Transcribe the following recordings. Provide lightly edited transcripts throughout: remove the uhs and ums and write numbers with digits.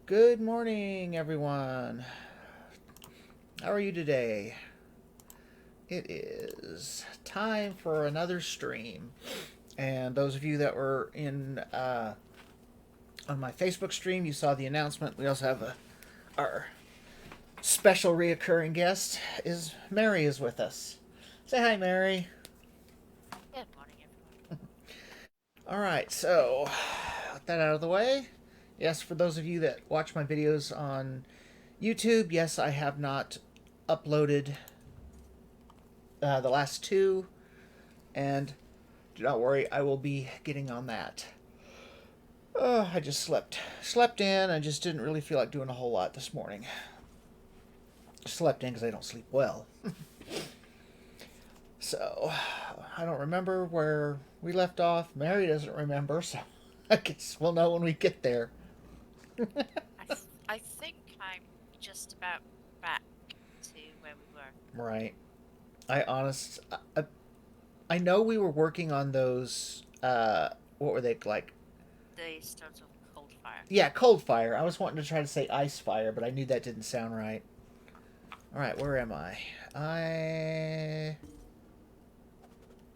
Good morning, everyone. How are you today? It is time for another stream. And those of you that were in on my Facebook stream, you saw the announcement. We also have our special reoccurring guest is Mary is with us. Say hi, Mary. Good morning, everyone. All right, so with that out of the way, yes, for those of you that watch my videos on YouTube, yes, I have not uploaded the last two, and do not worry, I will be getting on that. I just slept in. I just didn't really feel like doing a whole lot this morning. Slept in because I don't sleep well. So I don't remember where we left off. Mary doesn't remember, so I guess we'll know when we get there. I think I'm just about back to where we were. Right. I honest. I know we were working on those. What were they like? The Stones of Cold Fire. Yeah, cold fire. I was wanting to try to say ice fire, but I knew that didn't sound right. All right, where am I?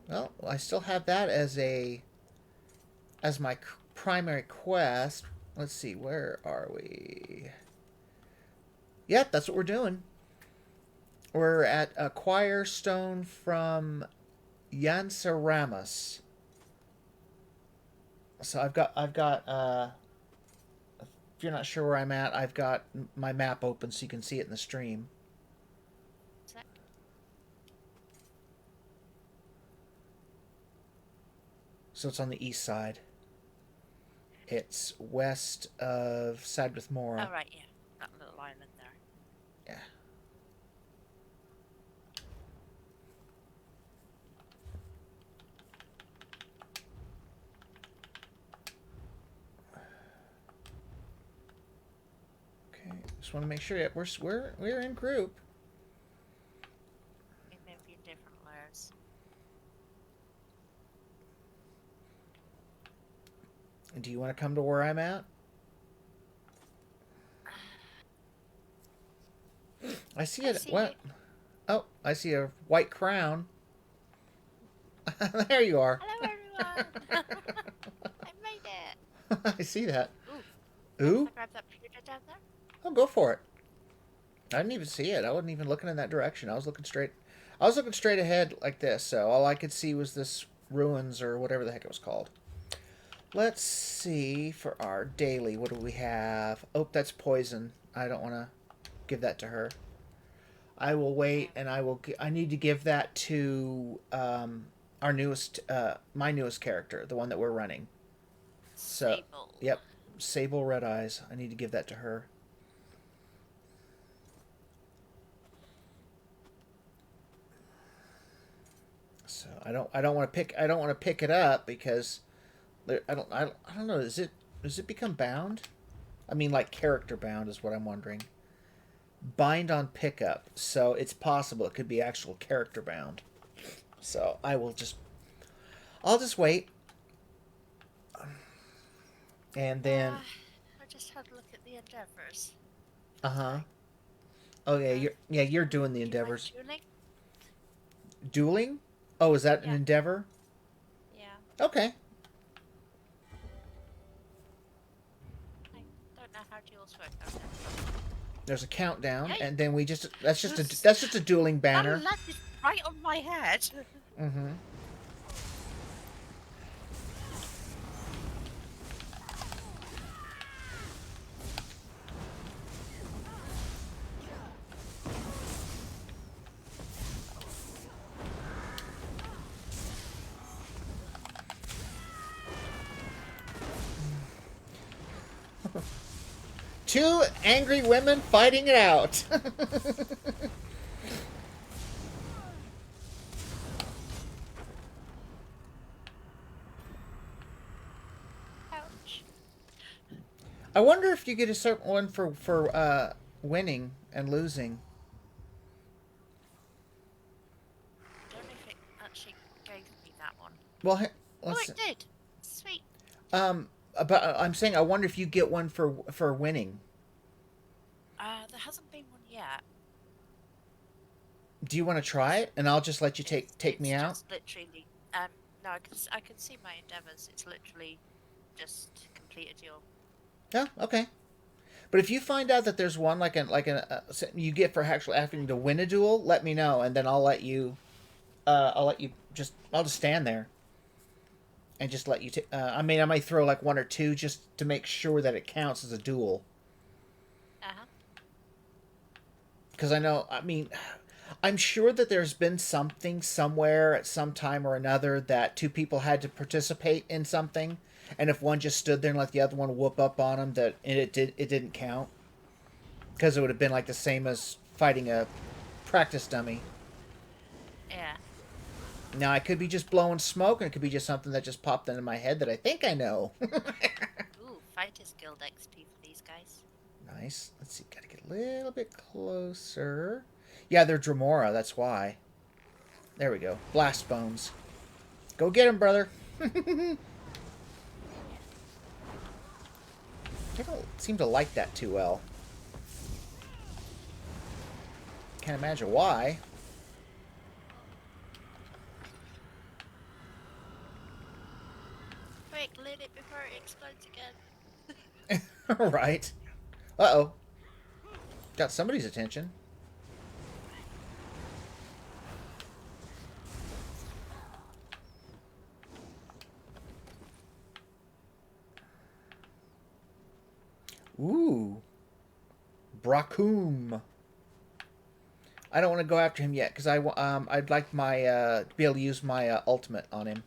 Well, I still have that as my primary quest. Let's see, where are we? Yep, that's what we're doing. We're at acquire stone from Yansaramas. So I've got if you're not sure where I'm at, I've got my map open so you can see it in the stream. Is that So it's on the east side. It's west of Sadwith Mora. oh right, yeah, that little island there. Yeah. Okay. Just want to make sure. Yeah, we're in group. It may be in different layers. Do you want to come to where I'm at? I see I it. see you. What? Oh, I see a white crown. There you are. Hello, everyone. I made it. I see that. Ooh, mind if Ooh. I grab that pewter down there? Oh, go for it. I didn't even see it. I wasn't even looking in that direction. I was looking straight. I was looking straight ahead like this. So all I could see was this ruins or whatever the heck it was called. Let's see for our daily. What do we have? Oh, that's poison. I don't want to give that to her. I will wait, and I will. I need to give that to our newest, my newest character, the one that we're running. So, Sable. yep, Sable Red Eyes. I need to give that to her. So I don't want to pick. I don't want to pick it up because I don't know. Does it become bound? I mean, like character bound is what I'm wondering. Bind on pickup, so it's possible it could be actual character bound. So I'll just wait, and then I just had a look at the endeavors. uh huh. Oh yeah, you're doing the Do you mind endeavors. dueling? Dueling? Oh, is that an Yeah, endeavor? yeah. Okay. I don't know how duels work out there. There's a countdown, Yay! and then we just Just that's just a dueling that banner. landed right on my head. Mm-hmm. Two angry women fighting it out. Ouch. I wonder if you get a certain one for winning and losing. Don't know if it actually gave me that one. Well, Oh, let's. it did. Sweet. Um, but I'm saying I wonder if you get one for winning. There hasn't been one yet. Do you want to try it, and I'll just let you take me It's out? just literally. No, I can see my endeavors. It's literally just completed your. Yeah, okay. But if you find out that there's one you get for actually having to win a duel, let me know, and then I'll let you. I'll just stand there and just let you. I mean, I might throw like one or two just to make sure that it counts as a duel. Uh-huh. Because I know, I mean, I'm sure that there's been something somewhere at some time or another that two people had to participate in something, and if one just stood there and let the other one whoop up on them, it didn't count because it would have been like the same as fighting a practice dummy. Yeah. Now I could be just blowing smoke, and it could be just something that just popped into my head that I think I know. Ooh, Fighters Guild XP for these guys. Nice. Let's see. Gotta get a little bit closer. Yeah, they're Dremora. That's why. There we go. Blast bones. Go get him, brother. They don't seem to like that too well. Can't imagine why. Quick, lit it before it explodes again. Right. Uh-oh. Got somebody's attention. Ooh. Bracoom. I don't want to go after him yet because I'd like my to be able to use my ultimate on him.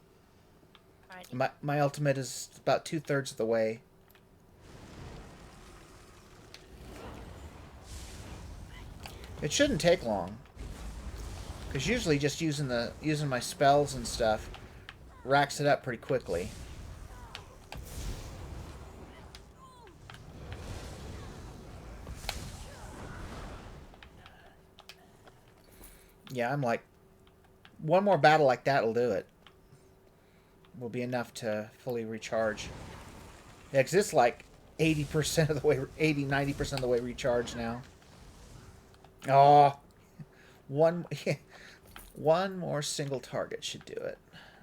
Right. My ultimate is about 2/3 of the way. It shouldn't take long. Because usually just using my spells and stuff racks it up pretty quickly. Yeah, I'm like, one more battle like that will do it. Will be enough to fully recharge. Yeah, because it's like 80% of the way, 90% of the way recharged now. Oh, one, one more single target should do it.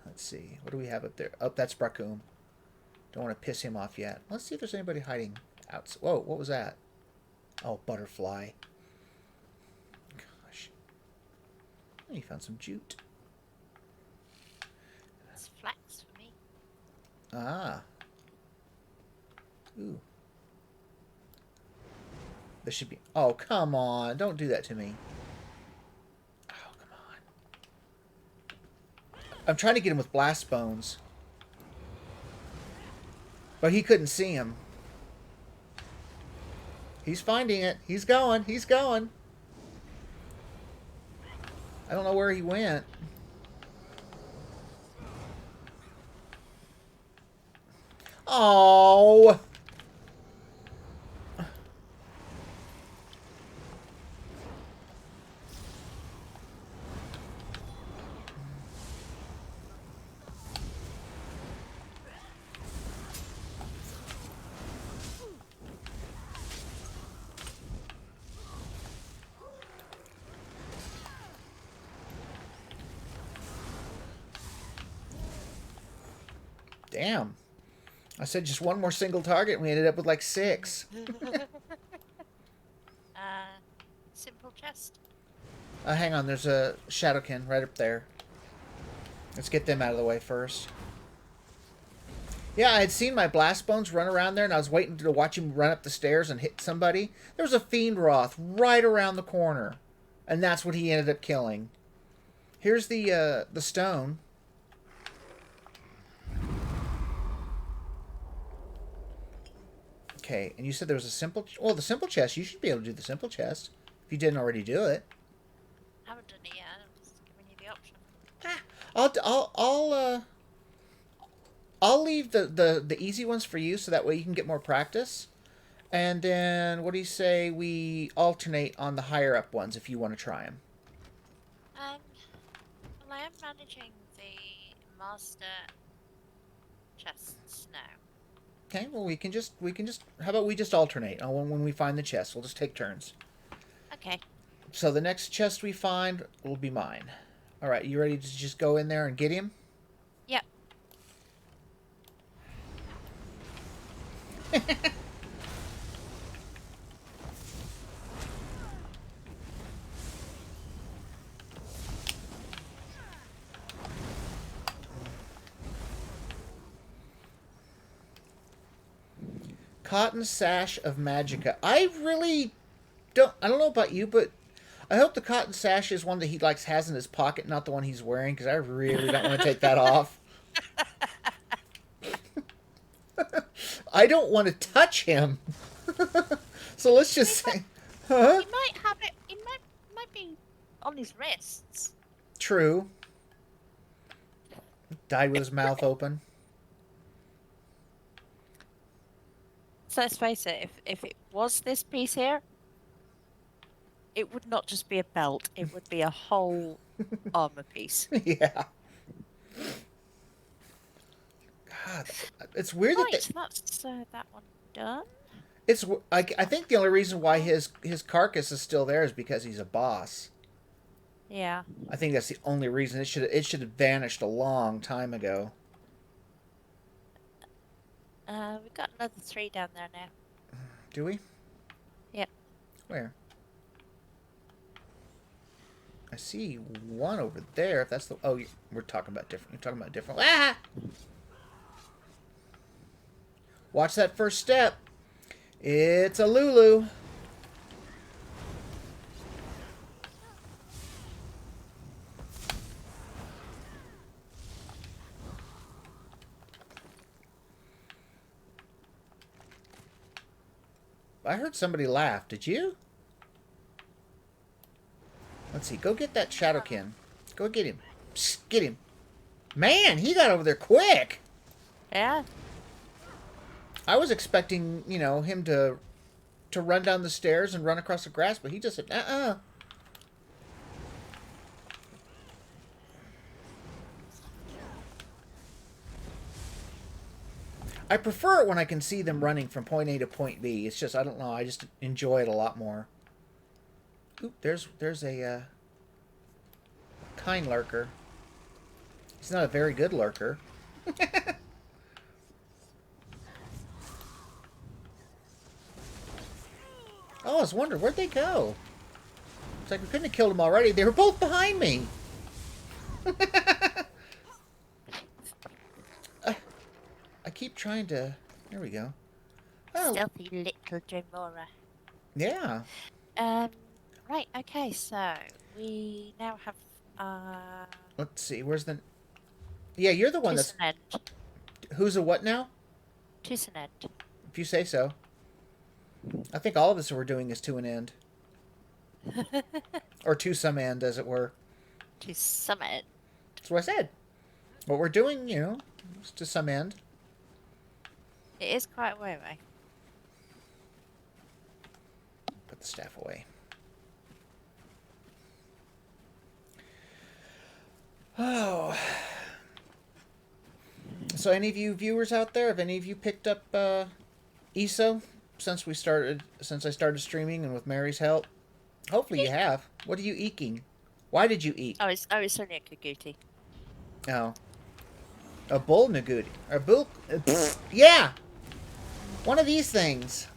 Let's see. What do we have up there? Oh, that's Bracoom. Don't want to piss him off yet. Let's see if there's anybody hiding out. Whoa, what was that? Oh, butterfly. Gosh. You found some jute. It's flax for me. Ah. Ooh. This should be... Oh, come on. Don't do that to me. Oh, come on. I'm trying to get him with blast bones. But he couldn't see him. He's finding it. He's going. He's going. I don't know where he went. Oh. Damn. I said just one more single target and we ended up with like 6. Simple chest. Hang on. There's a Shadowkin right up there. Let's get them out of the way first. Yeah, I had seen my blast bones run around there, and I was waiting to watch him run up the stairs and hit somebody. There was a fiend Roth right around the corner, and that's what he ended up killing. Here's the stone. Okay, and you said there was a simple... Well, the simple chest, you should be able to do the simple chest if you didn't already do it. I haven't done it yet. I'm just giving you the option. Ah, I'll leave the easy ones for you so that way you can get more practice. And then, what do you say we alternate on the higher up ones if you want to try them? Well, I am managing the master chests now. Okay, well how about we just alternate on when we find the chest? We'll just take turns. Okay. So the next chest we find will be mine. All right, you ready to just go in there and get him? Yep. Cotton sash of Magica. I don't know about you, but I hope the cotton sash is one that he likes has in his pocket, not the one he's wearing, because I really don't want to take that off. I don't want to touch him. So let's just say, huh? He might have it. He might be on his wrists. True. Died with his mouth open. So let's face it. If it was this piece here, it would not just be a belt. It would be a whole armor piece. Yeah. God, it's weird Right. that So that's that one done. I think the only reason why his carcass is still there is because he's a boss. Yeah. I think that's the only reason. It should have vanished a long time ago. We've got another 3 down there now. Do we? Yep. Where? I see one over there. If that's the we're talking about different. You're talking about different. Ah! Watch that first step. It's a Lulu. I heard somebody laugh. Did you? Let's see. Go get that Shadowkin. Go get him. Psst, get him. Man, he got over there quick. Yeah. I was expecting, him to run down the stairs and run across the grass, but he just said, uh-uh. I prefer it when I can see them running from point A to point B. It's just, I don't know, I just enjoy it a lot more. Oop, there's a kind lurker. He's not a very good lurker. Oh, I was wondering, where'd they go? It's like we couldn't have killed them already. They were both behind me. I keep trying to... There we go. Oh. Stealthy little Dremora. Yeah. Right, okay, so we now have Let's see, where's the... Yeah, you're the one that's... End. Who's a what now? To an end. If you say so. I think all of us were doing is to an end. Or to some end, as it were. To some end. That's what I said. What we're doing, is to some end. It is quite a way away. Put the staff away. Oh. So any of you viewers out there, have any of you picked up ESO since I started streaming and with Mary's help? Hopefully you have. What are you eking? Why did you eat? Oh, it's only a Kaguti. Oh. A bull Nagudi. A bull... yeah! One of these things.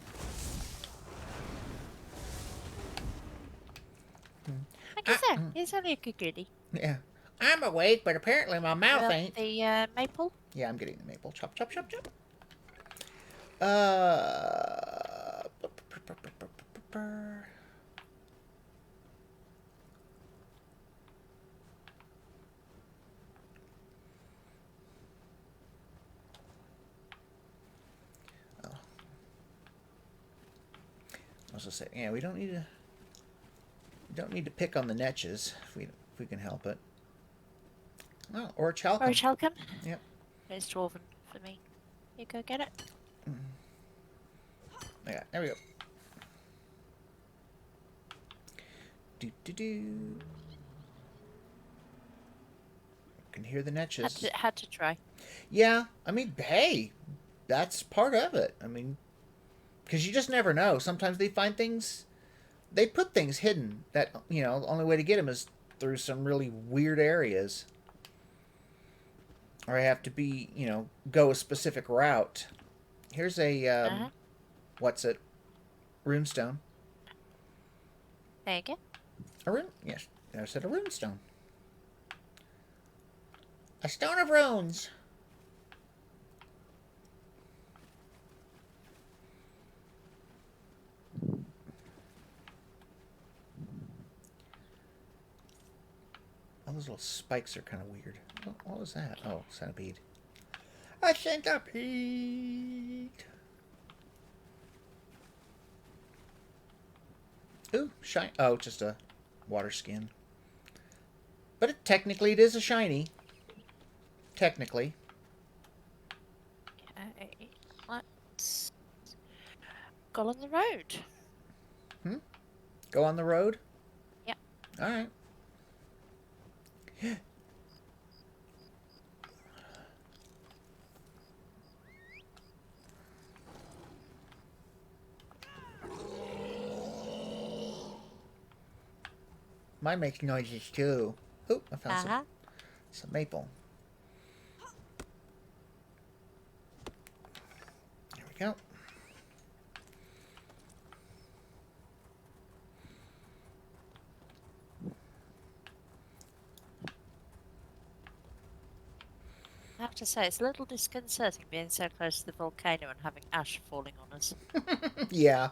Like I said, it's only a Kaguti. Yeah. I'm awake, but apparently my mouth Well, ain't. The maple? Yeah, I'm getting the maple. Chop, chop, chop, chop. I was gonna say, yeah, we don't need to pick on the netches if we can help it. Oh, or a chalcum. Or a Chalcum? Yep. It's dwarven for me. You go get it. Yeah, there we go. Do. Can hear the netches. Had to try. Yeah, I mean, hey, that's part of it. I mean, because you just never know. Sometimes they find things, they put things hidden that, you know, the only way to get them is through some really weird areas. Or I have to be, you know, go a specific route. Here's a, what's it? Runestone. There you go. A rune? Yes, I said a runestone. A stone of runes. All those little spikes are kind of weird. What was that? Oh, centipede. A centipede. Ooh, shine. Oh, just a water skin. But technically it is a shiny. Technically. Okay, let's go on the road. Go on the road? Yep. Alright. Mine makes noises too. Oh, I found some maple. There we go. I have to say, it's a little disconcerting being so close to the volcano and having ash falling on us. Yeah.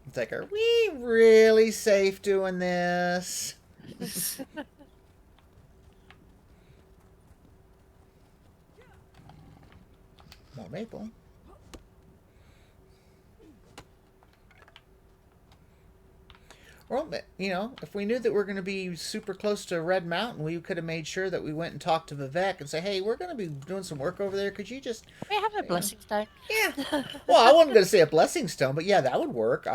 It's like, are we really safe doing this? More maple. Well, you know, if we knew that we're going to be super close to Red Mountain, we could have made sure that we went and talked to Vivek and say, hey, we're going to be doing some work over there. Could you just... We have a blessing stone. Yeah. Well, I wasn't going to say a blessing stone, but yeah, that would work.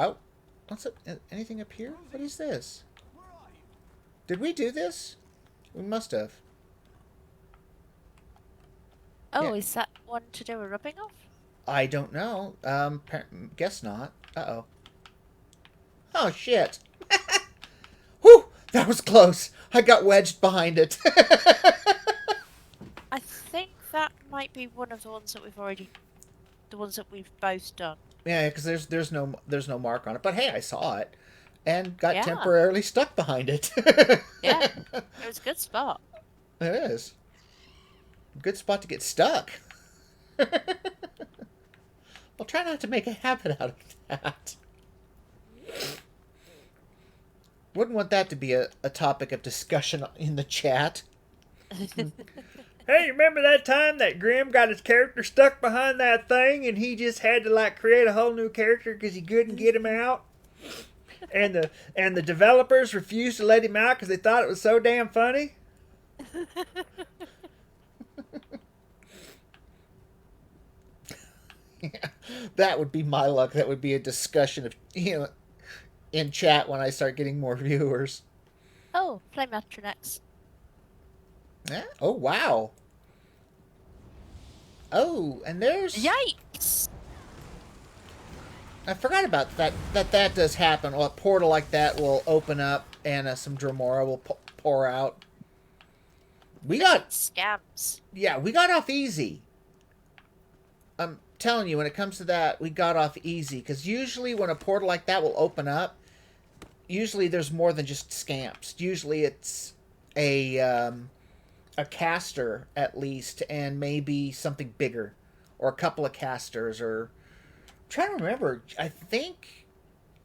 What's up? Anything up here? What is this? Did we do this? We must have. Oh, Yeah. is that one to do a rubbing off? I don't know. Guess not. Uh-oh. Oh, shit. Whew! That was close. I got wedged behind it. I think that might be one of the ones that we've already... The ones that we've both done. Yeah, because there's no mark on it. But hey, I saw it. And got Yeah. temporarily stuck behind it. Yeah. It was a good spot. It is. Good spot to get stuck. Well, try not to make a habit out of that. Wouldn't want that to be a topic of discussion in the chat. Hey, remember that time that Grimm got his character stuck behind that thing and he just had to like create a whole new character because he couldn't get him out? And the developers refused to let him out because they thought it was so damn funny? Yeah, that would be my luck. That would be a discussion of, you know, in chat when I start getting more viewers. Oh, Flame Atronex. Yeah. Oh, wow. Oh, and there's... Yikes! I forgot about that. That does happen. Well, a portal like that will open up and some Dremora will pour out. We got... Scams. Yeah, we got off easy. I'm telling you, when it comes to that, we got off easy. Because usually when a portal like that will open up, usually there's more than just scamps. Usually it's a caster, at least, and maybe something bigger. Or a couple of casters, or... I'm trying to remember. I think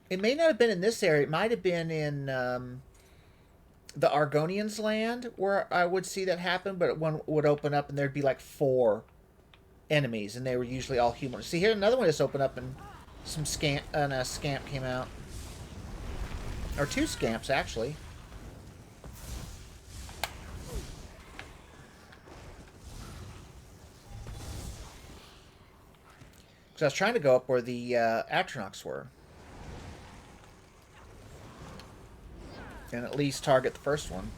it may not have been in this area. It might have been in the Argonians' land where I would see that happen, but one would open up and there'd be like 4 enemies, and they were usually all human. See here, another one just opened up and some scamp and a scamp came out, or 2 scamps actually. Because I was trying to go up where the Atronachs were, and at least target the first one.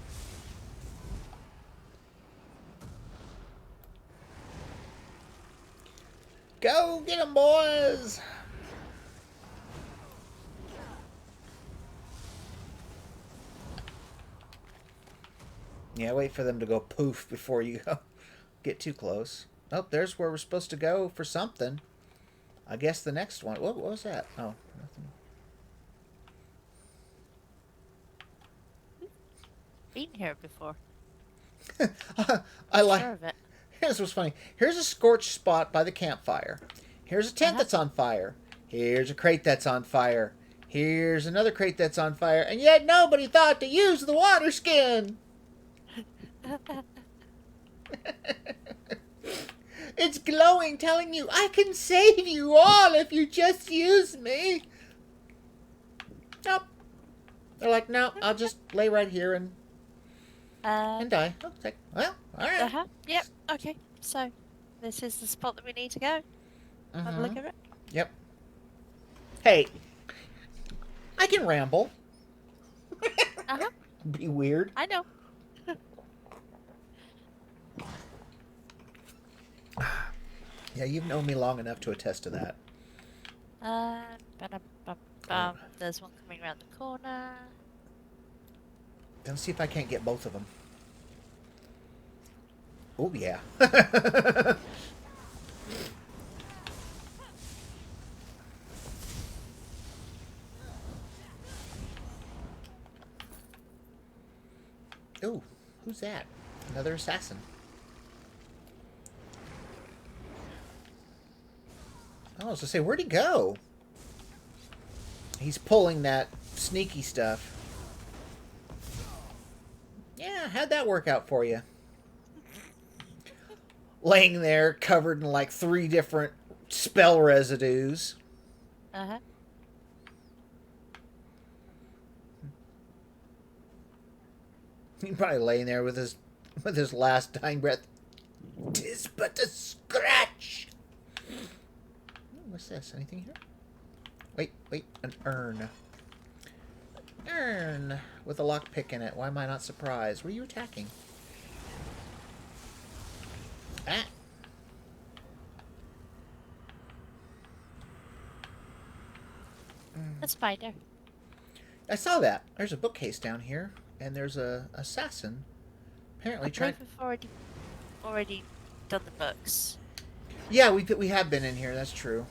Go get 'em, boys! Yeah, wait for them to go poof before you go get too close. Oh, there's where we're supposed to go for something. I guess the next one. What was that? Oh, nothing. Been here before. I like. Sure of it. Here's what's funny. Here's a scorched spot by the campfire. Here's a tent Uh-huh. that's on fire. Here's a crate that's on fire. Here's another crate that's on fire. And yet nobody thought to use the water skin. It's glowing, telling you, I can save you all if you just use me. Nope. They're like, no, I'll just lay right here and die. Oh, it's like, well, all right. Uh-huh. Yep. Okay. So, this is the spot that we need to go. Have a look at it. Yep. Hey, I can ramble. Uh-huh. Be weird. I know. Yeah, you've known me long enough to attest to that. There's one coming around the corner. Let's see if I can't get both of them. Oh, yeah. Ooh, who's that? Another assassin. Oh, I was gonna say, where'd he go? He's pulling that sneaky stuff. Yeah, how'd that work out for you? Laying there, covered in like 3 different spell residues. Uh-huh. He's probably laying there with his last dying breath. 'Tis but a scratch. What's this? Anything here? Wait, an urn. Urn with a lockpick in it. Why am I not surprised? What are you attacking? Ah. A spider. I saw that. There's a bookcase down here, and there's a assassin. Apparently I trying. believe we've already done the books. Yeah, we have been in here. That's true.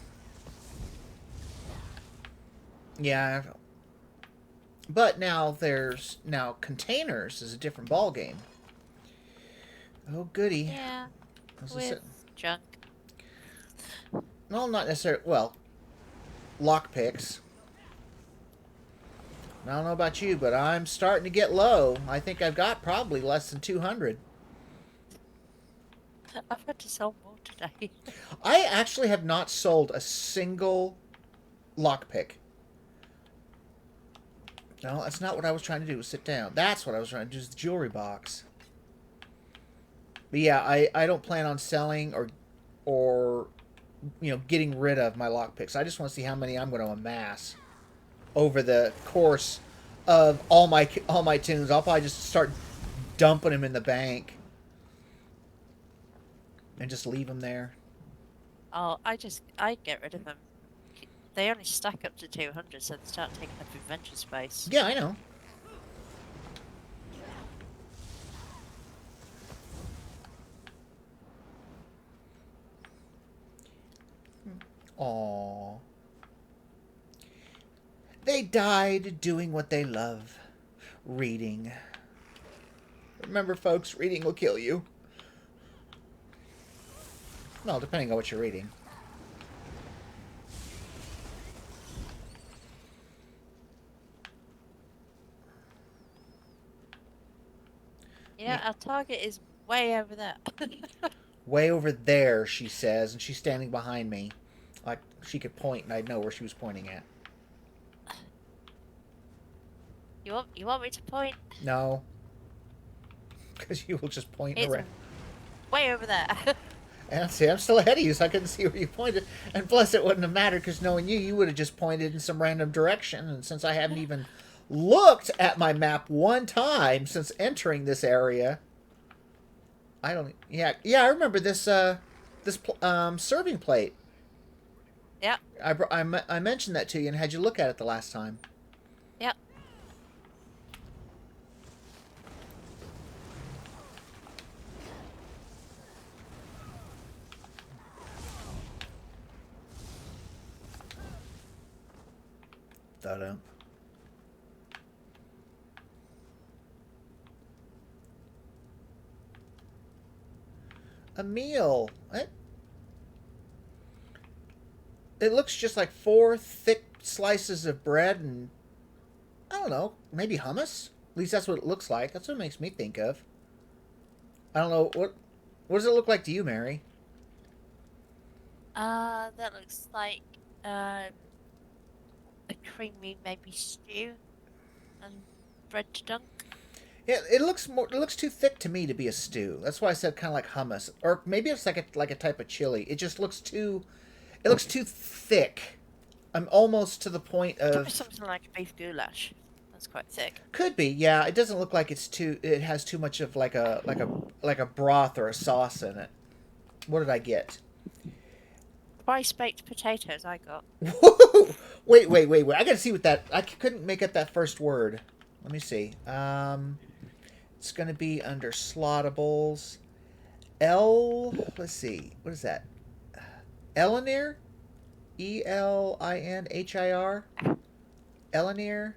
Yeah. But now there's containers is a different ball game. Oh goody. Yeah. This is With it. junk. Well, not necessarily. Well, lockpicks. I don't know about you, but I'm starting to get low. I think I've got probably less than 200. I've had to sell more today. I actually have not sold a single lockpick. No, that's not what I was trying to do. Was sit down. That's what I was trying to do. Is the jewelry box. But yeah, I don't plan on selling or getting rid of my lockpicks. I just want to see how many I'm going to amass over the course of all my tunes. I'll probably just start dumping them in the bank and just leave them there. Oh, I get rid of them. They only stack up to 200, so they start taking up inventory space. Yeah, I know. Aww. They died doing what they love. Reading. Remember, folks, reading will kill you. Well, depending on what you're reading. Yeah, our target is way over there. Way over there, she says, and she's standing behind me. Like, she could point and I'd know where she was pointing at. You want me to point? No. Because you will just point It's around. way over there. And see, I'm still ahead of you, so I couldn't see where you pointed. And plus, it wouldn't have mattered, because knowing you would have just pointed in some random direction. And since I haven't even looked at my map one time since entering this area, I don't... Yeah, I remember this serving plate. Yep. I mentioned that to you and had you look at it the last time. Yep. Da-dum. A meal. It looks just like 4 thick slices of bread and, I don't know, maybe hummus? At least that's what it looks like. That's what it makes me think of. I don't know. What does it look like to you, Mary? That looks like a creamy maybe stew and bread to dunk. Yeah, it looks more. It looks too thick to me to be a stew. That's why I said kind of like hummus, or maybe it's like a type of chili. It just looks too. It looks too thick. I'm almost to the point Probably of. something like a beef goulash. That's quite thick. Could be, yeah. It doesn't look like it's too. It has too much of like a broth or a sauce in it. What did I get? Rice baked potatoes I got. Wait. I gotta see what that. I couldn't make up that first word. Let me see. It's gonna be under slottables. Let's see. What is that? Elinir? Elinhir? Elinir?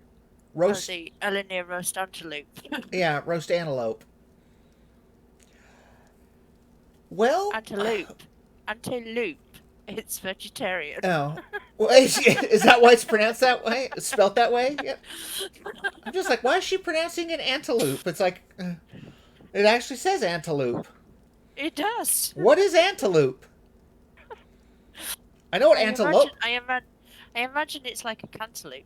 Roast. Oh, the Elinir roast antelope. Yeah, roast antelope. Well. Antelope. Antelope. It's vegetarian. Oh. Well, is that why it's pronounced that way? It's spelt that way? Yep. I'm just like, why is she pronouncing it antelope? It's like, it actually says antelope. It does. What is antelope? I know what antelope. I imagine it's like a cantaloupe.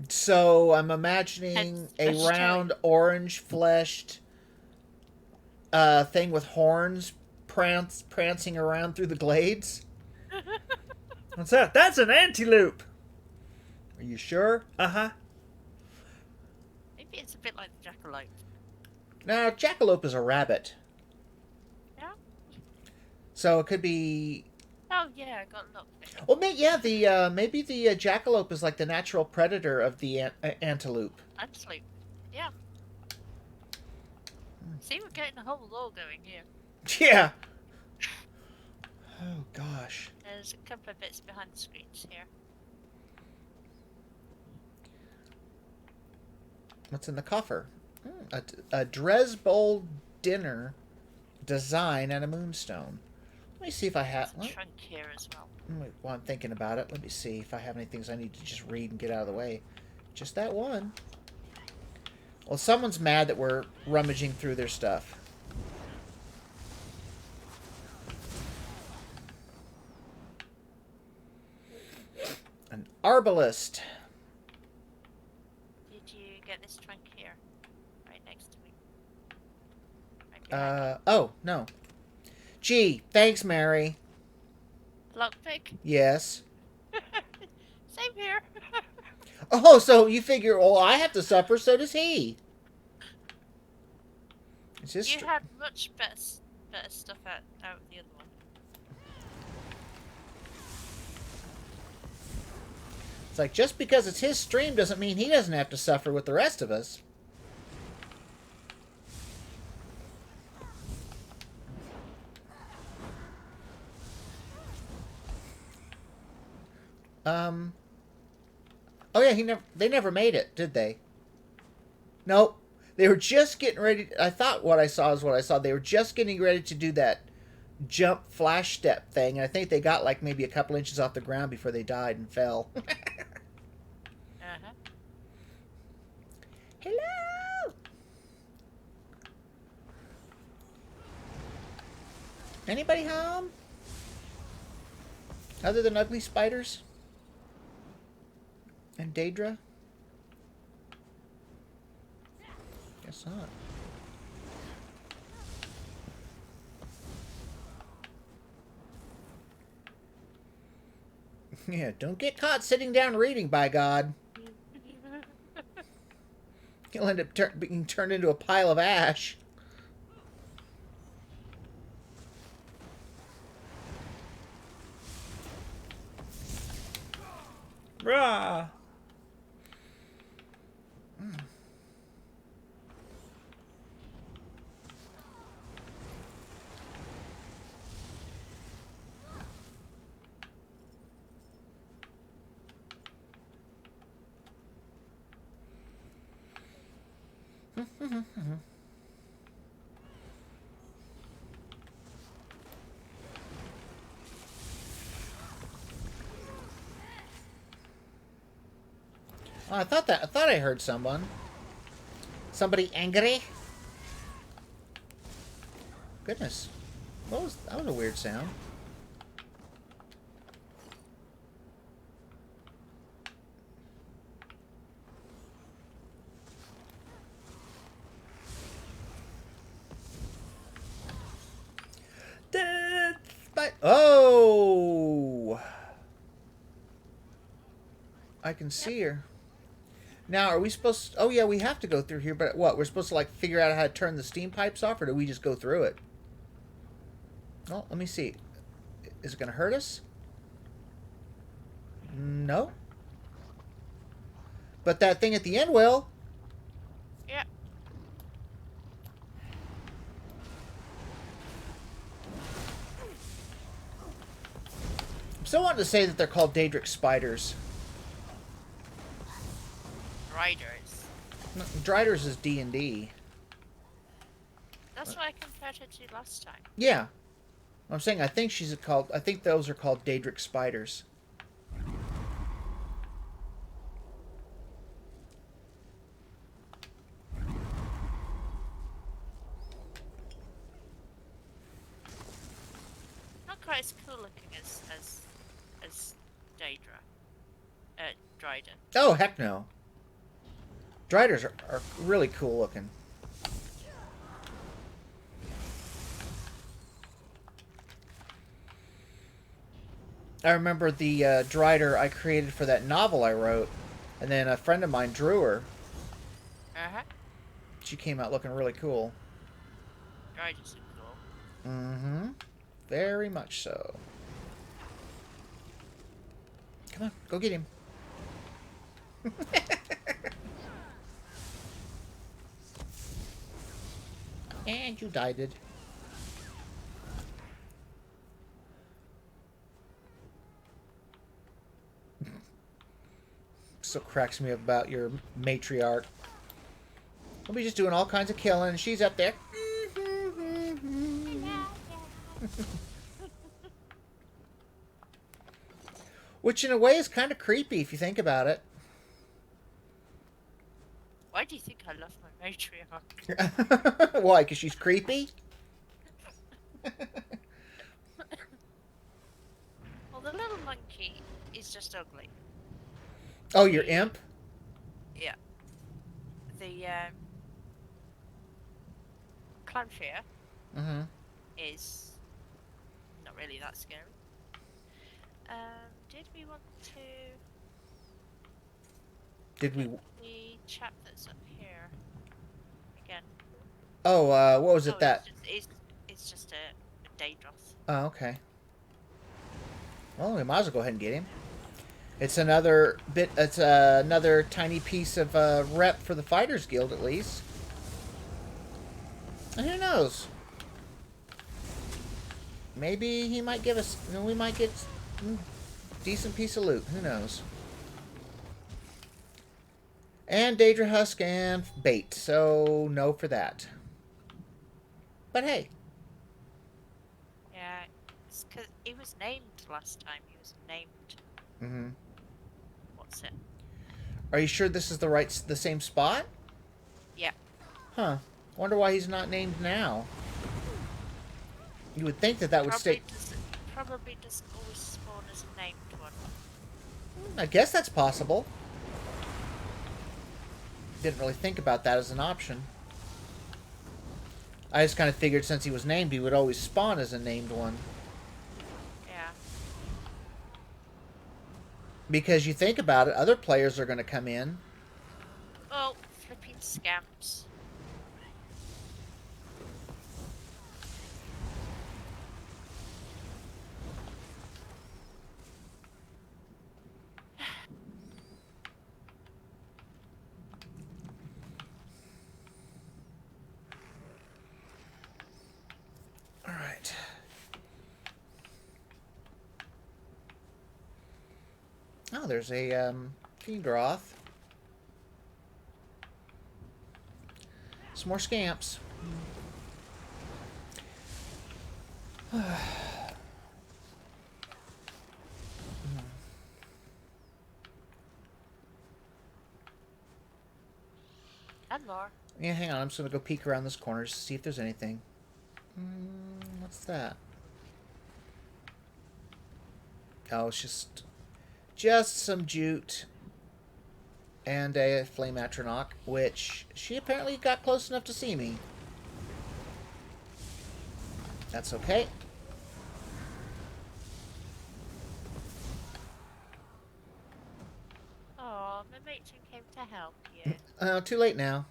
So I'm imagining Hence a vegetarian. round, orange-fleshed thing with horns prancing around through the glades. What's that? That's an antelope. Are you sure? Uh-huh. Maybe it's a bit like the jackalope. Now, jackalope is a rabbit. Yeah? So it could be. Oh yeah, I got look. Well, maybe the jackalope is like the natural predator of the antelope. Antelope. Yeah. See, we're getting a whole lore going here. Yeah. Oh gosh. There's a couple of bits behind the screens here. What's in the coffer? A Dresbold dinner design and a moonstone. Let me see if I have. There's a trunk here as well. While I'm thinking about it, let me see if I have any things I need to just read and get out of the way. Just that one. Well, someone's mad that we're rummaging through their stuff. An arbalist. Did you get this trunk here? Right next to me. Right behind Oh, no. Gee, thanks, Mary. you. Lockpick? Yes. Same here. Oh, so you figure, well, I have to suffer, so does he. It's just You had much better stuff out of the other one. It's like, just because it's his stream doesn't mean he doesn't have to suffer with the rest of us. Oh yeah, they never made it, did they? Nope. They were just getting ready. I thought what I saw is what I saw. They were just getting ready to do that jump flash step thing, and I think they got like maybe a couple inches off the ground before they died and fell. Uh-huh. Hello. Anybody home? Other than ugly spiders? And Daedra? Guess not. Yeah, don't get caught sitting down reading, by God. You'll end up being turned into a pile of ash. Rah! Oh, I thought I heard someone. Somebody angry? Goodness. That was a weird sound. Death by... Oh! I can see her. Now, are we supposed to... Oh, yeah, we have to go through here, but what? We're supposed to, like, figure out how to turn the steam pipes off, or do we just go through it? Well, let me see. Is it going to hurt us? No. But that thing at the end will. Yeah. I'm still wanting to say that they're called Daedric spiders. Riders. No, Driders is D&D. That's what I compared her to last time. Yeah. I'm saying I think I think those are called Daedric spiders. Not quite as cool looking as Daedra. Dryden. Oh, heck no. Driders are really cool looking. I remember the Drider I created for that novel I wrote, and then a friend of mine drew her. Uh-huh. She came out looking really cool. Dryden's are cool. Mm-hmm. Very much so. Come on, go get him. And you died it. Still cracks me up about your matriarch. We'll be just doing all kinds of killing, and she's up there. Which, in a way, is kind of creepy if you think about it. Why do you think I love my matriarch? Why? Because she's creepy? Well, the little monkey is just ugly. Oh, your imp? Yeah. The clownfear Mm-hmm. is not really that scary. Did we want to Did we... the chap that's up here again? Oh, what was it that... It's just a Daedros. Oh, okay. Well, we might as well go ahead and get him. It's another bit... It's another tiny piece of rep for the Fighters Guild, at least. And who knows? Maybe he might give us... You know, we might get a decent piece of loot. Who knows? And Daedra Husk and bait. So, no for that. But hey. Yeah, it's 'cause he was named last time. He was named. Mm-hmm. What's it? Are you sure this is the same spot? Yeah. Huh. Wonder why he's not named now. You would think that would stay... Probably doesn't always spawn as a named one. I guess that's possible. Didn't really think about that as an option. I just kind of figured since he was named, he would always spawn as a named one. Yeah. Because you think about it, other players are going to come in. Oh, flipping scamps. Oh, there's a feed broth. Some more scamps. And more. Yeah, hang on. I'm just gonna go peek around this corner just to see if there's anything. What's that? Oh, it's just some jute and a flame atronach, which she apparently got close enough to see me. That's okay. Oh, my matron came to help you. Too late now.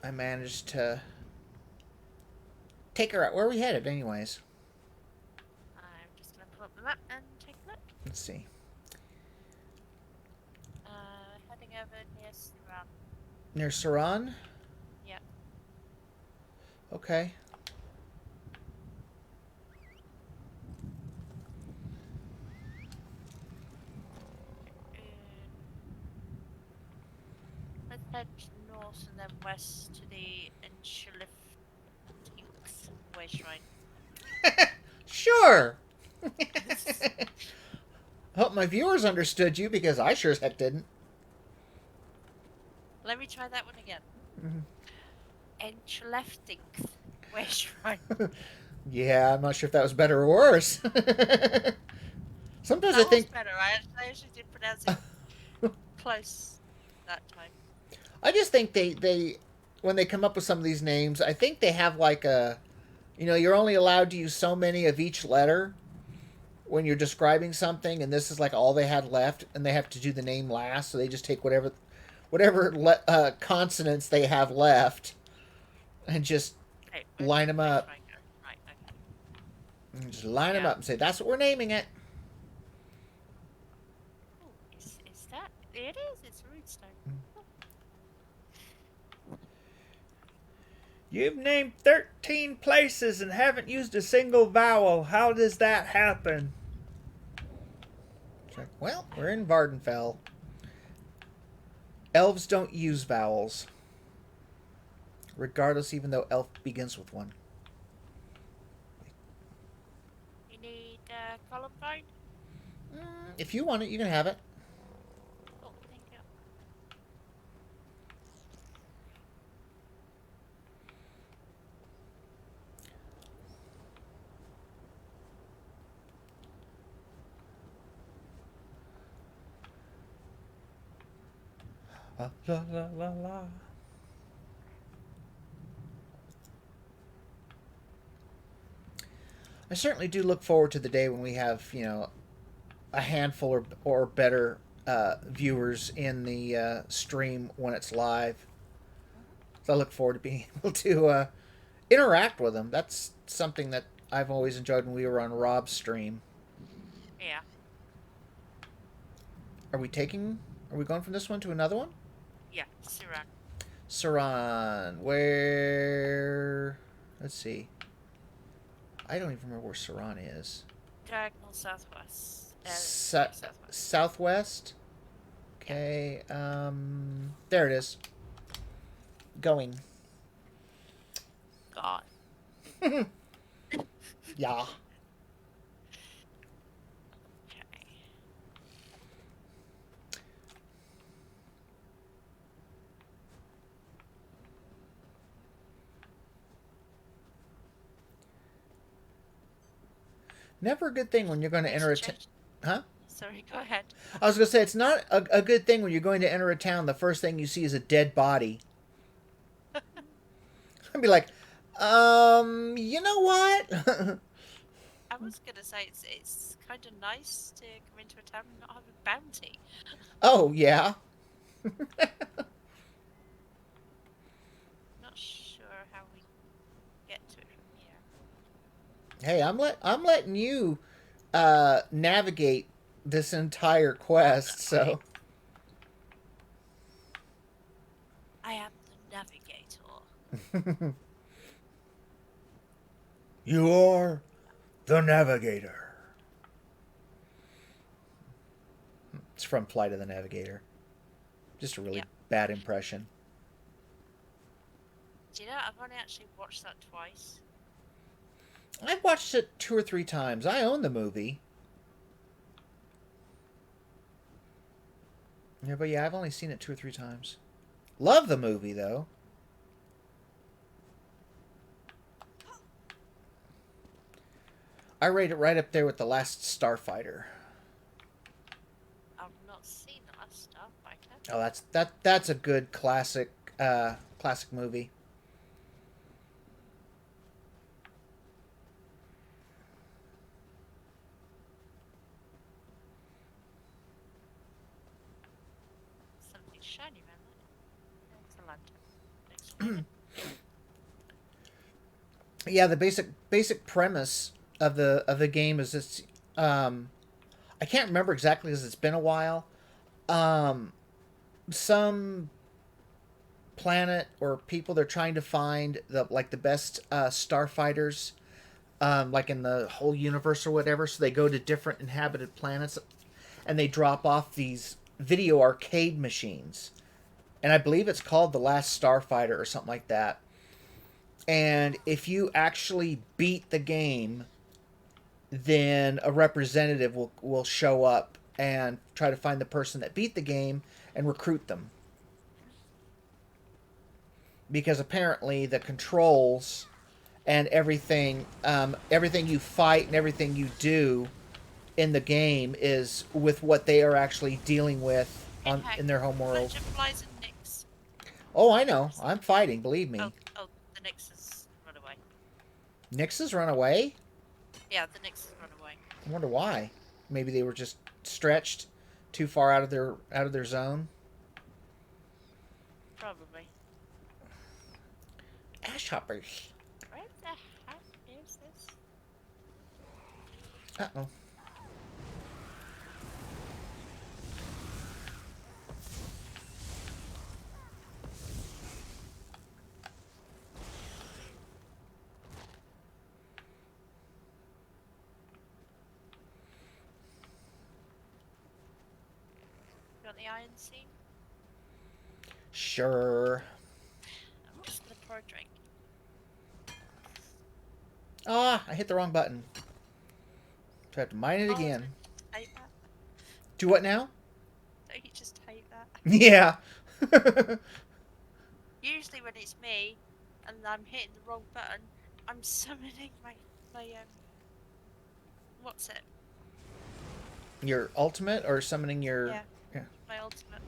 I managed to take her out. Where are we headed, anyways? I'm just gonna pull up the map and take a look. Let's see. Heading over near Suran. Near Saran? Yep. Okay. Let's head north and then west to the Enchilif Way Shrine. Sure. Hope my viewers understood you because I sure as heck didn't. Let me try that one again. Enchilefting Way Shrine. Yeah, I'm not sure if that was better or worse. Sometimes That I think was better. I actually did pronounce it close that time. I just think they when they come up with some of these names, I think they have like a, you're only allowed to use so many of each letter when you're describing something, and this is like all they had left, and they have to do the name last, so they just take whatever consonants they have left and just line them up. Right, okay. And just line them up and say, that's what we're naming it. Oh, is that? It is. It's Rootstone. You've named 13 places and haven't used a single vowel. How does that happen? It's like, well, we're in Vvardenfell. Elves don't use vowels. Regardless, even though elf begins with one. You need Columbine? If you want it, you can have it. Oh, thank you. La la la la. I certainly do look forward to the day when we have, a handful or better viewers in the stream when it's live. So I look forward to being able to interact with them. That's something that I've always enjoyed when we were on Rob's stream. Yeah. Are we going from this one to another one? Yeah, Suran. Saran. Where? Let's see. I don't even remember where Saran is. Diagonal southwest. Southwest? Okay. There it is. Going. God. Yeah. Okay. Never a good thing when you're going to enter a town. Huh? Sorry, go ahead. I was going to say, it's not a good thing when you're going to enter a town, the first thing you see is a dead body. I'd be like, you know what? I was gonna say it's kind of nice to come into a town and not have a bounty. Oh, yeah. Not sure how we get to it from here. Hey, I'm letting you navigate this entire quest, so. I am the navigator. You are the navigator. It's from Flight of the Navigator. Just a really Yep. bad impression. Do you know, I've only actually watched that twice. I've watched it 2 or 3 times. I own the movie. Yeah, but yeah, I've only seen it 2 or 3 times. Love the movie, though. I rate it right up there with The Last Starfighter. I've not seen the last Starfighter. Oh, that's a good classic movie. Something shiny around that. It's a lantern. Next one. Yeah, the basic premise of the game is this. I can't remember exactly because it's been a while. Some planet or people, they're trying to find the best starfighters, like in the whole universe or whatever. So they go to different inhabited planets, and they drop off these video arcade machines, and I believe it's called The Last Starfighter or something like that. And if you actually beat the game, then a representative will show up and try to find the person that beat the game and recruit them. Because apparently the controls and everything you fight and everything you do in the game is with what they are actually dealing with in their home world. Bunch of flies and nicks. Oh, I know. I'm fighting, believe me. Oh, the Nix has run away. Nyx has run away? Yeah, the Nix has run away. I wonder why. Maybe they were just stretched too far out of their zone. Probably. Ash hoppers. Where the heck is this? Uh-oh. You want the iron seam? Sure. I'm just gonna pour a drink. Ah, I hit the wrong button. So I have to mine it again. I hate that. Do what now? Don't you just hate that? Yeah. Usually when it's me and I'm hitting the wrong button, I'm summoning my what's it? Your ultimate or summoning your... Yeah. Yeah. My ultimate.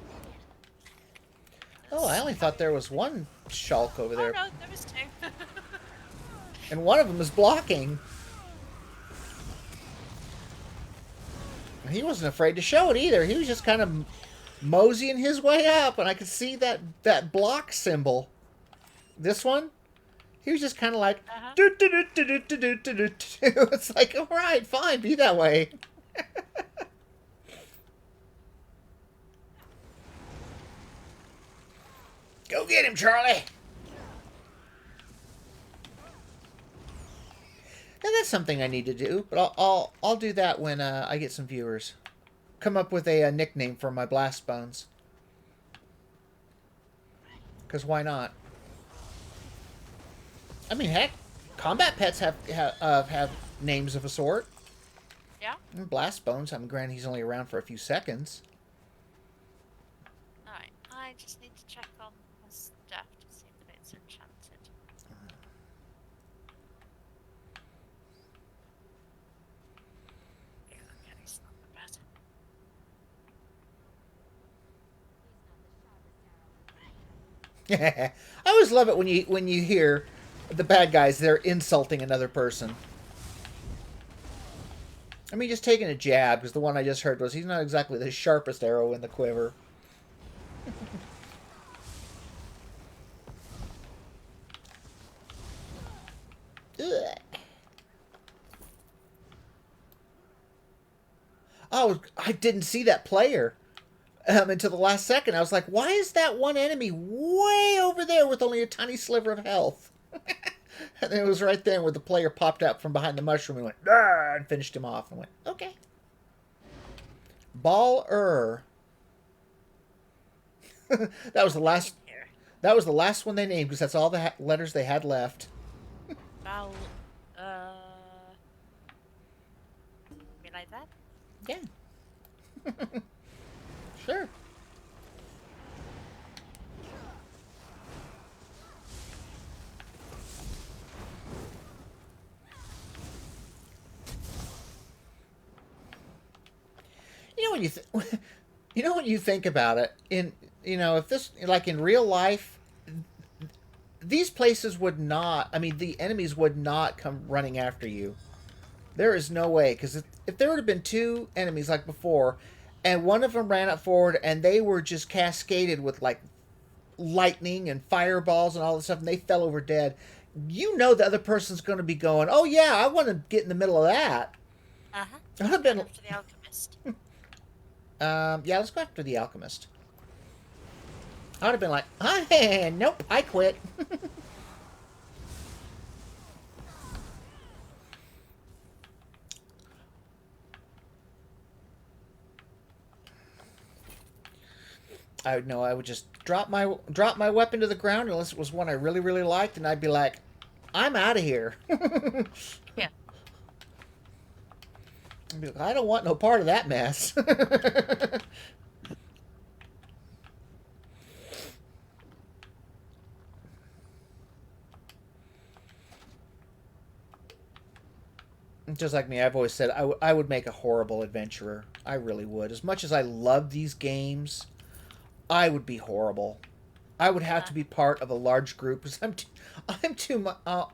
Oh, I only thought there was one Shulk over there. Oh no, there was two. And one of them is blocking. And he wasn't afraid to show it either. He was just kind of moseying his way up, and I could see that block symbol. This one, he was just kind of like, Uh-huh. It's like, all right, fine, be that way. Go get him, Charlie. And that's something I need to do, but I'll do that when I get some viewers. Come up with a nickname for my blast bones. Because why not? I mean, heck, combat pets have names of a sort. Yeah. And blast bones. I mean, granted, he's only around for a few seconds. Alright, I just need to check on my stuff to see if it's enchanted. Okay, it's not that bad. I always love it when you hear the bad guys, they're insulting another person. I mean, just taking a jab, because the one I just heard was, he's not exactly the sharpest arrow in the quiver. Ugh. Oh, I didn't see that player until the last second. I was like, why is that one enemy way over there with only a tiny sliver of health? And then it was right there where the player popped out from behind the mushroom and went, ah, and finished him off. And went, okay. Ball-er. That was the last. Here. That was the last one they named because that's all the letters they had left. Bal. Me like that? Yeah. Sure. You know when you you know when you think about it, if this like in real life, these places would not. I mean, the enemies would not come running after you. There is no way, because if there would have been two enemies like before, and one of them ran up forward and they were just cascaded with like lightning and fireballs and all this stuff, and they fell over dead, you know the other person's going to be going, "Oh yeah, I want to get in the middle of that." Uh-huh. I'd have been, After the alchemist. yeah, let's go after the alchemist. I'd have been like, "Hey, nope, I quit." I know I would just drop my weapon to the ground unless it was one I really really liked, and I'd be like, "I'm out of here." Yeah. I'd be like, I don't want no part of that mess. Just like me, I've always said I would make a horrible adventurer. I really would. As much as I love these games, I would be horrible. I would have to be part of a large group because I'm too much. I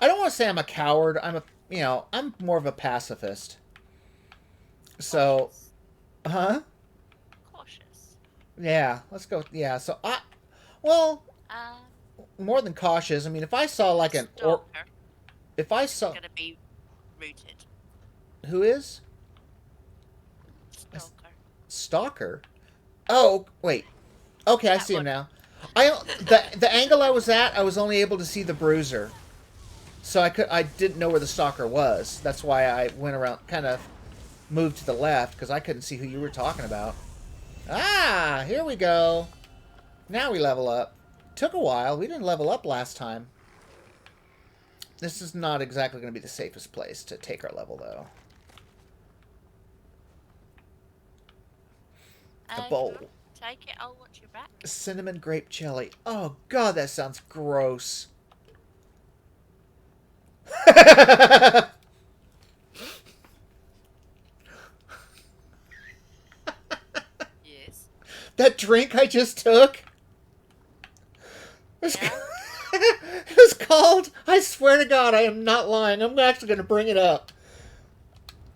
don't want to say I'm a coward. I'm more of a pacifist. So, huh? Cautious. Yeah, let's go. Yeah, so well, more than cautious. I mean, if I saw like an Stalker. if I saw Gonna be rooted. who is Stalker. Stalker? Oh, wait. Okay, I That see him one. now. The angle I was at, I was only able to see the bruiser, so I didn't know where the stalker was. That's why I went around, kind of moved to the left because I couldn't see who you were talking about. Ah, here we go. Now we level up. Took a while. We didn't level up last time. This is not exactly going to be the safest place to take our level, though. A bowl. If you take it, I'll watch your back. Cinnamon grape jelly. Oh, God, that sounds gross. Yes. That drink I just took? Yeah. It was called, I swear to God, I am not lying. I'm actually going to bring it up.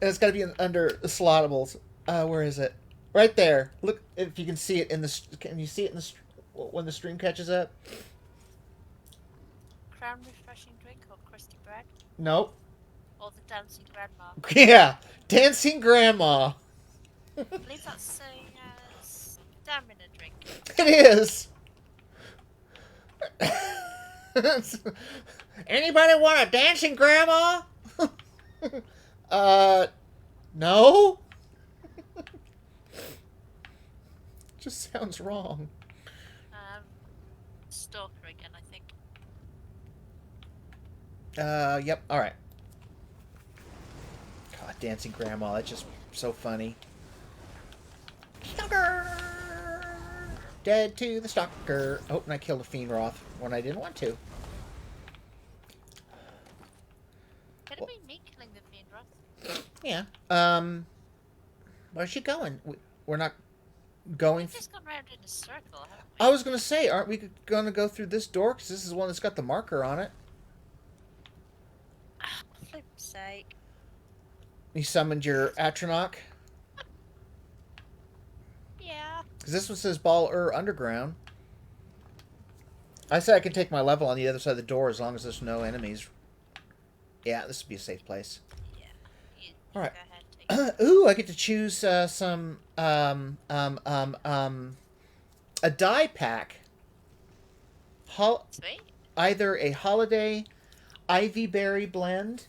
And it's got to be under the slottables. Where is it? Right there. Look if you can see it in the... Can you see it in the when the stream catches up? Crown refreshing drink or crusty bread Nope. or the dancing grandma. Yeah. Dancing Grandma. I believe that's a stamina drink. It is. Anybody want a dancing grandma? No. Just sounds wrong. Stalker again, I think. Yep. All right. God, dancing grandma. That's just so funny. Stalker. Dead to the stalker. Oh, and I killed a fiend Roth when I didn't want to. Could it be me killing the fiend, Ross? Yeah. Where's she going? We're not going. We've just gone round in a circle, haven't we? I was gonna say, aren't we gonna go through this door? Because this is one that's got the marker on it. For flip's sake. You summoned your Atronach? Yeah. Because this one says Ball-er Underground. I said I can take my level on the other side of the door as long as there's no enemies. Yeah, this would be a safe place. Yeah. You All right. go ahead, take it. Ooh, I get to choose some a dye pack. Sweet. Either a holiday ivy berry blend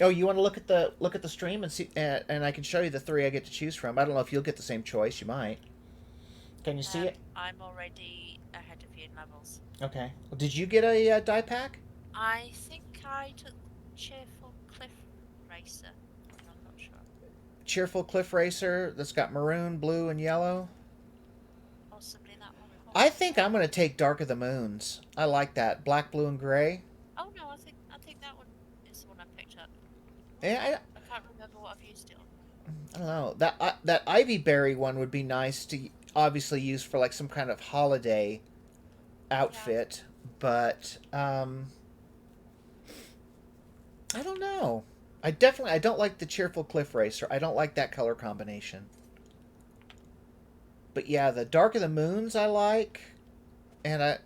Oh, you want to look at the stream and see, and I can show you the 3 I get to choose from. I don't know if you'll get the same choice. You might. Can you see it? I'm already ahead of you in levels. Okay. Well, did you get a die pack? I think I took Cheerful Cliff Racer. I'm not sure. Cheerful Cliff Racer that's got maroon, blue, and yellow. Possibly that one. I think I'm gonna take Dark of the Moons. I like that black, blue, and gray. Oh no, I think that one is the one I picked up. Yeah, I can't remember what I've used it on. I don't know that Ivy Berry one would be nice to obviously use for like some kind of holiday outfit, but I don't know. I don't like the Cheerful Cliff Racer. I don't like that color combination. But yeah, the Dark of the Moons I like, and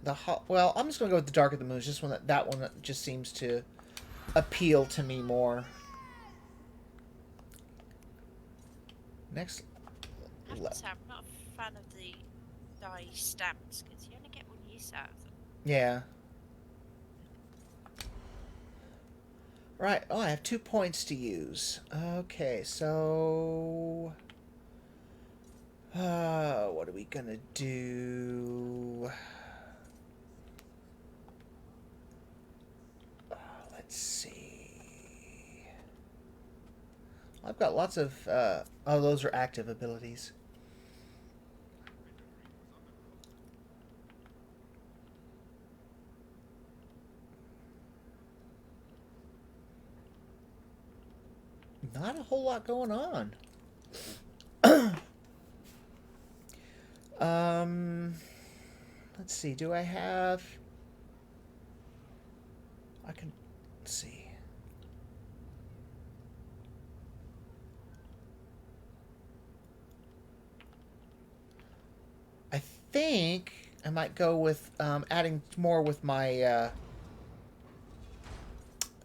well, I'm just gonna go with the Dark of the Moons. Just one that one just seems to appeal to me more. Next. I have to say, I'm not a fan of the die stamps because you only get one use out of them. Yeah. Right. Oh, I have 2 points to use. Okay, so what are we gonna do? Let's see. I've got lots of oh, those are active abilities. Not a whole lot going on. Let's see. Do I have? I can see. I think I might go with adding more with my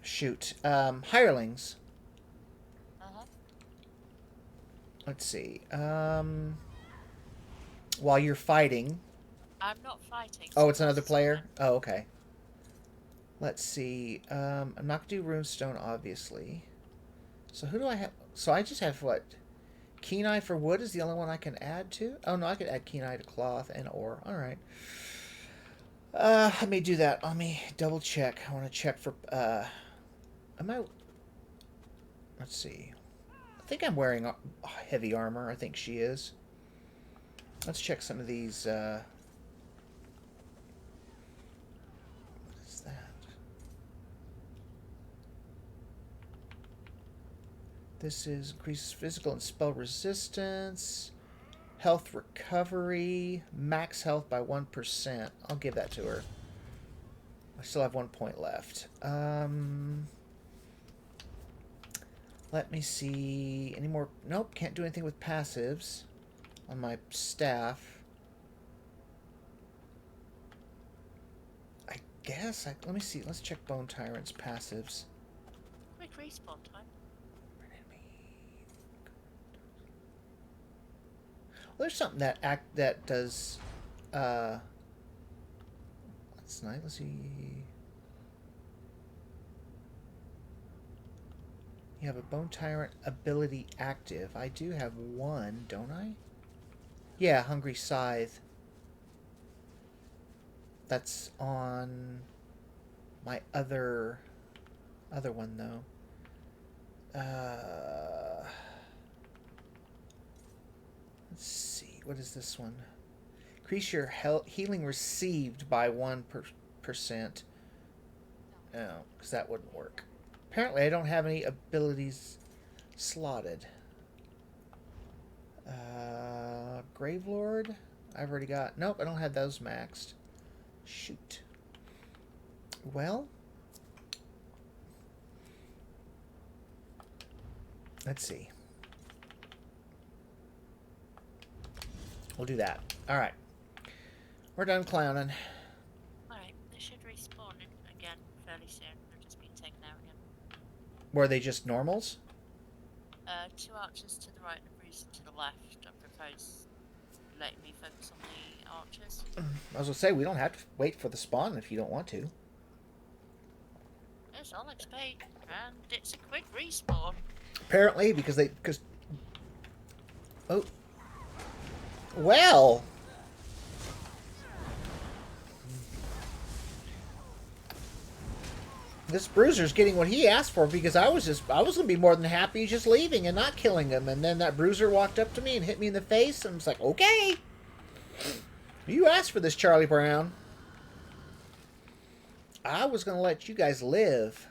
hirelings. Let's see. While you're fighting. I'm not fighting. Oh, it's another player? Oh, okay. Let's see. I'm not going to do Runestone, obviously. So who do I have? So I just have what? Keen Eye for wood is the only one I can add to? Oh, no, I could add Keen Eye to cloth and ore. All right. Let me do that. Let me double check. I want to check for... Let's see. I think I'm wearing heavy armor. I think she is. Let's check some of these. What is that? This is increases physical and spell resistance, health recovery, max health by 1%. I'll give that to her. I still have 1 point left. Let me see. Any more? Nope, can't do anything with passives on my staff. I guess. Let me see. Let's check Bone Tyrant's passives. Quick respawn time. Well, there's something that does. That's nice. Let's see. You have a Bone Tyrant ability active. I do have one, don't I? Yeah, Hungry Scythe. That's on my other one though. Let's see. What is this one? Increase your healing received by 1%. Oh, because that wouldn't work. Apparently, I don't have any abilities slotted. Gravelord? I've already got... Nope, I don't have those maxed. Shoot. Well... Let's see. We'll do that. Alright. We're done clowning. Alright, they should respawn again fairly soon. They've just been taken out again. Were they just normals? 2 archers to the right and a bruiser to the left. I propose letting me focus on the archers. I was going to say, we don't have to wait for the spawn if you don't want to. Yes, I'll XP, and it's a quick respawn. Apparently, because oh, well. This bruiser's getting what he asked for, because I was gonna be more than happy just leaving and not killing him, and then that bruiser walked up to me and hit me in the face, and I was like, okay, you asked for this, Charlie Brown. I was gonna let you guys live.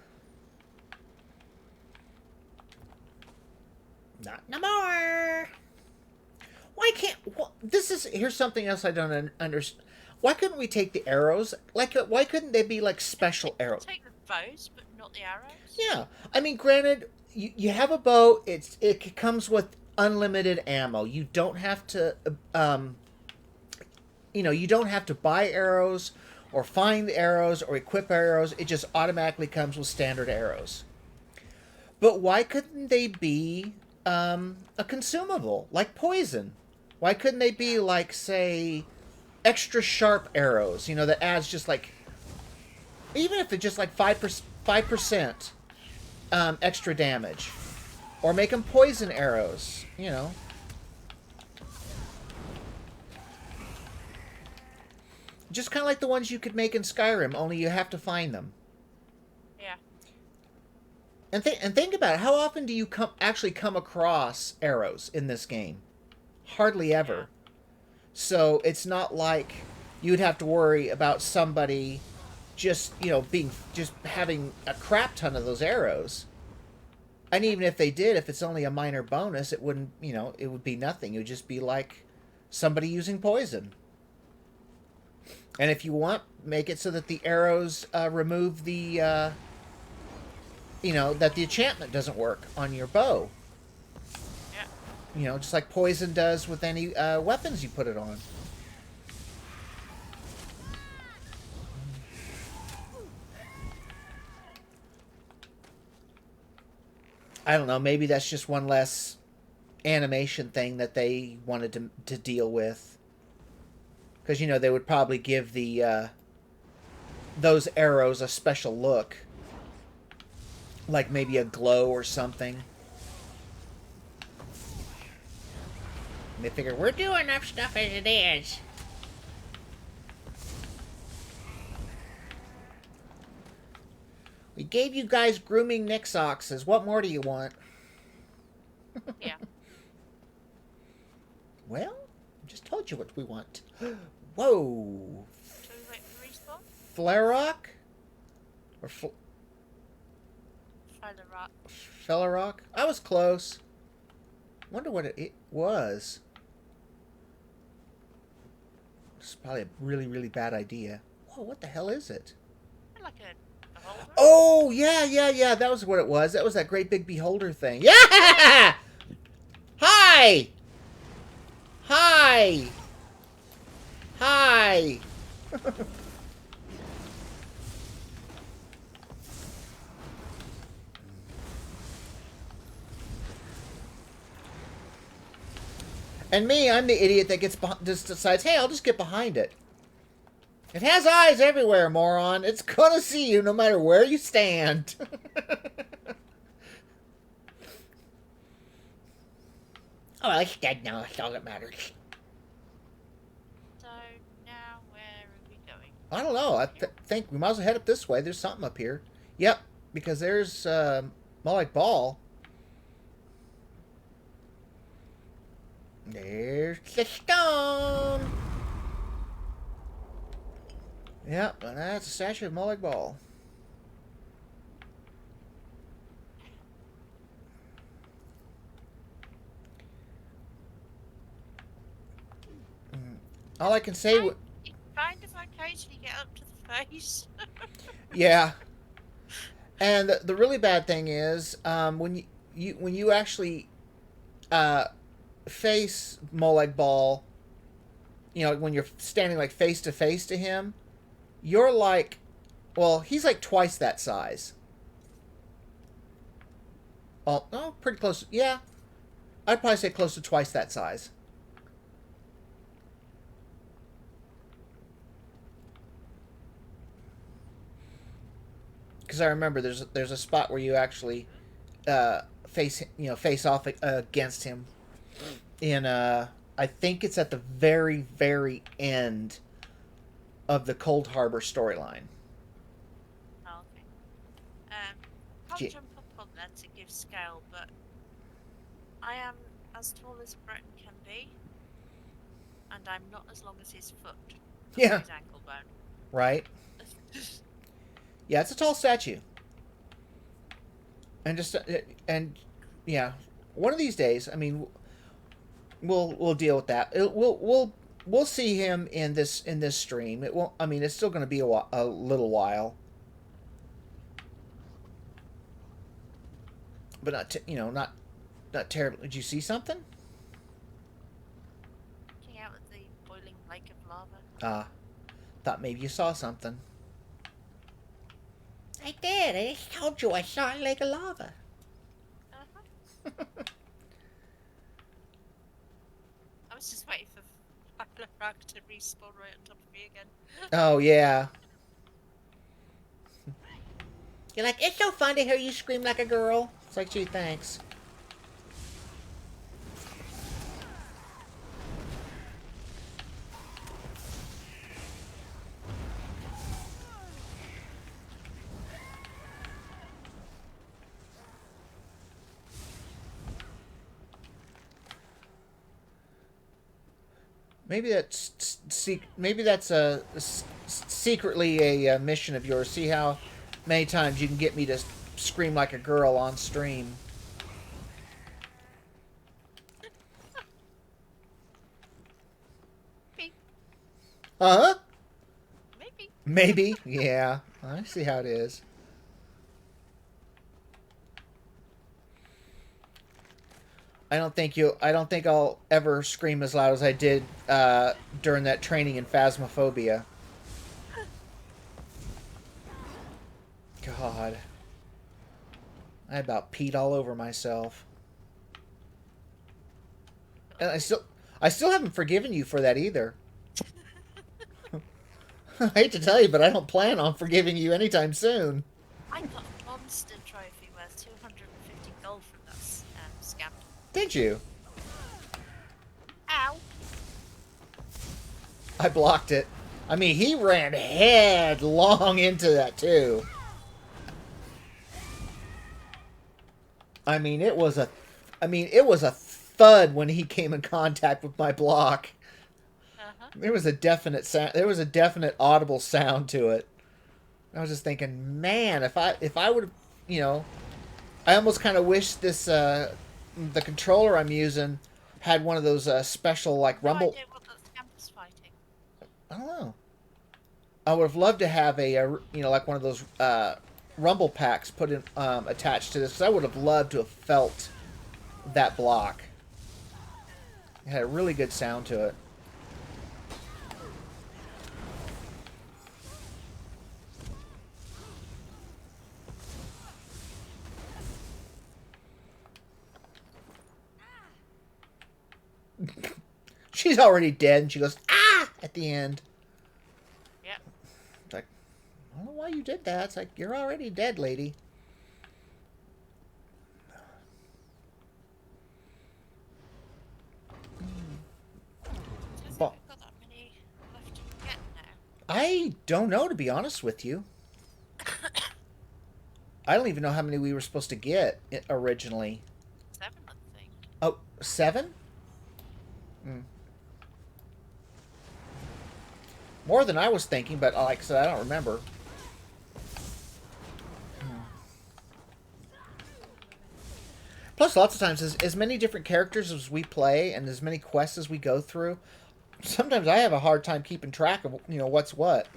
Not no more. Why can't? Here's something else I don't understand. Why couldn't we take the arrows? Like, why couldn't they be like special arrows? Take the bows, but not the arrows. Yeah, I mean, granted, you have a bow. It comes with unlimited ammo. You don't have to, you don't have to buy arrows or find arrows or equip arrows. It just automatically comes with standard arrows. But why couldn't they be a consumable like poison? Why couldn't they be like, say, extra sharp arrows? You know, that adds just like, even if it's just like 5% extra damage, or make them poison arrows. You know, just kind of like the ones you could make in Skyrim, only you have to find them. Yeah. And think about it. How often do you actually come across arrows in this game? Hardly ever. Yeah. So it's not like you'd have to worry about somebody just having a crap ton of those arrows. And even if they did, if it's only a minor bonus, it wouldn't, it would be nothing. It would just be like somebody using poison. And if you want, make it so that the arrows remove the, that the enchantment doesn't work on your bow. Yeah. Just like poison does with any weapons you put it on. I don't know, maybe that's just one less animation thing that they wanted to deal with. Because, they would probably give the those arrows a special look. Like maybe a glow or something. And they figure, we're doing enough stuff as it is. We gave you guys grooming Nixoxes. What more do you want? Yeah. Well, I just told you what we want. Whoa. So we wait for respawn? Flarerock? Or Rock. Fellerock? I was close. Wonder what it was. It's probably a really, really bad idea. Whoa, what the hell is it? Like a holder? Oh, yeah. That was what it was. That was that great big beholder thing. Yeah! Hi! Hi! Hi! And me, I'm the idiot that just decides, hey, I'll just get behind it. It has eyes everywhere, moron. It's gonna see you no matter where you stand. Oh, well, it's dead now. That's all that matters. So now where are we going? I don't know. I think we might as well head up this way. There's something up here. Yep, because there's Moloch Ball. There's the stone. Yep, and that's a statue of Moloch Ball. All I can say... You kind of occasionally get up to the face. Yeah. And the really bad thing is, when you actually face Moloch Ball, when you're standing like face to face to him, you're like, well, he's like twice that size. Oh, pretty close. Yeah, I'd probably say close to twice that size. Because I remember there's a spot where you actually face off against him in I think it's at the very very end of the Cold Harbor storyline. Oh, okay. I'll Yeah. jump up on there to give scale, but I am as tall as Breton can be, and I'm not as long as his foot. Yeah. His ankle bone. Right. Yeah, it's a tall statue. And just and yeah, one of these days, I mean, we'll deal with that. We'll see him in this stream. It won't. I mean, it's still going to be a little while, but not terribly. Did you see something? Looking out at the boiling lake of lava. Ah, thought maybe you saw something. I did. I just told you I saw a lake of lava. Uh-huh. I was just waiting for Rag to respawn right on top of me again. Oh yeah. You're like, it's so fun to hear you scream like a girl. It's like, gee, thanks. Maybe that's secretly a mission of yours. See how many times you can get me to scream like a girl on stream. Maybe. Huh? Maybe. Maybe. Yeah. I see how it is. I don't think I'll ever scream as loud as I did during that training in Phasmophobia. God. I about peed all over myself. And I still haven't forgiven you for that either. I hate to tell you, but I don't plan on forgiving you anytime soon. I got a monster trophy worth 250 gold from that scam. Did you? Ow! I blocked it. I mean, he ran headlong into that too. I mean, it was a thud when he came in contact with my block. Uh-huh. There was a definite sound. There was a definite audible sound to it. I was just thinking, man, if I would have, I almost kind of wish this the controller I'm using had one of those special like rumble. No idea what that scam was fighting. I don't know. I would have loved to have like one of those rumble packs put in attached to this, because I would have loved to have felt that block. It had a really good sound to it. She's already dead, and she goes, ah, at the end. Yep. It's like, I don't know why you did that. It's like, you're already dead, lady. We've But got that many left to get now. I don't know, to be honest with you. I don't even know how many we were supposed to get originally. 7, I think. Oh, 7? More than I was thinking, but like I said, I don't remember. Plus, lots of times, as many different characters as we play and as many quests as we go through, sometimes I have a hard time keeping track of what's what.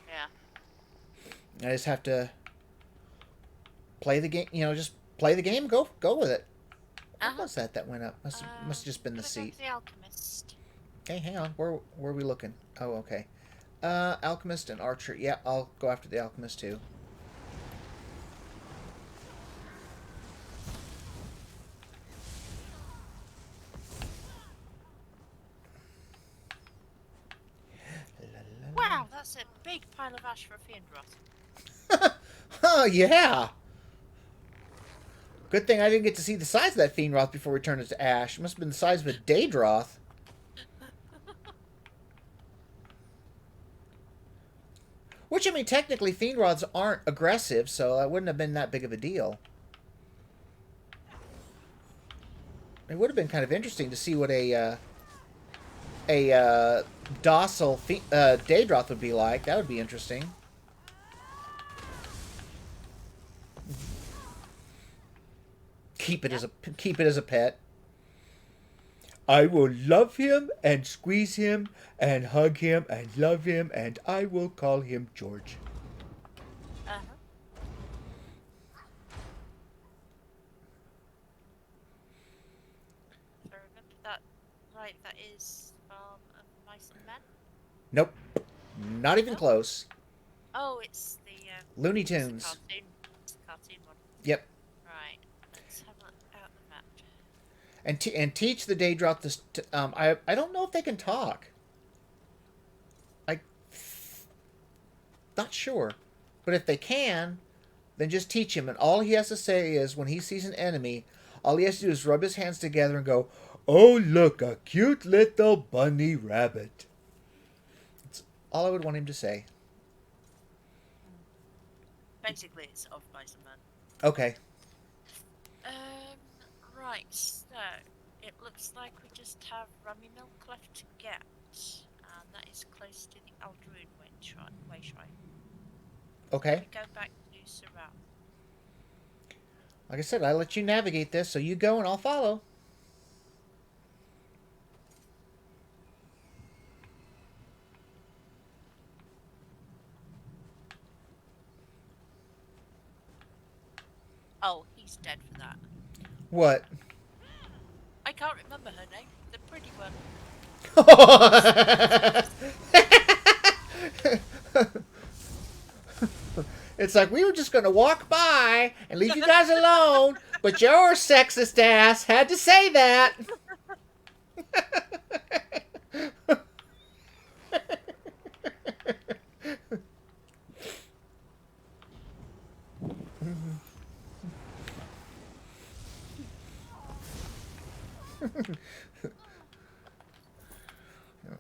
Yeah. I just have to play the game. Just play the game. Go with it. What was that went up? Must have just been the seat. The alchemist. Okay, hang on. Where are we looking? Oh, okay. Alchemist and Archer. Yeah, I'll go after the Alchemist too. Wow, that's a big pile of ash for a fiend rot. Oh, yeah. Good thing I didn't get to see the size of that Fiendroth before we turned it to ash. It must have been the size of a Daedroth. Which, I mean, technically Fiendroths aren't aggressive, so that wouldn't have been that big of a deal. It would have been kind of interesting to see what a docile Daedroth would be like. That would be interesting. Keep it as a pet. I will love him and squeeze him and hug him and love him, and I will call him George. Uh-huh. So remember that, right, that is Mice and Men? Nope. Not even No? close. Oh, it's the Looney it's the Tunes. cartoon. It's the cartoon one. Yep. Right. Let's have a look at the map. And teach the Daedroth this. I don't know if they can talk. Not sure, but if they can, then just teach him. And all he has to say is, when he sees an enemy, all he has to do is rub his hands together and go, "Oh, look, a cute little bunny rabbit." That's all I would want him to say. Basically, it's of Mice and Men. Okay. Right, so it looks like we just have Rummy Milk left to get, and that is close to the Aldroon way shrine. Okay. We go back to Sarau. Like I said, I let you navigate this, so you go and I'll follow. Oh, he's dead for that. What? I can't remember her name. The pretty one. It's like, we were just going to walk by and leave you guys alone, but your sexist ass had to say that.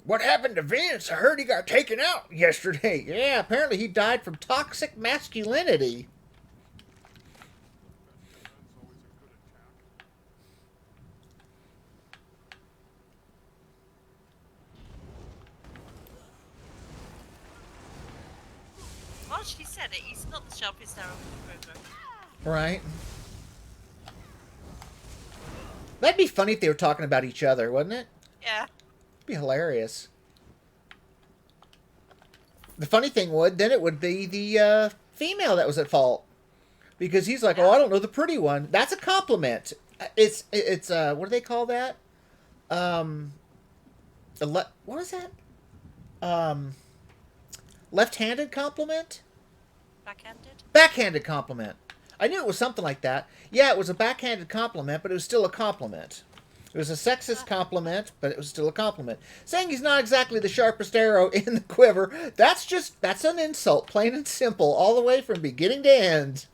What happened to Vince? I heard he got taken out yesterday. Yeah, apparently he died from toxic masculinity. Well, she said it. He's not the sharpest arrow in the river. Right. That'd be funny if they were talking about each other, wouldn't it? Yeah. It'd be hilarious. The funny thing then it would be the female that was at fault. Because he's like, oh, I don't know the pretty one. That's a compliment. It's what do they call that? What is that? Left-handed compliment? Backhanded? Backhanded compliment. I knew it was something like that. Yeah, it was a backhanded compliment, but it was still a compliment. It was a sexist compliment, but it was still a compliment. Saying he's not exactly the sharpest arrow in the quiver, that's an insult, plain and simple, all the way from beginning to end.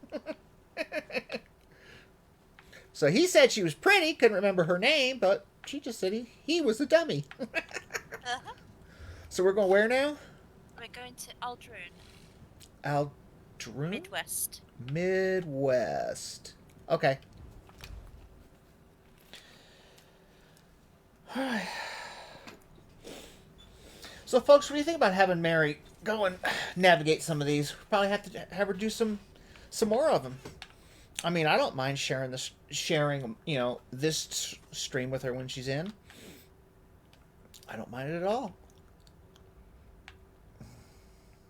So he said she was pretty, couldn't remember her name, but she just said he was a dummy. Uh-huh. So we're going where now? We're going to Aldroon. Aldroon? Midwest. Midwest. Okay. So, folks, what do you think about having Mary go and navigate some of these? We'll probably have to have her do some more of them. I mean, I don't mind sharing this stream with her when she's in. I don't mind it at all.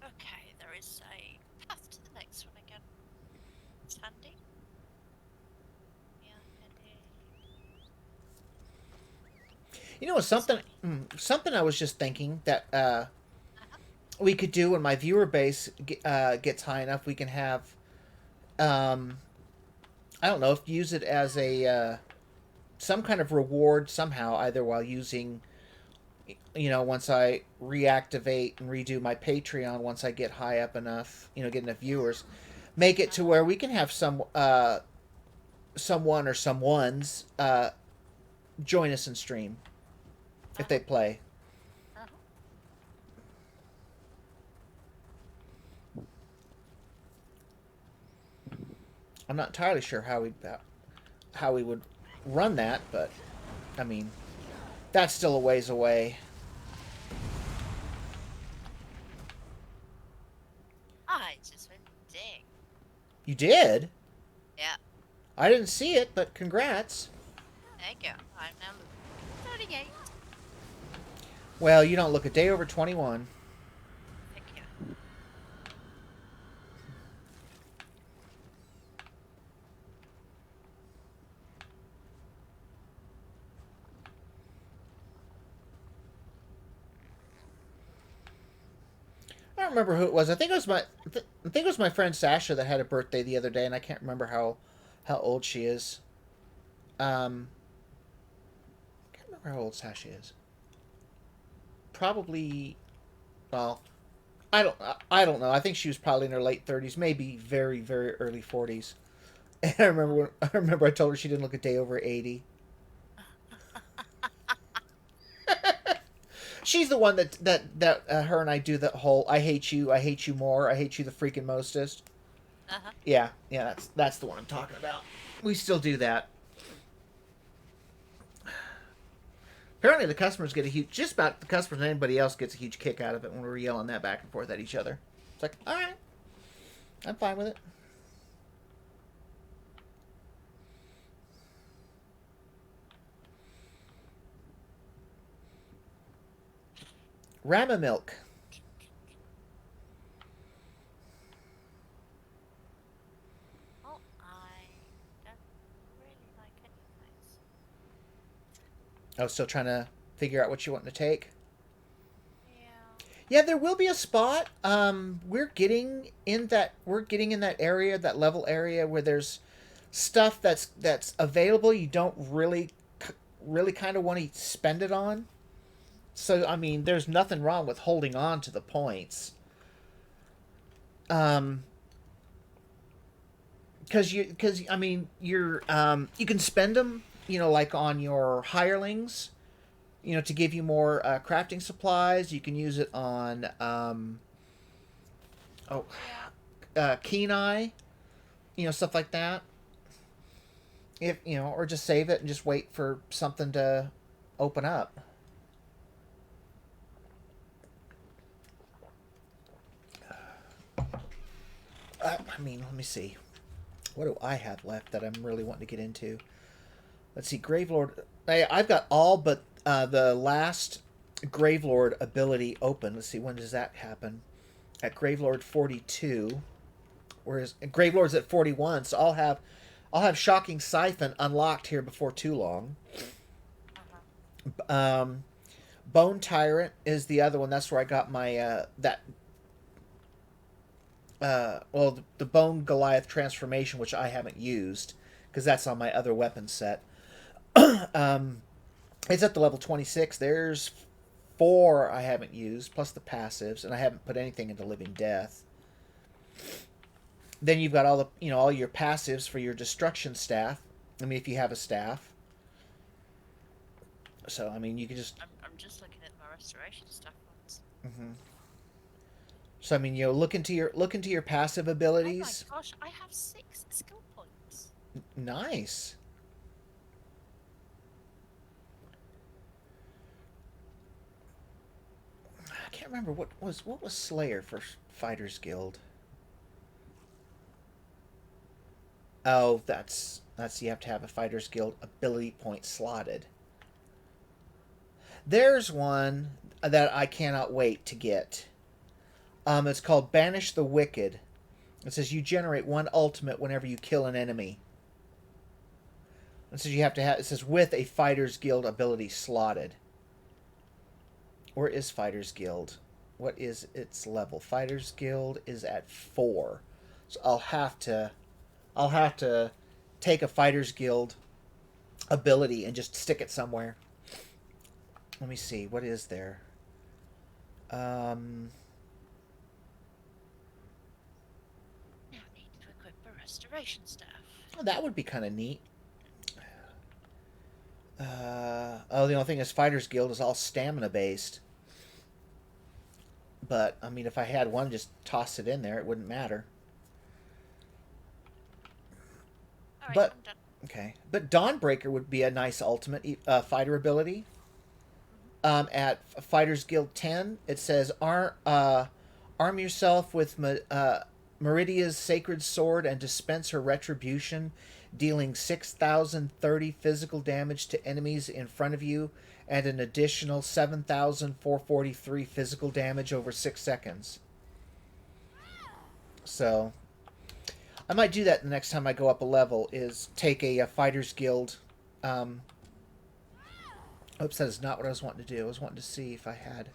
Okay, there is a path to the next one again. It's handy. Yeah, handy. You know, something I was just thinking that we could do when my viewer base gets high enough. We can have, I don't know, use it as a some kind of reward somehow, either while using, once I reactivate and redo my Patreon, once I get high up enough, get enough viewers, make it to where we can have some someone or someone's join us in stream if they play. Uh-huh. I'm not entirely sure how we would run that, but I mean, that's still a ways away. I just went ding. You did? Yeah. I didn't see it, but congrats. There you go. I'm number 38. Well, you don't look a day over 21. Thank you. I don't remember who it was. I think it was I think it was my friend Sasha that had a birthday the other day, and I can't remember how old she is. I can't remember how old Sasha is. Probably, well, I don't know. I think she was probably in her late 30s, maybe very very early 40s. And I remember I told her she didn't look a day over 80. She's the one that her and I do the whole I hate you more, I hate you the freaking mostest. Uh-huh. Yeah, that's the one I'm talking about. We still do that. Apparently, the customers get a huge, just about the customers and anybody else gets a huge kick out of it when we're yelling that back and forth at each other. It's like, all right, I'm fine with it. Rama milk. Oh, I don't really like any of those. I was still trying to figure out what you want to take. Yeah. Yeah, there will be a spot. We're getting in that area, that level area where there's stuff that's available. You don't really kind of want to spend it on. So I mean, there's nothing wrong with holding on to the points. Um, because I mean, you can spend them, like on your hirelings, to give you more crafting supplies. You can use it on oh, keen eye, stuff like that. If or just save it and just wait for something to open up. I mean, let me see. What do I have left that I'm really wanting to get into? Let's see, Gravelord. I've got all but the last Gravelord ability open. Let's see, when does that happen? At Gravelord 42, whereas Gravelord's at 41. So I'll have Shocking Siphon unlocked here before too long. Uh-huh. Bone Tyrant is the other one. That's where I got my the Bone Goliath transformation, which I haven't used because that's on my other weapon set. It's at the level 26. There's 4 I haven't used, plus the passives, and I haven't put anything into Living Death. Then you've got all the all your passives for your destruction staff. I mean, if you have a staff. So I mean, you can just. I'm just looking at my restoration stuff ones. Mm-hmm. So I mean, look into your passive abilities. Oh my gosh, I have 6 skill points. Nice. I can't remember what was Slayer for Fighters Guild. Oh, that's you have to have a Fighters Guild ability point slotted. There's one that I cannot wait to get. It's called Banish the Wicked. It says you generate 1 ultimate whenever you kill an enemy. It says you have to have. It says with a Fighters Guild ability slotted. Where is Fighters Guild? What is its level? Fighters Guild is at 4. So I'll have to take a Fighters Guild ability and just stick it somewhere. Let me see. What is there? Now I need to equip a restoration staff. Oh, that would be kind of neat. Oh, the only thing is Fighters Guild is all stamina based. But, I mean, if I had one, just toss it in there. It wouldn't matter. All right, But, I'm done. okay. But Dawnbreaker would be a nice ultimate fighter ability. At Fighters Guild 10, it says, arm yourself with Meridia's Sacred Sword and dispense her retribution, dealing 6,030 physical damage to enemies in front of you and an additional 7,443 physical damage over 6 seconds. So, I might do that the next time I go up a level, is take a Fighters Guild... Oops, that is not what I was wanting to do. I was wanting to see if I had...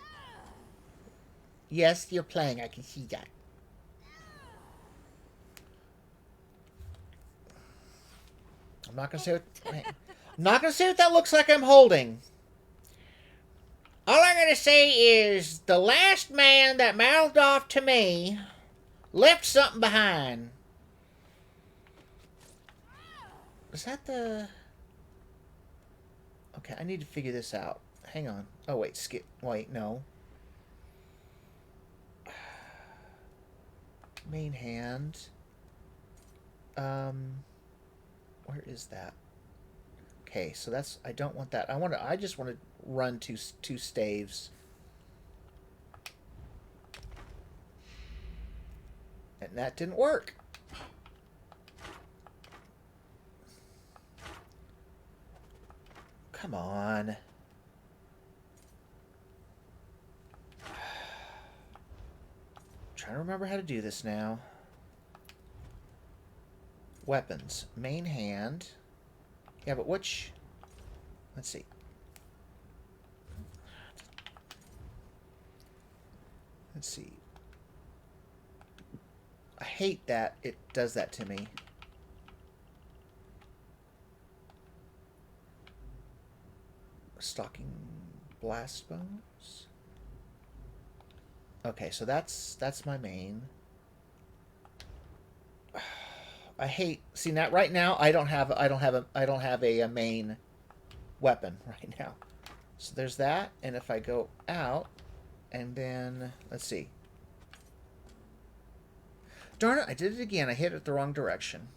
Yes, you're playing. I can see that. I'm not going to say what... I'm not going to say what that looks like I'm holding. All I'm going to say is the last man that mouthed off to me left something behind. Is that the... Okay, I need to figure this out. Hang on. Oh, wait, skip. Wait, no. Main hand. Where is that? Okay, so that's... I don't want that. I just want to run two staves. And that didn't work. Come on. Trying to remember how to do this now. Weapons. Main hand. Yeah, but which... Let's see. Let's see. I hate that it does that to me. Stalking blast bones. Okay, so that's my main. I hate seeing that right now. I don't have a main weapon right now. So there's that, and if I go out, and then let's see. Darn it! I did it again. I hit it the wrong direction.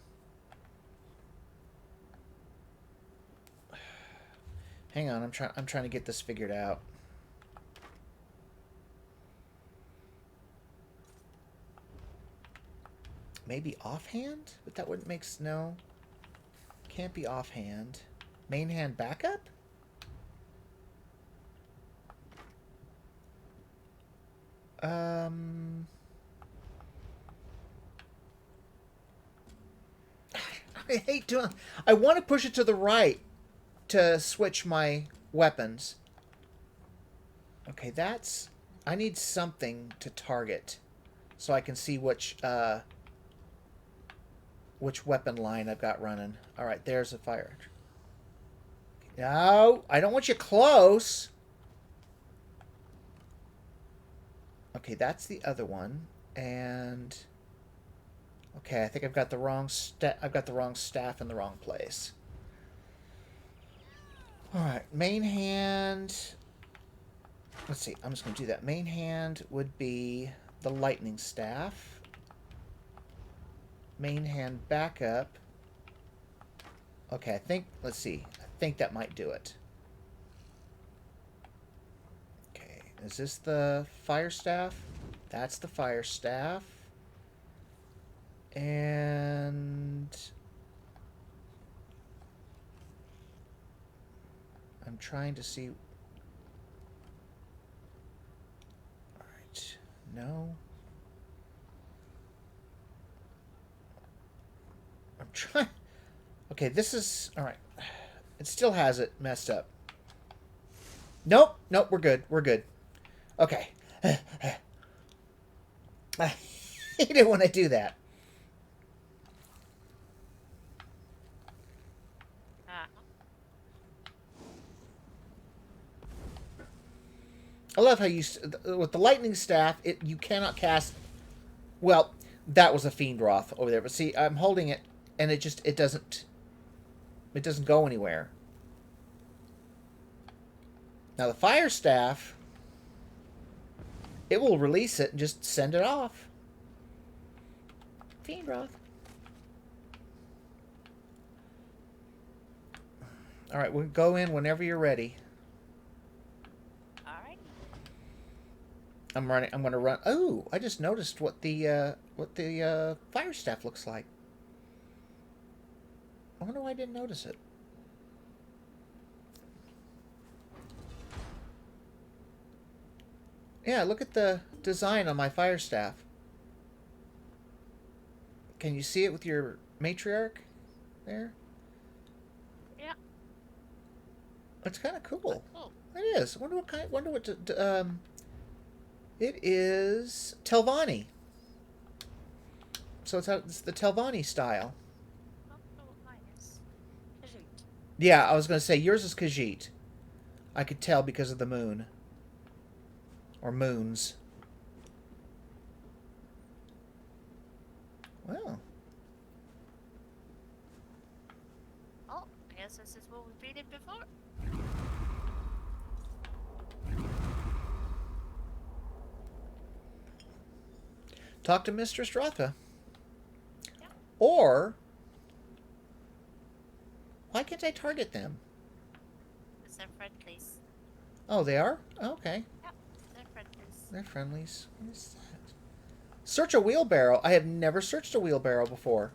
Hang on, I'm trying to get this figured out. Maybe offhand? But that wouldn't make... No. Can't be offhand. Main hand backup? I hate doing... I want to push it to the right to switch my weapons. Okay, that's... I need something to target so I can see which weapon line I've got running. Alright, there's a fire. No, I don't want you close. Okay, that's the other one. And... Okay, I think I've got the wrong staff in the wrong place. Alright, main hand... Let's see, I'm just going to do that. Main hand would be the lightning staff. Main hand backup. Okay, I think... Let's see. I think that might do it. Okay, is this the fire staff? That's the fire staff. And... I'm trying to see... Alright, no. I'm trying... Okay, this is... Alright. It still has it messed up. Nope, nope, we're good, we're good. Okay. I hate it when I do that. I love how you, with the lightning staff, you cannot cast, well, that was a Fiend Wrath over there, but see, I'm holding it and it doesn't go anywhere. Now the fire staff, it will release it and just send it off. Fiend Roth. All right, we'll go in whenever you're ready. All right. I'm running. I'm going to run. Oh, I just noticed what the fire staff looks like. I wonder why I didn't notice it. Yeah, look at the design on my fire staff. Can you see it with your matriarch there? Yeah. It's kind of cool. Cool. It is. I wonder what kind. Wonder what. It is Telvanni. So it's the Telvanni style. I don't know what mine is. Khajiit. Yeah, I was going to say yours is Khajiit. I could tell because of the moon. Or moons. Well. Oh, I guess this is what we've been in before. Talk to Mistress Rotha. Yeah. Or why can't I target them? Because they're friendlies. Oh, they are? Okay. Yeah, they're friendlies. They're friendlies. What is that? Search a wheelbarrow. I have never searched a wheelbarrow before.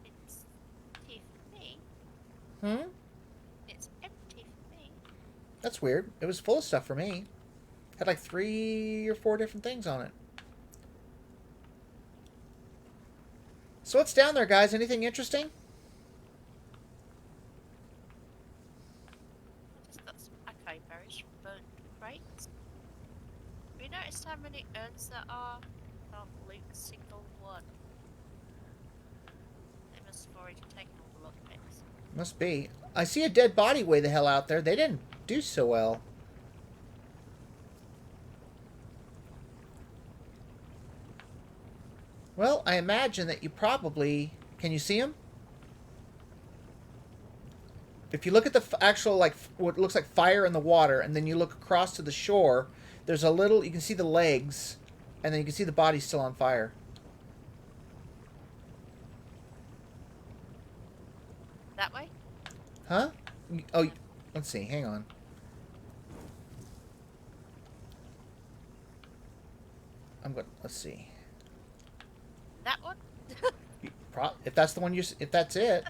It's empty for me. Hmm? It's empty for me. That's weird. It was full of stuff for me. Had like 3 or 4 different things on it. So what's down there, guys? Anything interesting? I just got some acai berries from burnt crates. Have you noticed how many urns there are? Not loot a single one. They must have already taken all the lockpicks. Must be. I see a dead body way the hell out there. They didn't do so well. Well, I imagine that you probably... Can you see him? If you look at the actual, like, what looks like fire in the water, and then you look across to the shore, there's a little... You can see the legs, and then you can see the body still on fire. That way? Huh? Oh, let's see. Hang on. I'm going... Let's see. That one? If that's the one you... If that's it.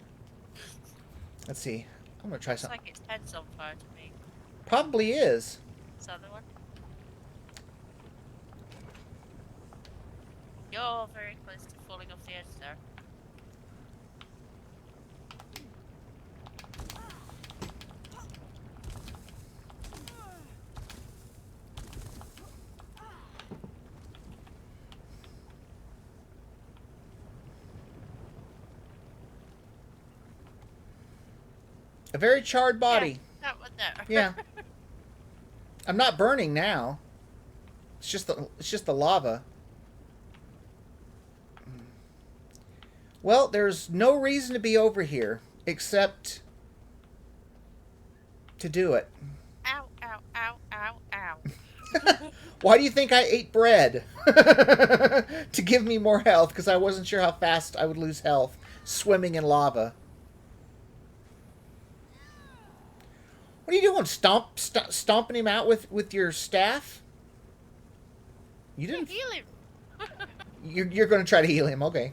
Let's see. I'm going to try Looks something. like its head's on fire to me. Probably is. This other one? You're very close to falling off the edge there. A very charred body. Yeah, that one there. Yeah. I'm not burning now. It's just the lava. Well, there's no reason to be over here except to do it. Ow, ow, ow, ow, ow. Why do you think I ate bread? To give me more health, because I wasn't sure how fast I would lose health swimming in lava. What are you doing? Stomping him out with your staff? You didn't. Heal him. You're going to try to heal him, okay?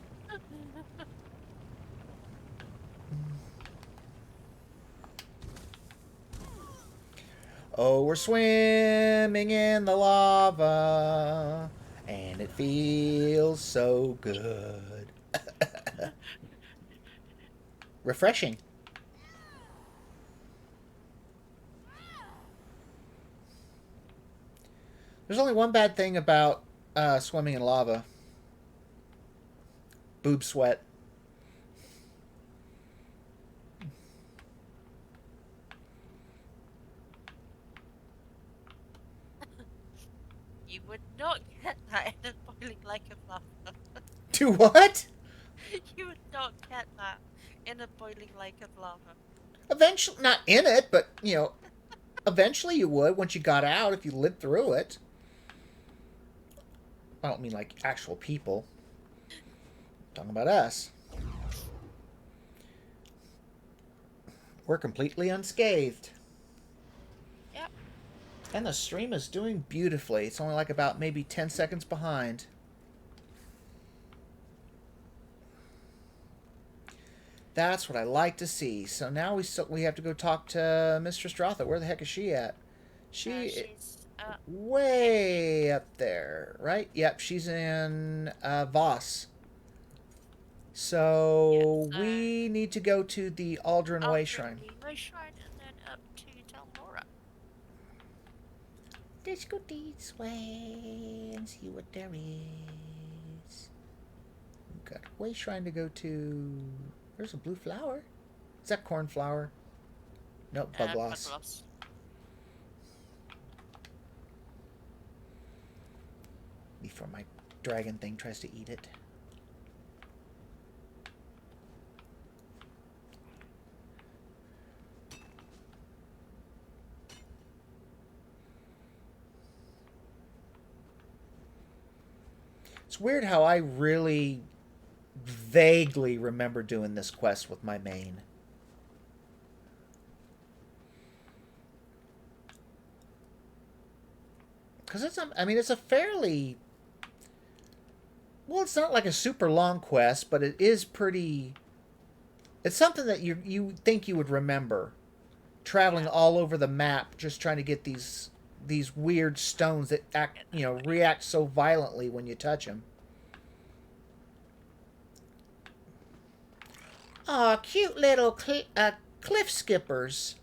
Oh, we're swimming in the lava, and it feels so good. Refreshing. There's only one bad thing about swimming in lava. Boob sweat. You would not get that in a boiling lake of lava. Do what? You would not not get that in a boiling lake of lava. Eventually, not in it, but, eventually you would once you got out if you lived through it. I don't mean like actual people. I'm talking about us. We're completely unscathed. Yep. And the stream is doing beautifully. It's only like about maybe 10 seconds behind. That's what I like to see. So now we have to go talk to Mistress Drotha. Where the heck is she at? She's way up there, right? Yep, she's in Voss. So we need to go to the Aldrin Way Shrine. Way Shrine and then up to Telmora. Let's go this way and see what there is. We've got a Way Shrine to go to. There's a blue flower. Is that cornflower? Nope, bug loss. Before my dragon thing tries to eat it. It's weird how I really vaguely remember doing this quest with my main. Because it's a fairly... Well, it's not like a super long quest, but it is pretty... It's something that you think you would remember. Traveling all over the map, just trying to get these weird stones that react so violently when you touch them. Aw, cute little cliff skippers.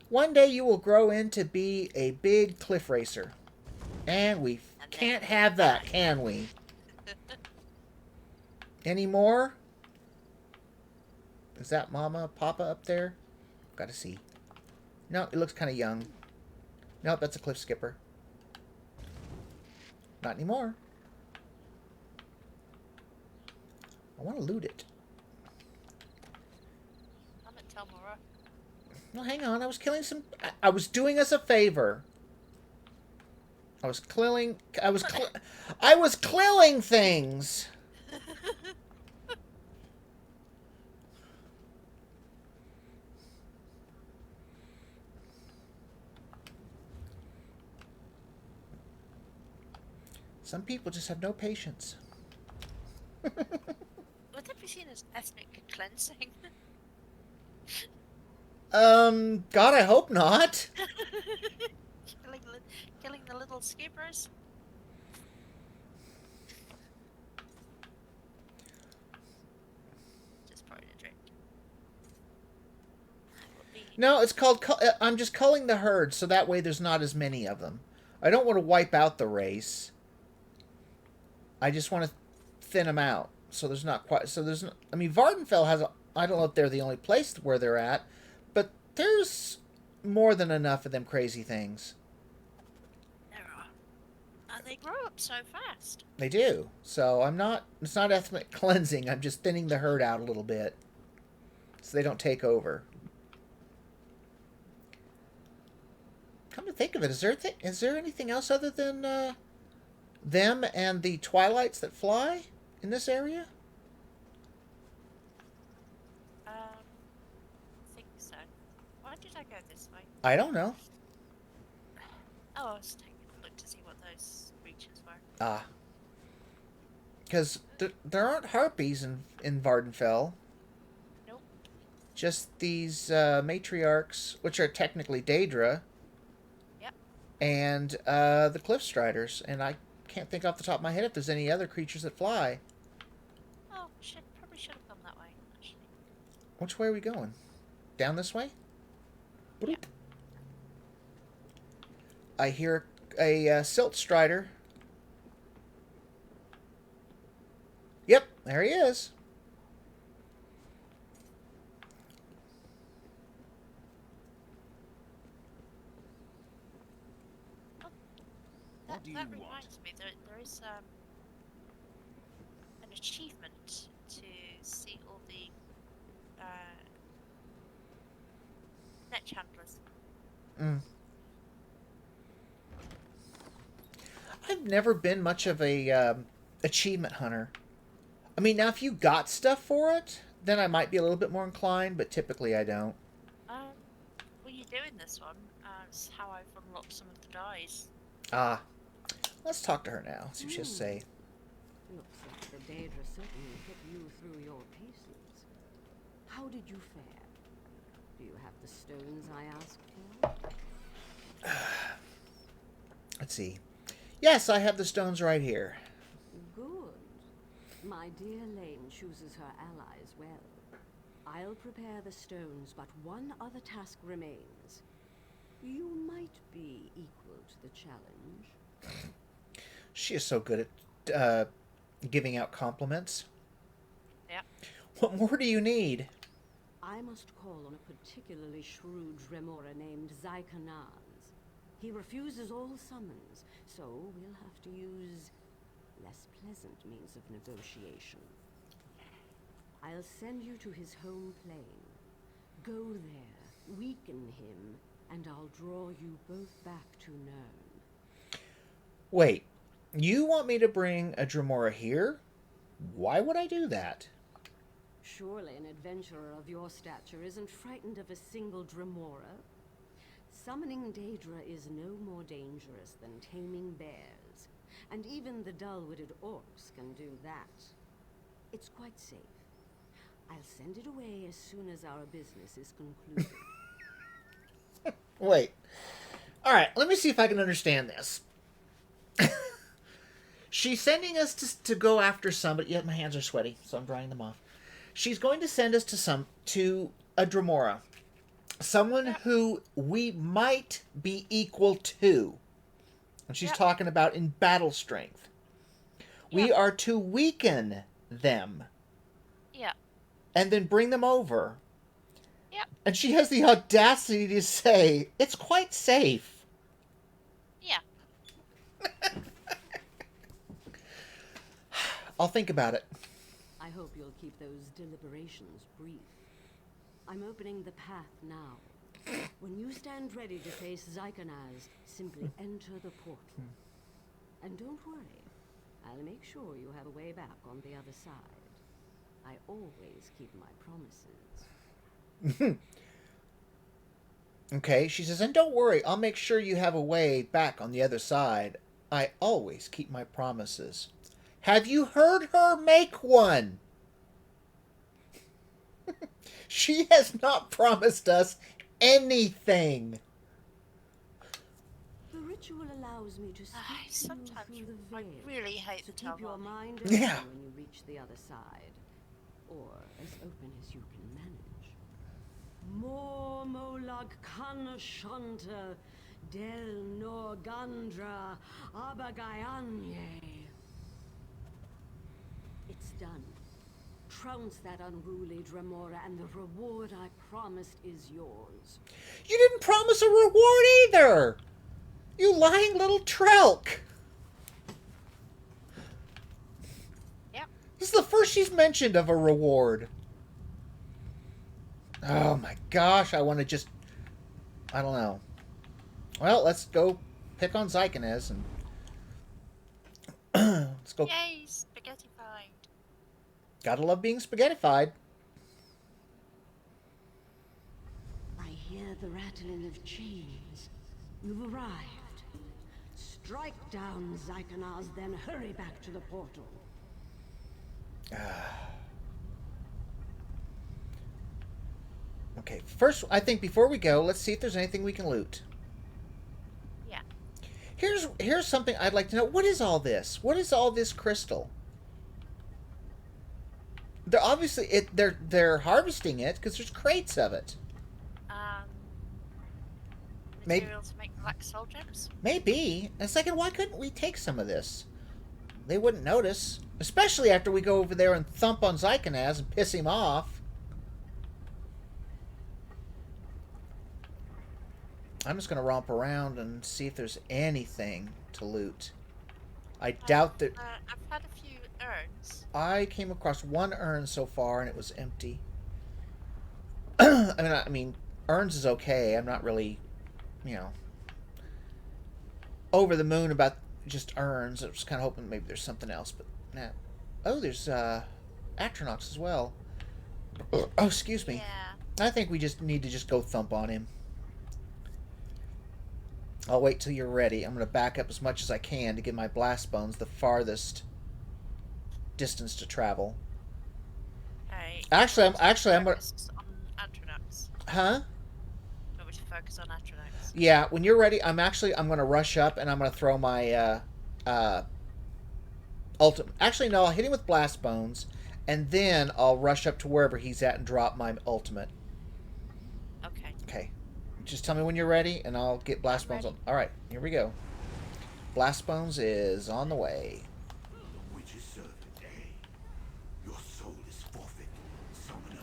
One day you will grow into be a big cliff racer. And we can't have that, can we? Any more? Is that Mama, Papa up there? Gotta see. No, it looks kind of young. Nope, that's a cliff skipper. Not anymore. I want to loot it. I'm at Telmora. No, hang on. I was killing some... I was doing us a favor. I was killing things. Some people just have no patience. Would that be seen as ethnic cleansing? God, I hope not. Killing the little skippers. Just pouring a drink. No, it's called... I'm just culling the herd, so that way there's not as many of them. I don't want to wipe out the race. I just want to thin them out. So there's not quite... So there's... I mean, Vvardenfell has... I don't know if they're the only place where they're at, but there's more than enough of them crazy things. There are. And they grow up so fast. They do. So I'm not... It's not ethnic cleansing. I'm just thinning the herd out a little bit. So they don't take over. Come to think of it, is there anything else other than them and the twilights that fly in this area? I think so. Why did I go this way? I don't know. Oh, I was taking a look to see what those creatures were. Ah. Because there aren't harpies in Vvardenfell. Nope. Just these matriarchs, which are technically Daedra. Yep. And the Cliff Striders. And I can't think off the top of my head if there's any other creatures that fly. Oh, probably should have come that way, actually. Which way are we going? Down this way? Yeah. I hear a Silt Strider. Yep, there he is. That reminds me, there is an achievement to see all the net chandlers. Mm. I've never been much of a achievement hunter. I mean, now if you got stuff for it, then I might be a little bit more inclined, but typically I don't. Well, you're doing this one. It's how I've unlocked some of the dies. Ah, let's talk to her now. See what she has to say. Looks like the Daedra certainly put you through your paces. How did you fare? Do you have the stones I asked for? Let's see. Yes, I have the stones right here. Good. My dear Lane chooses her allies well. I'll prepare the stones, but one other task remains. You might be equal to the challenge. She is so good at giving out compliments. Yeah. What more do you need? I must call on a particularly shrewd Remora named Zykanaz. He refuses all summons, so we'll have to use less pleasant means of negotiation. I'll send you to his home plane. Go there, weaken him, and I'll draw you both back to Nirn. Wait, you want me to bring a Dremora here? Why would I do that? Surely an adventurer of your stature isn't frightened of a single Dremora. Summoning Daedra is no more dangerous than taming bears, and even the dull-witted orcs can do that. It's quite safe. I'll send it away as soon as our business is concluded. Wait. Alright, let me see if I can understand this. She's sending us to go after somebody. Yeah, my hands are sweaty, so I'm drying them off. She's going to send us to a Dremora. Someone who we might be equal to. And she's talking about in battle strength. We are to weaken them. Yeah. And then bring them over. Yep. And she has the audacity to say, it's quite safe. Yeah. I'll think about it. I hope you'll keep those deliberations brief. I'm opening the path now. When you stand ready to face Zykanaz, simply enter the portal. And don't worry, I'll make sure you have a way back on the other side. I always keep my promises. Okay, she says, and don't worry, I'll make sure you have a way back on the other side. I always keep my promises. Have you heard her make one? She has not promised us anything. The ritual allows me to speak to Sometimes you through the I veil. really hate So the keep your Talmud. mind open Yeah. when you reach the other side. Or as open as you can manage. More Molag Kanashanta Del Norgandra Abagayanye. It's done. Trounce that unruly Dremora, and the reward I promised is yours. You didn't promise a reward either. You lying little Trelk. Yep. This is the first she's mentioned of a reward. Oh my gosh, I want to just... I don't know. Well, let's go pick on Zykanaz and... let's go. Yay, spaghetti find. Gotta love being spaghettified. I hear the rattling of chains. You've arrived. Strike down Zykanaz, then hurry back to the portal. Okay, first, I think before we go, let's see if there's anything we can loot. Yeah. Here's something I'd like to know. What is all this? What is all this crystal? They're obviously they're harvesting it because there's crates of it. Material to make black soul gems? Maybe. And second, why couldn't we take some of this? They wouldn't notice, especially after we go over there and thump on Zykanaz and piss him off. I'm just gonna romp around and see if there's anything to loot. I doubt that. I've had a few urns. I came across one urn so far, and it was empty. I mean, urns is okay. I'm not really, you know, over the moon about just urns. I was kind of hoping maybe there's something else, but nah. Oh, there's Atronachs as well. Oh, excuse me. Yeah. I think we just need to just go thump on him. I'll wait till you're ready. I'm going to back up as much as I can to give my blast bones the farthest distance to travel. Okay. Actually, I'm going to... Focus on Atronachs. Huh? Want me to focus on Atronachs? Yeah, when you're ready, I'm going to rush up and I'm going to throw my ultimate. Actually, no, I'll hit him with blast bones, and then I'll rush up to wherever he's at and drop my ultimate. Okay. Okay. Just tell me when you're ready, and I'll get blast bones on. All right, here we go. Blast bones is on the way. The witches serve today. Your soul is forfeit, summoner.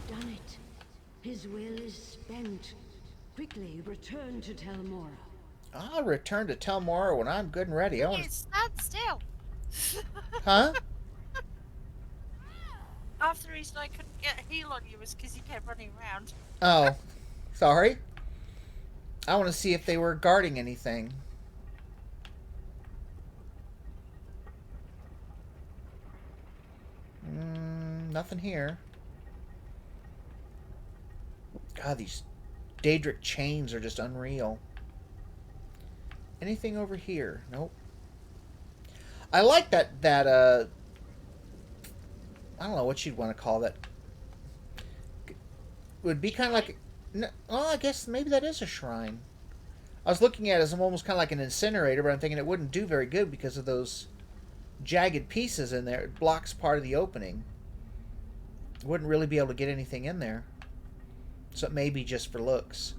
Done it. His will is spent. Quickly return to Tel Mora. I'll return to Tel Mora when I'm good and ready. I want You stand still. Huh? Half the reason I couldn't get a heal on you was because you kept running around. Oh, sorry. I want to see if they were guarding anything. Nothing here. God, these Daedric chains are just unreal. Anything over here? Nope. I like that I don't know what you'd want to call that. It would be kind of like, well, I guess maybe that is a shrine. I was looking at it as almost kind of like an incinerator, but I'm thinking it wouldn't do very good because of those jagged pieces in there. It blocks part of the opening. Wouldn't really be able to get anything in there. So it may be just for looks.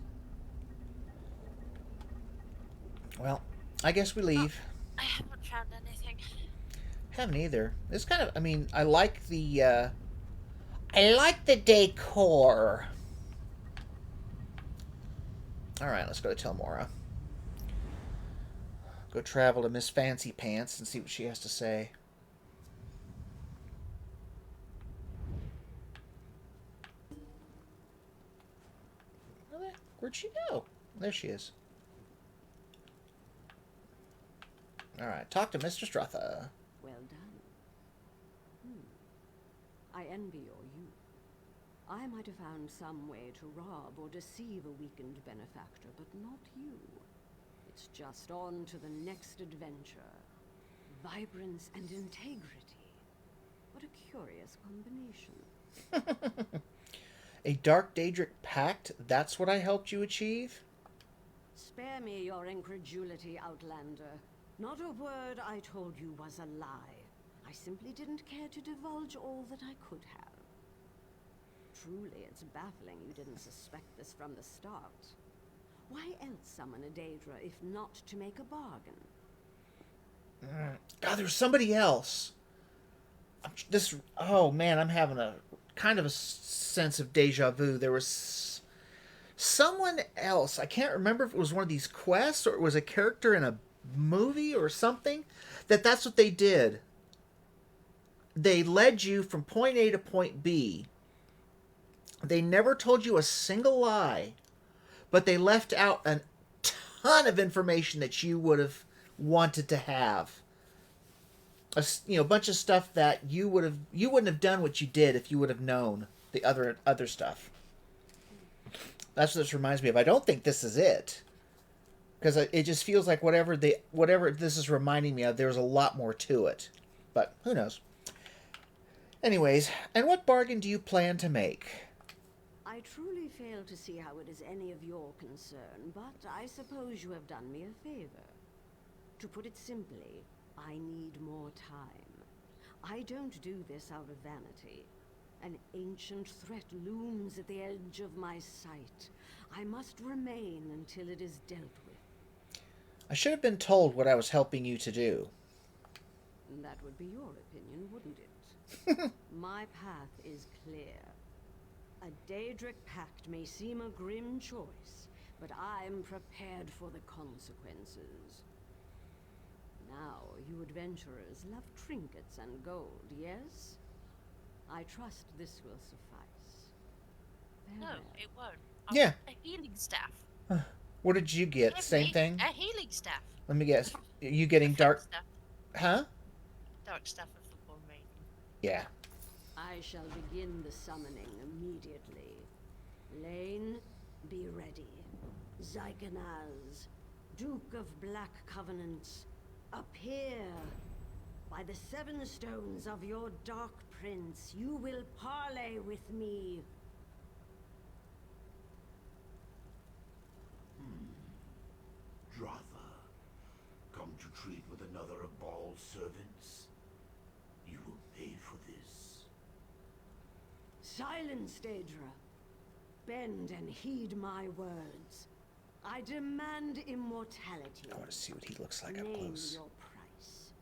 Well, I guess we leave. I haven't found anything. Haven't either. It's kind of, I mean, I like the decor. Alright, let's go to Tel Mora. Go travel to Miss Fancy Pants and see what she has to say. Where'd she go? There she is. Alright, talk to Mr. Strutha. Well done. I envy your youth. I might have found some way to rob or deceive a weakened benefactor, but not you. It's just on to the next adventure. Vibrance and integrity. What a curious combination. A dark Daedric pact? That's what I helped you achieve? Spare me your incredulity, Outlander. Not a word I told you was a lie. I simply didn't care to divulge all that I could have. Truly, it's baffling you didn't suspect this from the start. Why else summon a Daedra if not to make a bargain? God, there's somebody else. Oh man, I'm having a kind of a sense of deja vu. There was someone else. I can't remember if it was one of these quests or it was a character in a movie or something. That's what they did. They led you from point A to point B. They never told you a single lie, but they left out a ton of information that you would have wanted to have. A bunch of stuff that you wouldn't have done what you did if you would have known the other stuff. That's what this reminds me of. I don't think this is it, because it just feels like whatever this is reminding me of, there's a lot more to it. But who knows? Anyways, and what bargain do you plan to make? I truly fail to see how it is any of your concern, but I suppose you have done me a favor. To put it simply, I need more time. I don't do this out of vanity, An ancient threat looms at the edge of my sight. I must remain until it is dealt with. I should have been told what I was helping you to do. That would be your opinion, wouldn't it? My path is clear. A Daedric pact may seem a grim choice, but I'm prepared for the consequences. Now, you adventurers love trinkets and gold, yes? I trust this will suffice. No, Farewell. it won't. Yeah. A healing staff. What did you get? Give Same me thing? A healing staff. Let me guess. Are you getting Effect dark... Staff. Huh? Dark staff of the Born Maiden. Yeah. I shall begin the summoning immediately. Lane, be ready. Zykanaz, Duke of Black Covenants, appear. By the 7 stones of your Dark Prince, you will parley with me. Dratha, come to treat with another of Baal's servants? You will pay for this. Silence, Daedra. Bend and heed my words. I demand immortality. I want to see what he looks like up Name close. your price.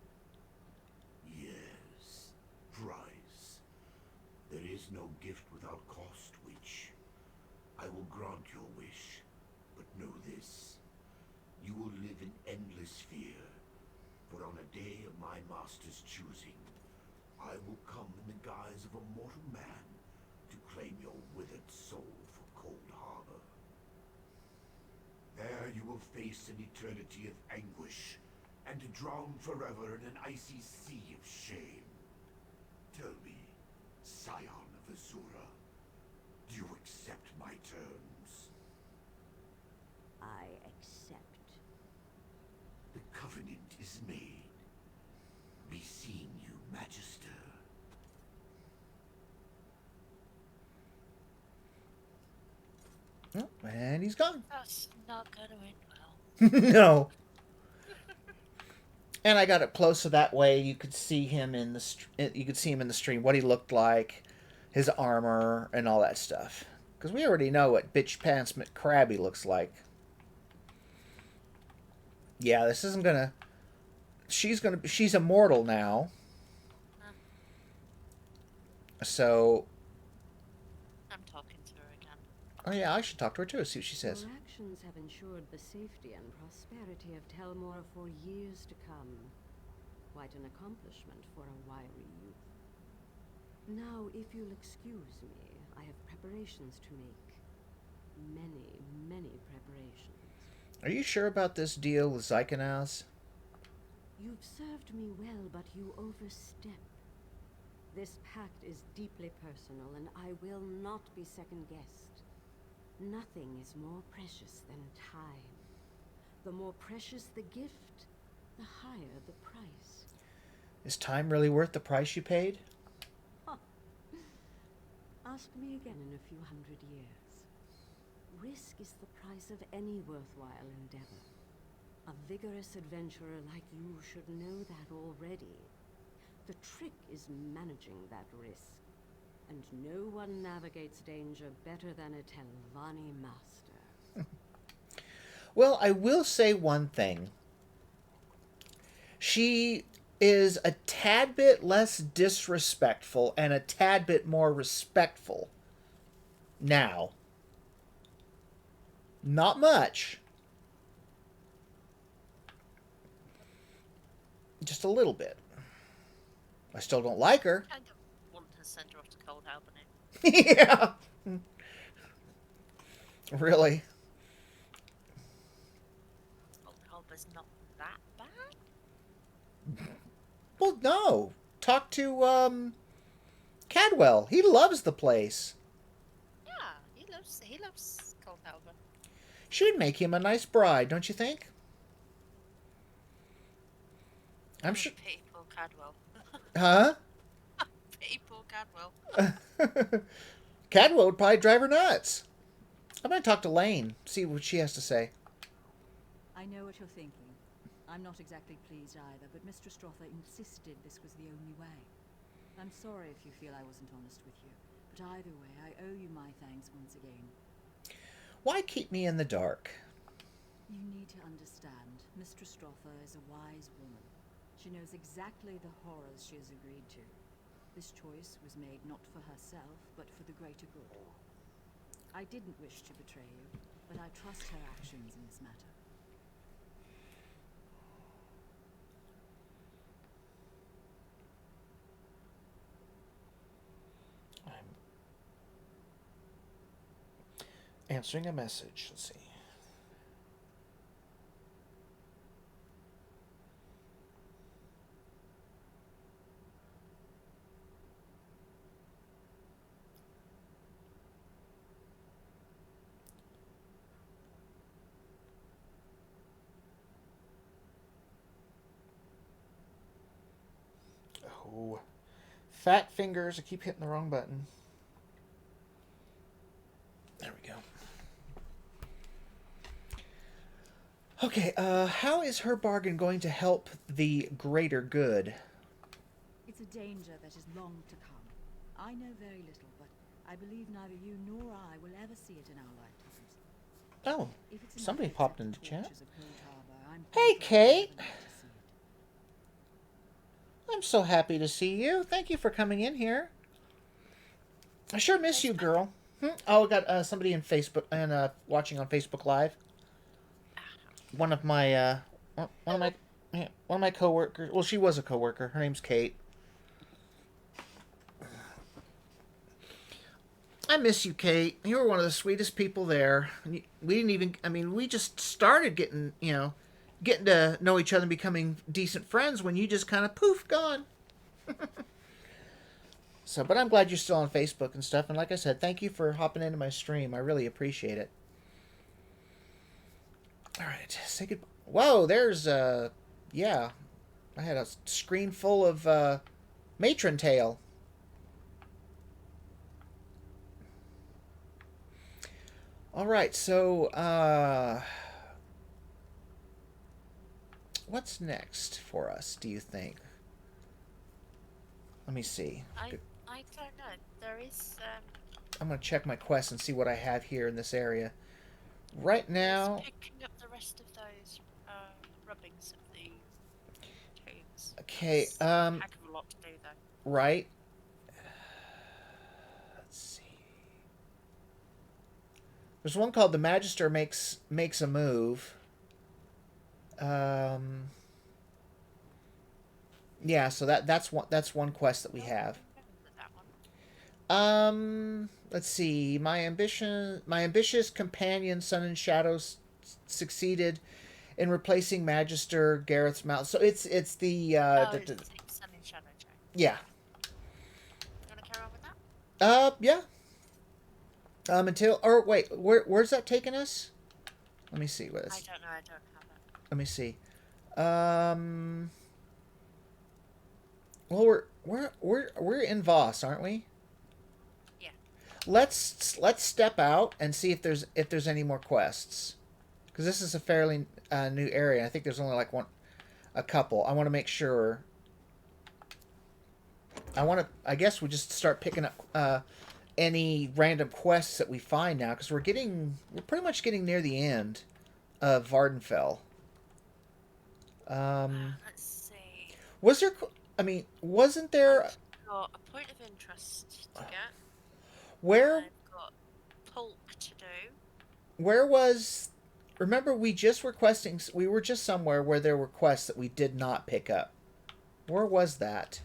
Yes, price. There is no gift without cost, witch. I will grant your wish, but know this. You will live in endless fear, for on a day of my master's choosing, I will come in the guise of a mortal man to claim your withered soul for Cold Harbor. There you will face an eternity of anguish, and to drown forever in an icy sea of shame. Tell me, Scion of Azura, do you accept my terms? I accept. The covenant is made. Be seen, you Magister. Oh, and he's gone. That's not gonna end well. No. And I got it close so that way you could see him in the you could see him in the stream, what he looked like, his armor, and all that stuff. Because we already know what Bitch Pants McCrabby looks like. Yeah, this isn't gonna. She's immortal now. So. I'm talking to her again. Oh yeah, I should talk to her too. See what she says. Your actions have ensured the safety and prosperity of Telmor for years to come. Quite an accomplishment for a wiry youth. Now, if you'll excuse me, I have preparations to make. Many, many preparations. Are you sure about this deal with Zykanaz? You've served me well, but you overstep. This pact is deeply personal, and I will not be second-guessed. Nothing is more precious than time. The more precious the gift, the higher the price. Is time really worth the price you paid? Ask me again in a few hundred years. Risk is the price of any worthwhile endeavor. A vigorous adventurer like you should know that already. The trick is managing that risk. And no one navigates danger better than a Telvanni master. Well, I will say one thing. She is a tad bit less disrespectful and a tad bit more respectful now. Not much. Just a little bit. I still don't like her. Kind of want to send her off to Cold Harbor now. Yeah. Really? Cold Harbor's not that bad. Well, no. Talk to, Cadwell. He loves the place. Yeah, he loves Cold Harbor. She would make him a nice bride, don't you think? I'm sure. Pity poor Cadwell. Huh? Pity poor Cadwell. Cadwell would probably drive her nuts. I'm going to talk to Lane, see what she has to say. I know what you're thinking. I'm not exactly pleased either, but Mistress Strother insisted this was the only way. I'm sorry if you feel I wasn't honest with you. But either way, I owe you my thanks once again. Why keep me in the dark? You need to understand, Mistress Strother is a wise woman. She knows exactly the horrors she has agreed to. This choice was made not for herself, but for the greater good. I didn't wish to betray you, but I trust her actions in this matter. I'm answering a message. Let's see. Oh, fat fingers. I keep hitting the wrong button. There we go. Okay, how is her bargain going to help the greater good? It's a danger that is long to come. I know very little, but I believe neither you nor I will ever see it in our lifetimes. Oh, If it's somebody enough to popped set into the chat. torches of Cold Harbor, I'm Hey, confident Kate. we'll never need to see it. I'm so happy to see you. Thank you for coming in here. I sure miss you, girl. Oh, we got somebody in Facebook and watching on Facebook Live. One of my one of my coworkers. Well, she was a coworker. Her name's Kate. I miss you, Kate. You were one of the sweetest people there. We didn't even. I mean, we just started getting to know each other and becoming decent friends when you just kind of poof gone. So, but I'm glad you're still on Facebook and stuff. And like I said, thank you for hopping into my stream. I really appreciate it. All right, say goodbye. Whoa, there's yeah, I had a screen full of matron tail. All right, so what's next for us? Do you think? Let me see. I don't know. There is I'm gonna check my quest and see what I have here in this area. Right now, picking up the rest of those rubbings of the tubes. okay. It's a heck of a lot to do though. Right. Let's see. There's one called "The Magister Makes a Move." Yeah, so that's one quest that we have. Let's see. My ambitious companion, Sun and Shadows, succeeded in replacing Magister Gareth's mouth. So it's the Sun and Shadow check. yeah. You wanna carry on with that? Yeah. Until or wait, where's that taking us? Let me see what I it's. don't know. I don't have it. Let me see. Well, we're in Voss, aren't we? Yeah. Let's step out and see if there's any more quests, because this is a fairly new area. I think there's only like a couple. I want to make sure. I guess we just start picking up any random quests that we find now, because we're pretty much getting near the end of Vvardenfell. Let's see. Was there? I mean, wasn't there? I've got a point of interest to get. Where? I've got Polk to do. Where was? Remember, we were just somewhere where there were quests that we did not pick up. Where was that?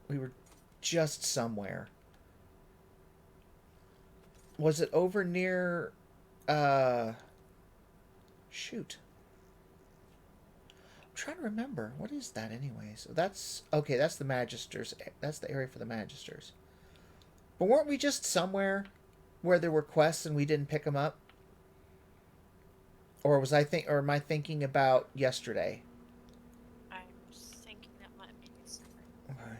We were just somewhere. Was it over near? Shoot. I'm trying to remember. What is that anyway? So that's okay. That's the Magisters. That's the area for the Magisters. But weren't we just somewhere where there were quests and we didn't pick them up? Or am I thinking about yesterday? I'm thinking that might have been yesterday. Okay.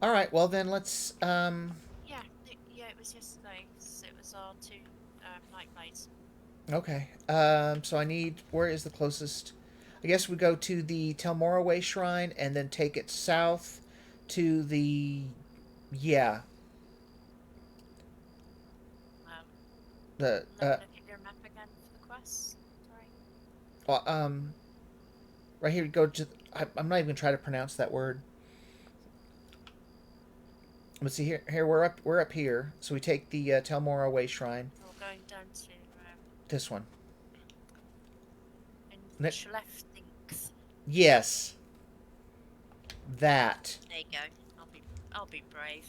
All right. Well, then let's. Yeah, it was yesterday. It was our two night blades. Okay. So I need. Where is the closest? I guess we go to the Telmoraway Shrine and then take it south to the... Yeah. The, Let me look at your map again for the quest. Sorry. well, right here, go to... I'm not even going to try to pronounce that word. Let's see, here we're up here. So we take the Telmoraway Shrine. We're going down to This one. in Schlefthinks. Yes. That. There you go. I'll be brave.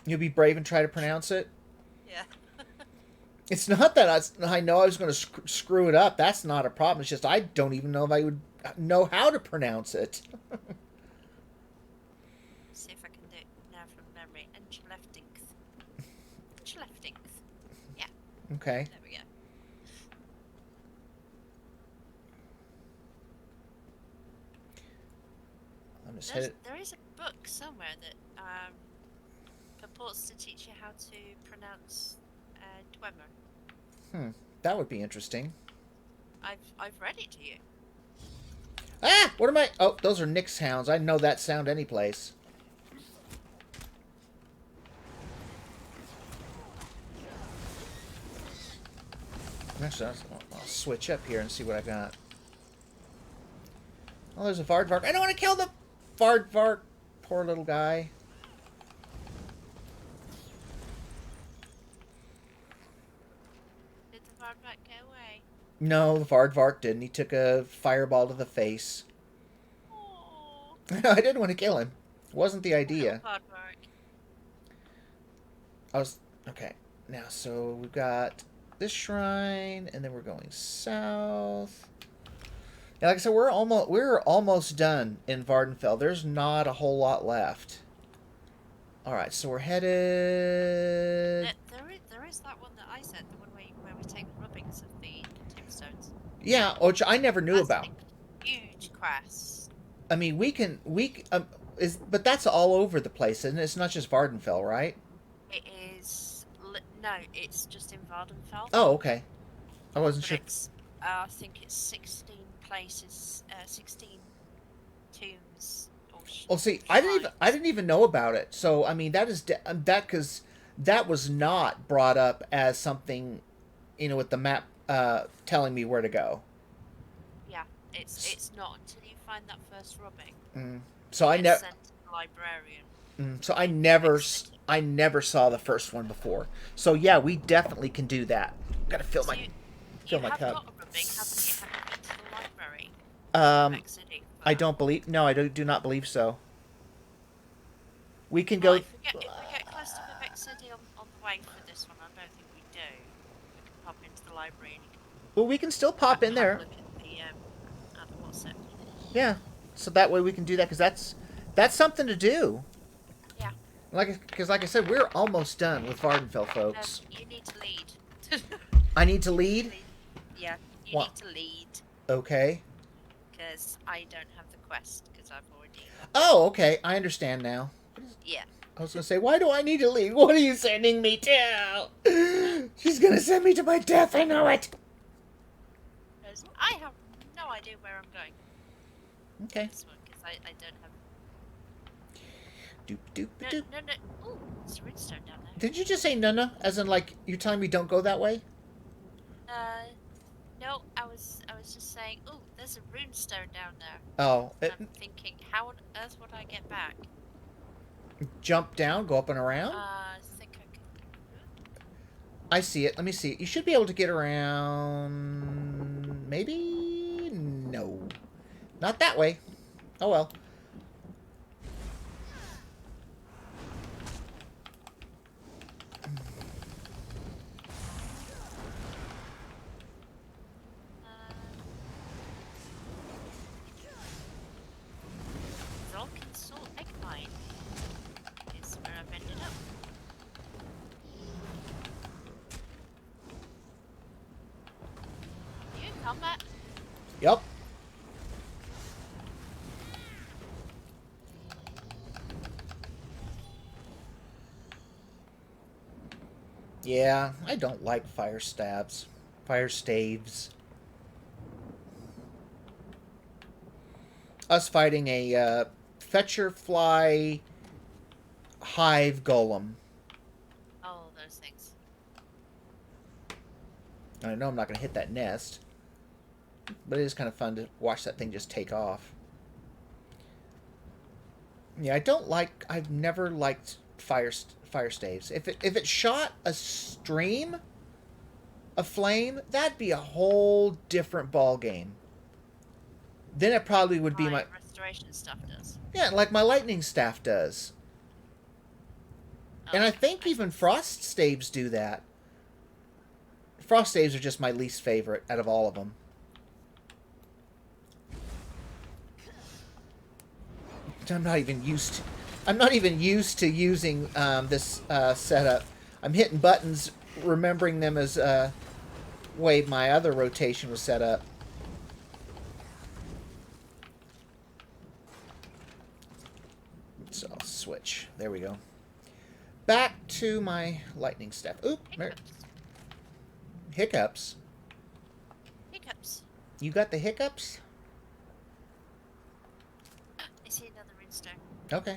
You'll be brave and try to pronounce it? Yeah. It's not that I know I was going to screw it up. That's not a problem. It's just I don't even know if I would know how to pronounce it. See if I can do it now from memory. And Schlefthinks. Schlefthinks. Yeah. Okay. There we go. I'm just headed... There is a book somewhere that purports to teach you how to pronounce Dwemer. That would be interesting. I've read it to you. Ah! What am I... Oh, those are Nyx hounds. I know that sound anyplace. Actually, I'll switch up here and see what I got. Oh, there's a Vardvark. I don't want to kill the Vardvark. Poor little guy. Did the Vardvark go away? No, the Vardvark didn't. He took a fireball to the face. Oh, I didn't want to kill him. It wasn't the idea. Vardvark. I was... Okay. Now, so we've got this shrine, and then we're going south. Yeah, like I said, we're almost done in Vvardenfell. There's not a whole lot left. All right, so we're headed... There is that one that I said, the one where we take the rubbings of the tombstones. Yeah, which I never knew That's about. a huge quest. I mean, but that's all over the place, isn't it? It's not just Vvardenfell, right? It is... No, it's just in Vvardenfell. Oh, okay. I wasn't But sure. it's, I think it's 16 places, 16 tombs. Well, see, I didn't even know about it. So, I mean, that is that because that was not brought up as something, with the map telling me where to go. Yeah, it's not until you find that first rubbing. So I never. Sent to the librarian. So I never saw the first one before. So yeah, we definitely can do that. Gotta fill my You my have cup. got a rubbing, haven't you? Have you been to the library? Quebec City, I don't believe. No, I do not believe so. We can go. Well, if we get close to Quebec City on the way for this one, I don't think we do. We can pop into the library and you can Well, we can still pop in have there. a look at the what's it. Yeah. So that way we can do that because that's something to do. Yeah. Because like I said, we're almost done with Vvardenfell, folks. You need to lead. I need to lead. Yeah, you What? need to lead Okay. because I don't have the quest because I've already. Oh, okay. I understand now. Yeah. I was gonna say, why do I need to lead? What are you sending me to? She's gonna send me to my death. I know it. Because I have no idea where I'm going. Okay. This one because I don't have. Doop doop No, doop. no, no. Ooh, there's a redstone down there. Did you just say nunna? As in, like, you're telling me don't go that way? No, I was just saying. Ooh, there's a runestone down there. Oh, I'm thinking, how on earth would I get back? jump down, go up and around? I think I can. I see it. Let me see it. You should be able to get around... Maybe? No. Not that way. Oh, well. Zolkin Salt Egg Mine is where I've ended up. You in combat? Yep. Yeah, I don't like fire stabs. Fire staves. us fighting a Fetcher Fly Hive Golem. Oh, those things. I know I'm not going to hit that nest, but it is kind of fun to watch that thing just take off. Yeah, I've never liked fire staves. If it shot a stream of flame, that'd be a whole different ball game. Then it probably would be my restoration stuff does. yeah, like my lightning staff does. And I think even frost staves do that. Frost staves are just my least favorite out of all of them. I'm not even used to using this setup. I'm hitting buttons, remembering them as way my other rotation was set up. So I'll switch. There we go. Back to my lightning staff. Oop, hiccups. Hiccups. You got the hiccups? I see another runestone. Okay.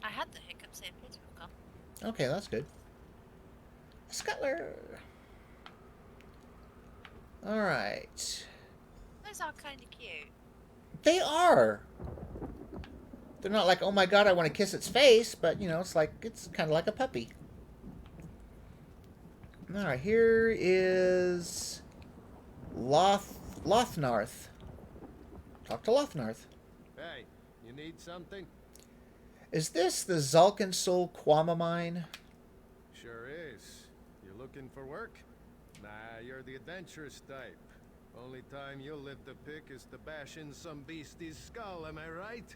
I had the hiccups, they appear to have gone. Okay, that's good. Scuttler. Alright. Those are kind of cute. They are. They're not like, oh my god, I want to kiss its face, but, you know, it's kind of like a puppy. Alright, here is Lothnarth. Talk to Lothnarth. Hey, you need something? Is this the Zalkensul Quama mine? Sure is. You looking for work? Nah, you're the adventurous type. Only time you'll live to pick is to bash in some beastie's skull, am I right?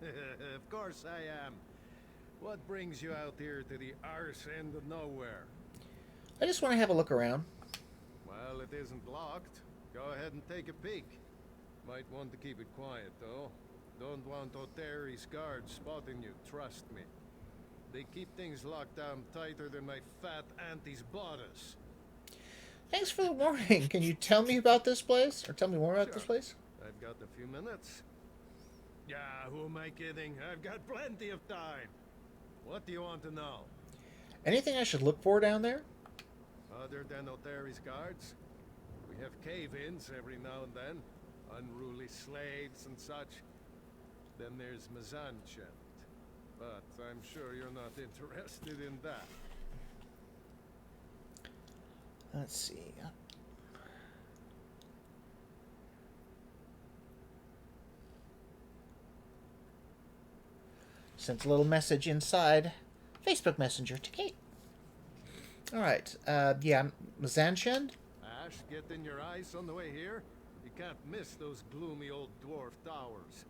Of course I am. What brings you out here to the arse end of nowhere? I just want to have a look around. Well, it isn't locked. Go ahead and take a peek. Might want to keep it quiet, though. Don't want O'Terry's guards spotting you, trust me. They keep things locked down tighter than my fat auntie's bodice. Thanks for the warning. Can you tell me about this place? Or tell me more about Sure. this place? I've got a few minutes. Yeah, who am I kidding? I've got plenty of time. What do you want to know? Anything I should look for down there? Other than O'Terry's guards, we have cave-ins every now and then. Unruly slaves and such. Then there's Mazanchent. But I'm sure you're not interested in that. Let's see. Sent a little message inside Facebook Messenger to Kate. Alright, yeah, Mazanchend? Ash, getting your eyes on the way here? You can't miss those gloomy old dwarf towers.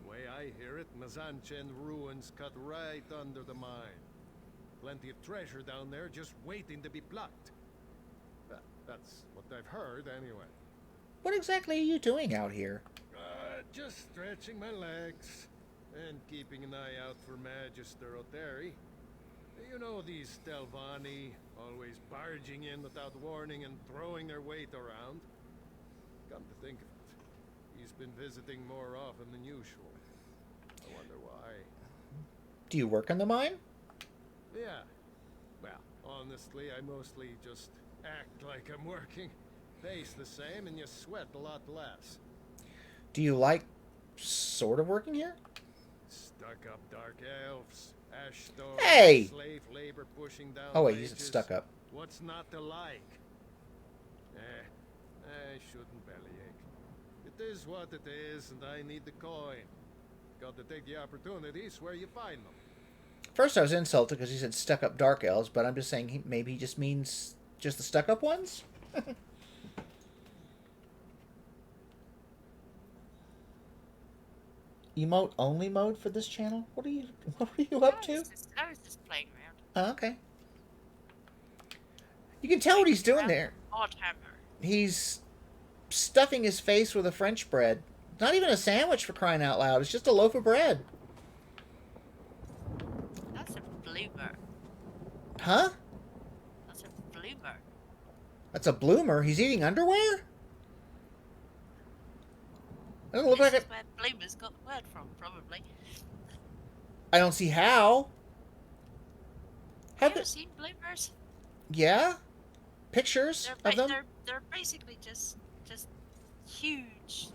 The way I hear it, Mazanchend ruins cut right under the mine. Plenty of treasure down there just waiting to be plucked. That's what I've heard, anyway. What exactly are you doing out here? Just stretching my legs and keeping an eye out for Magister O'Terry. You know these Telvanni, always barging in without warning and throwing their weight around. Come to think of it, he's been visiting more often than usual. I wonder why. Do you work in the mine? Yeah. Well, honestly, I mostly just act like I'm working. Pays the same and you sweat a lot less. Do you like sort of working here? Stuck up dark elves, ash storms, Hey! slave labor pushing down Oh wait, you wages. said stuck up. What's not to like? I shouldn't bellyache. It is what it is, and I need the coin. Got to take the opportunities where you find them. First I was insulted because he said stuck up dark elves, but I'm just saying maybe he just means just the stuck up ones? Emote only mode for this channel? What are you up to? I was just playing around. Oh, okay. You can tell what he's doing there. Odd hammer. He's stuffing his face with a French bread. Not even a sandwich, for crying out loud. It's just a loaf of bread. That's a bloomer. Huh? That's a bloomer. That's a bloomer. He's eating underwear? It doesn't look This like is it. where bloomers got the word from, probably. I don't see how. Have Have you ever it? seen bloomers? Yeah. Pictures of them. They're basically just huge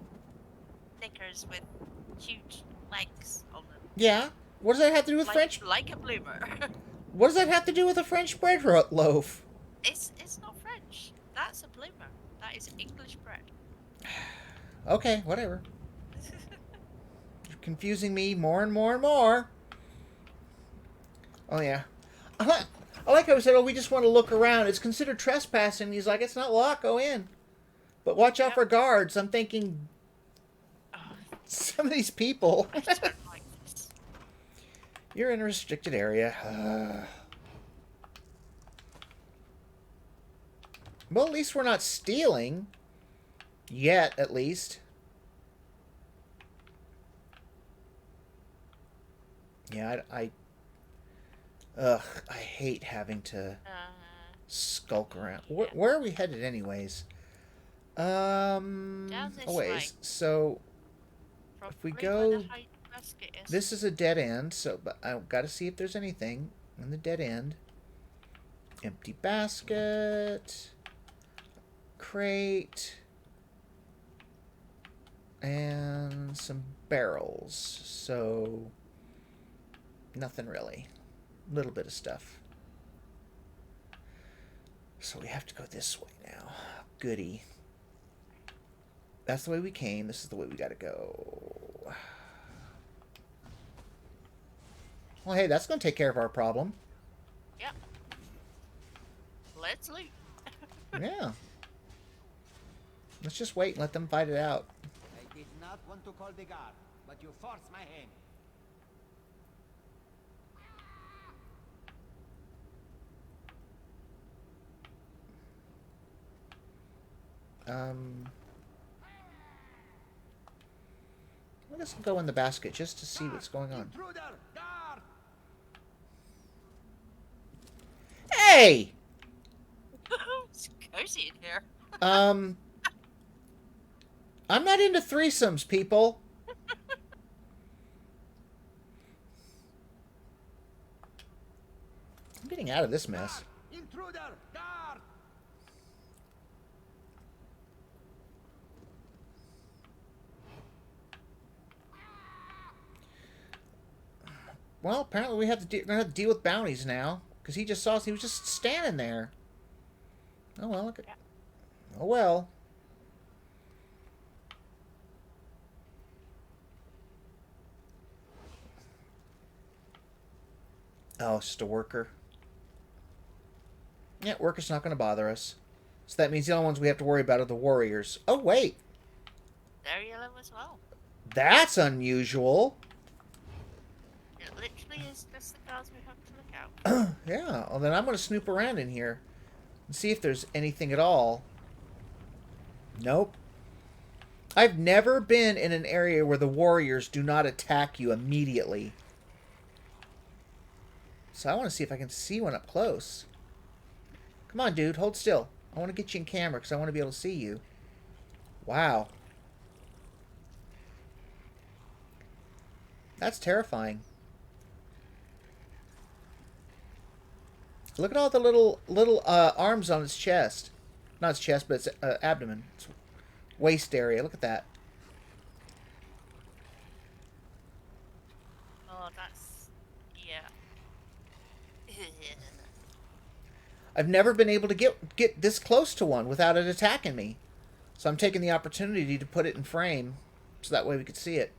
knickers with huge legs on them. Yeah. What does that have to do with French? Like a bloomer. What does that have to do with a French bread loaf? It's not French. That's a bloomer. That is English bread. Okay, whatever. You're confusing me more and more and more. Oh, yeah. I like how he said, oh, we just want to look around. It's considered trespassing. He's like, it's not locked. Go in. But watch out for guards. I'm thinking, some of these people. I don't like this. You're in a restricted area. Well, at least we're not stealing. Yet, at least. Yeah, I hate having to skulk around. Where are we headed anyways? Down this way. So, if we go... Basket is. This is a dead end, so but I've got to see if there's anything in the dead end. Empty basket. Crate. And some barrels. So, nothing really. A little bit of stuff. So we have to go this way now. Goody. That's the way we came. This is the way we gotta go. Well, hey, that's gonna take care of our problem. Yep. Let's loot. Yeah. Let's just wait and let them fight it out. I did not want to call the guard, but you forced my hand. Let's go in the basket just to see what's going on. Intruder, guard! Hey! It's cozy in here. I'm not into threesomes, people. I'm getting out of this mess. Intruder, guard! Well, apparently we have to we're gonna have to deal with bounties now, because he just saw us. He was just standing there. Oh well, look at. Oh well. Oh, it's just a worker. Yeah, worker's not going to bother us. So that means the only ones we have to worry about are the warriors. Oh, wait. They're yellow as well. That's unusual. It literally is just the guards we have to look out. Yeah, well then I'm going to snoop around in here and see if there's anything at all. Nope. I've never been in an area where the warriors do not attack you immediately. So I want to see if I can see one up close. Come on, dude. Hold still. I want to get you in camera because I want to be able to see you. Wow. That's terrifying. Look at all the little arms on its chest. Not its chest, but its abdomen. Its waist area. Look at that. Oh, that's... yeah. I've never been able to get this close to one without it attacking me. So I'm taking the opportunity to put it in frame so that way we could see it.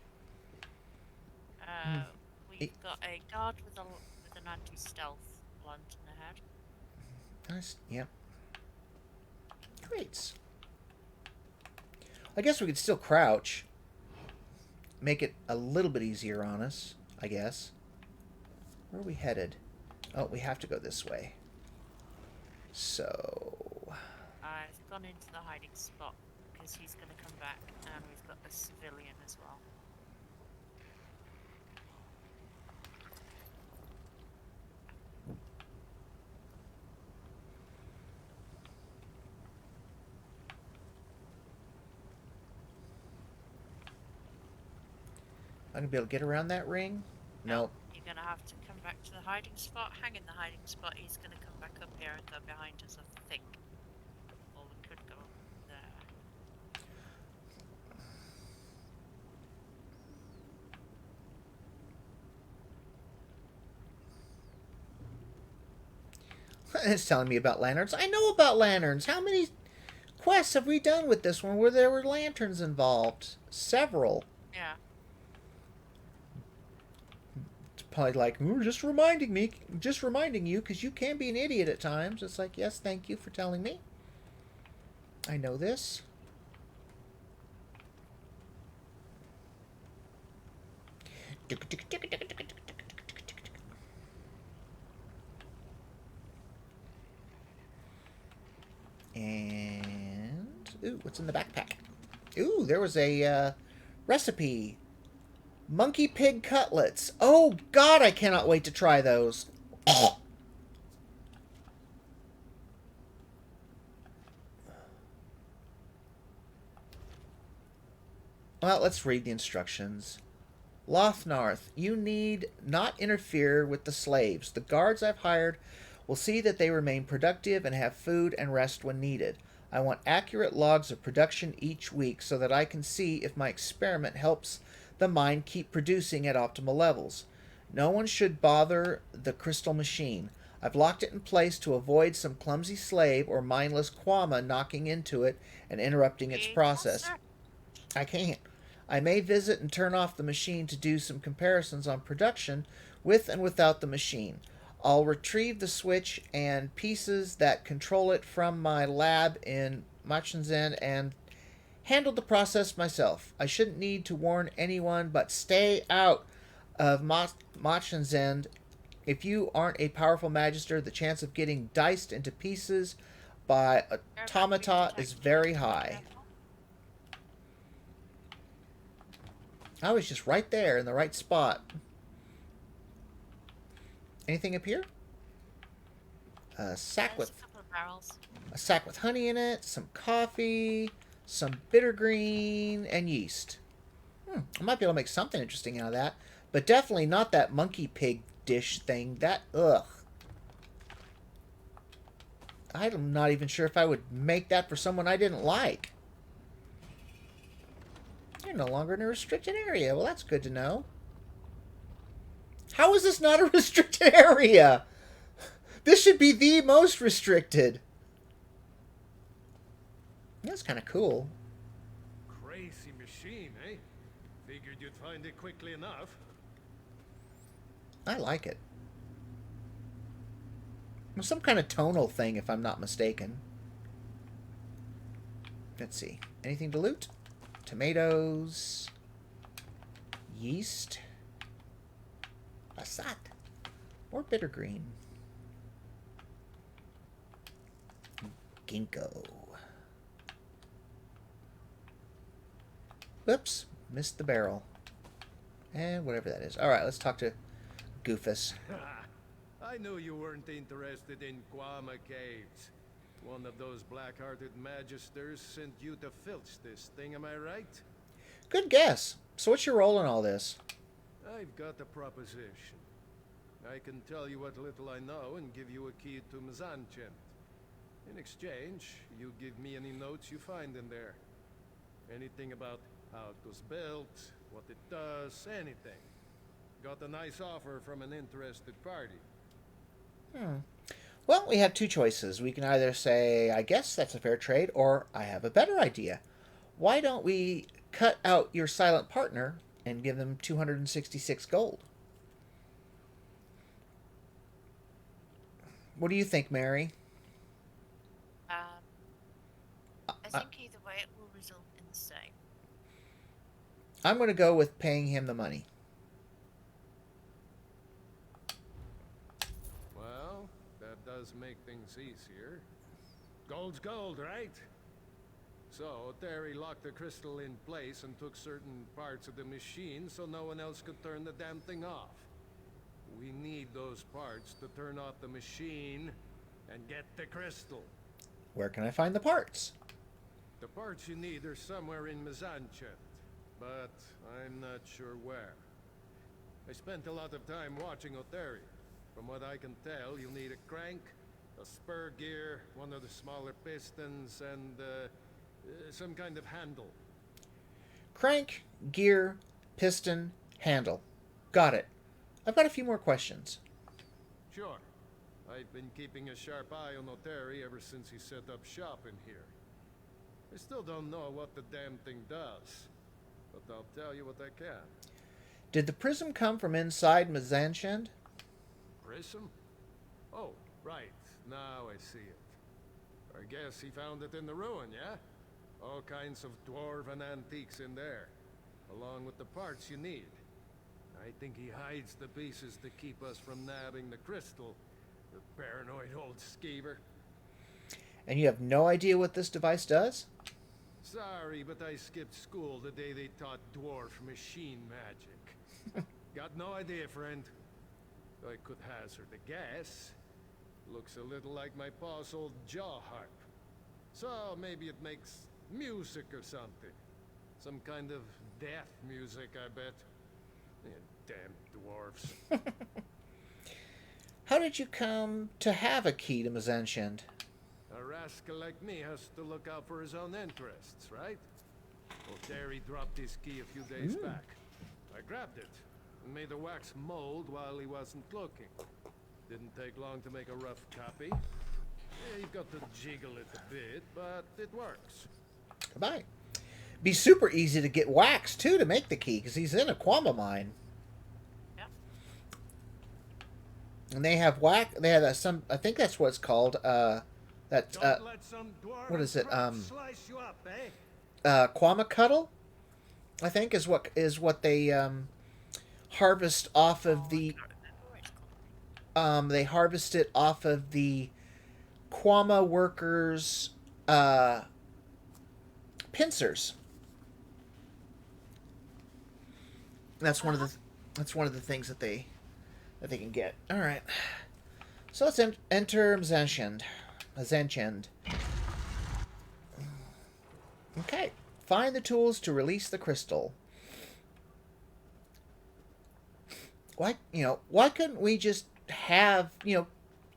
We've got a guard with an anti-stealth lantern ahead. Nice. Yep. Great. I guess we could still crouch. Make it a little bit easier on us, I guess. Where are we headed? Oh, we have to go this way. So... I've gone into the hiding spot because he's going to come back, and we've got a civilian as well. I'm gonna be able to get around that ring? Nope. You're gonna have to come back to the hiding spot, hang in the hiding spot. He's gonna come back up here and go behind us, I think. Or we could go there. It's telling me about lanterns. I know about lanterns. How many quests have we done with this one where there were lanterns involved? Several. Yeah. It's probably like, ooh, just reminding you, because you can be an idiot at times. It's like, yes, thank you for telling me. I know this. And ooh, what's in the backpack? Ooh, there was a recipe. Monkey pig cutlets. Oh God, I cannot wait to try those. Well, let's read the instructions. Lothnarth, you need not interfere with the slaves. The guards I've hired will see that they remain productive and have food and rest when needed. I want accurate logs of production each week so that I can see if my experiment helps the mine keep producing at optimal levels. No one should bother the crystal machine. I've locked it in place to avoid some clumsy slave or mindless Kwama knocking into it and interrupting its process. I can't. I may visit and turn off the machine to do some comparisons on production with and without the machine. I'll retrieve the switch and pieces that control it from my lab in Machenzen and handle the process myself. I shouldn't need to warn anyone, but stay out of Machenzen. If you aren't a powerful magister, the chance of getting diced into pieces by automata is very high. I was just right there in the right spot. Anything up here? A sack with honey in it, some coffee, some bitter green, and yeast. I might be able to make something interesting out of that, but definitely not that monkey pig dish thing. That, ugh. I'm not even sure if I would make that for someone I didn't like. You're no longer in a restricted area. Well, that's good to know. How is this not a restricted area? This should be the most restricted. That's kind of cool. Crazy machine, eh? Figured you'd find it quickly enough. I like it. Well, some kind of tonal thing, if I'm not mistaken. Let's see. Anything to loot? Tomatoes. Yeast. Basat. Or bitter green. Ginkgo. Whoops. Missed the barrel. And whatever that is. Alright, let's talk to Goofus. I knew you weren't interested in Kwama Caves. One of those black-hearted magisters sent you to filch this thing, am I right? Good guess. So what's your role in all this? I've got a proposition. I can tell you what little I know and give you a key to Mzanchent. In exchange, you give me any notes you find in there. Anything about how it was built, what it does, anything. Got a nice offer from an interested party. Well, we have two choices. We can either say, I guess that's a fair trade, or I have a better idea. Why don't we cut out your silent partner and give them 266 gold? What do you think, Mary? I think either way it will result in the same. I'm going to go with paying him the money. Well, that does make things easier. Gold's gold, right? So, Terry locked the crystal in place and took certain parts of the machine so no one else could turn the damn thing off. We need those parts to turn off the machine and get the crystal. Where can I find the parts? The parts you need are somewhere in Mzanchent. but I'm not sure where. I spent a lot of time watching Oteri. From what I can tell, you'll need a crank, a spur gear, one of the smaller pistons, and some kind of handle. Crank, gear, piston, handle. Got it. I've got a few more questions. Sure. I've been keeping a sharp eye on Oteri ever since he set up shop in here. I still don't know what the damn thing does, but I'll tell you what I can. Did the prism come from inside Mizanshand? Prism? Oh, right. Now I see it. I guess he found it in the ruin, yeah? All kinds of dwarven antiques in there, along with the parts you need. I think he hides the pieces to keep us from nabbing the crystal. The paranoid old skeever. And you have no idea what this device does? Sorry, but I skipped school the day they taught dwarf machine magic. Got no idea, friend. I could hazard a guess. Looks a little like my pa's old jaw harp. So maybe it makes music or something. Some kind of death music, I bet. Damn dwarves. How did you come to have a key to Mizanshand? A rascal like me has to look out for his own interests, right? Well, Terry dropped his key a few days back. I grabbed it and made a wax mold while he wasn't looking. Didn't take long to make a rough copy. Yeah, you've got to jiggle it a bit, but it works. Goodbye. Be super easy to get wax, too, to make the key, because he's in a Quama mine. Yeah. And they have wax. They have some. I think that's what it's called. What is it? Slice you up, eh? Quama cuttle, I think is what they harvest off of the. They harvest it off of the Quama workers' pincers. That's one of the things that they can get. All right, so let's enter Mizanshand. Okay, find the tools to release the crystal. Why couldn't we just have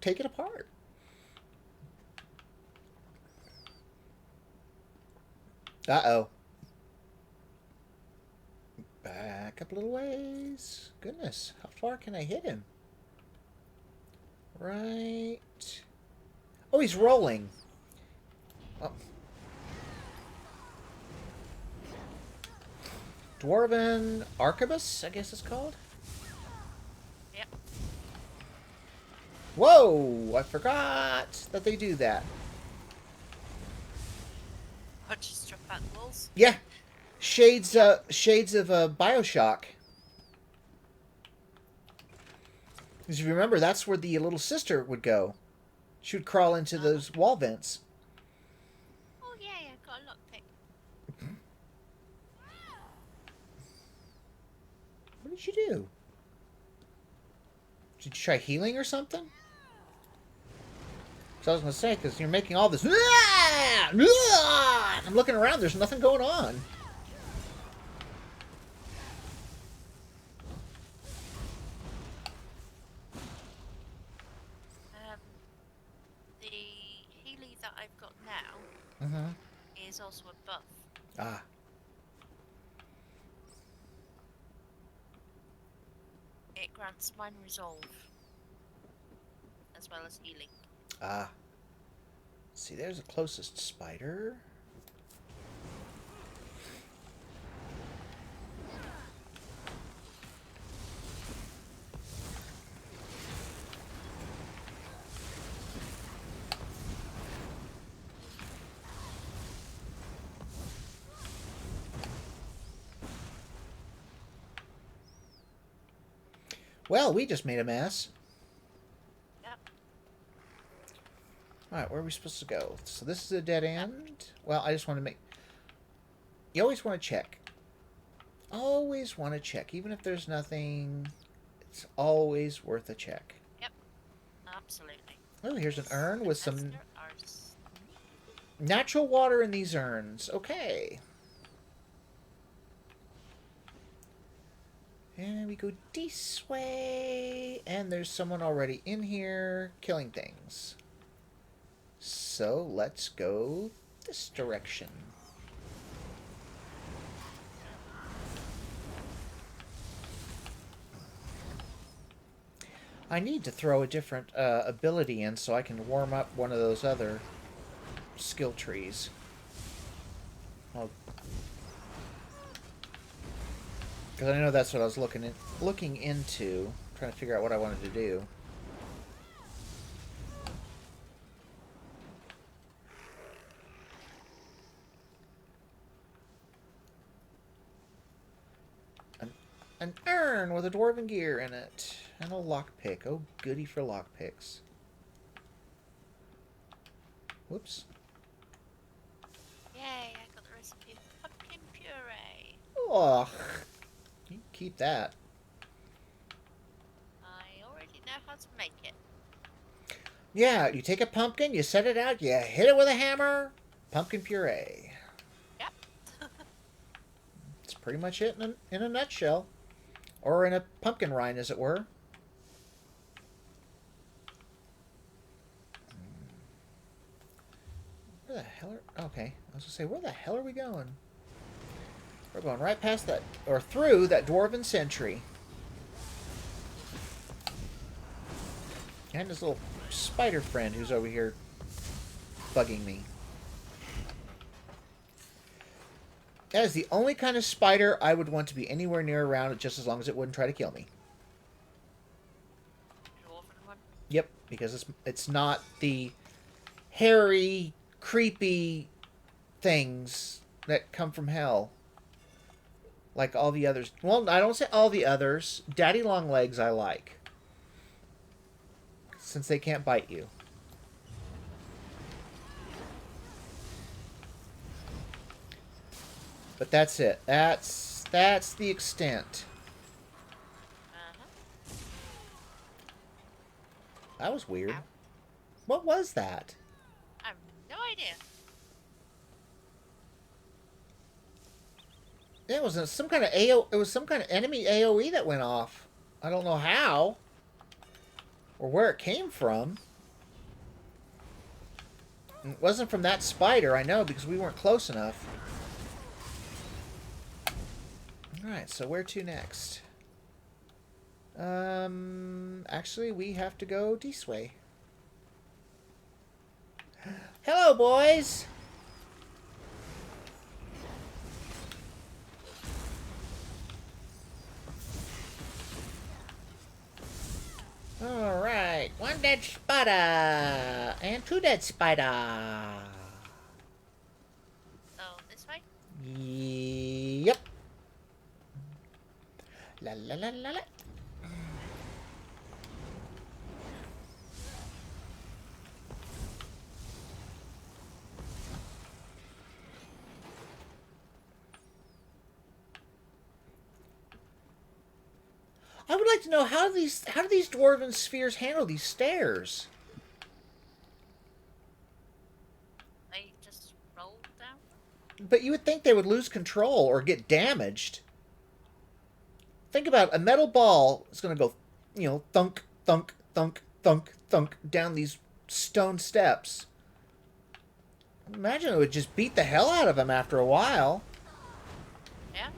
take it apart? Uh-oh. Back up a little ways. Goodness, how far can I hit him? Right. Oh, he's rolling. Oh. Dwarven Arquebus, I guess it's called. Yep. Whoa! I forgot that they do that. Punches struck back the walls. Yeah. Shades of Bioshock. Because if you remember, that's where the little sister would go. She would crawl into those wall vents. Oh yeah, I got a lockpick. What did you do? Did you try healing or something? So I was going to say, because you're making all this... I'm looking around, there's nothing going on. The Healy that I've got now is also a buff. Ah. It grants Mind Resolve as well as healing. Ah. See, there's the closest spider. Well, we just made a mess. Yep. Alright, where are we supposed to go? So this is a dead end? Well, I just want to make... You always want to check. Always want to check. Even if there's nothing, it's always worth a check. Yep. Absolutely. Oh, here's an urn with some Esther Ars. natural water in these urns. Okay. we go this way. And there's someone already in here killing things. So let's go this direction. I need to throw a different ability in so I can warm up one of those other skill trees. Because I know that's what I was looking into, trying to figure out what I wanted to do. An urn with a dwarven gear in it. And a lockpick. Oh, goody for lockpicks. Whoops. Yay, I got the recipe for pumpkin puree. Oh, you keep that. I already know how to make it. Yeah, you take a pumpkin, you set it out, you hit it with a hammer. Pumpkin puree. Yep. That's pretty much it in a nutshell. Or in a pumpkin rind, as it were. Where the hell are... Okay, I was going to say, where the hell are we going? We're going right past that, or through that dwarven sentry. And his little spider friend who's over here bugging me. That is the only kind of spider I would want to be anywhere near around, just as long as it wouldn't try to kill me. Dwarven one. Yep, because it's not the hairy, creepy things that come from hell. Like all the others. Well, I don't say all the others. Daddy Longlegs I like. Since they can't bite you. But that's it. That's the extent. That was weird. Ow. What was that? I have no idea. It was some kind of it was some kind of enemy AoE that went off. I don't know how or where it came from. It wasn't from that spider, I know, because we weren't close enough. Alright, so where to next? Actually, we have to go this way. Hello, boys! Alright, one dead spider! And two dead spider! Oh, this way? Yep. La la la la la. I would like to know how do these dwarven spheres handle these stairs? They just roll down? But you would think they would lose control or get damaged. Think about it, a metal ball is going to go, you know, thunk, thunk, thunk, thunk, thunk down these stone steps. Imagine it would just beat the hell out of them after a while. Yeah.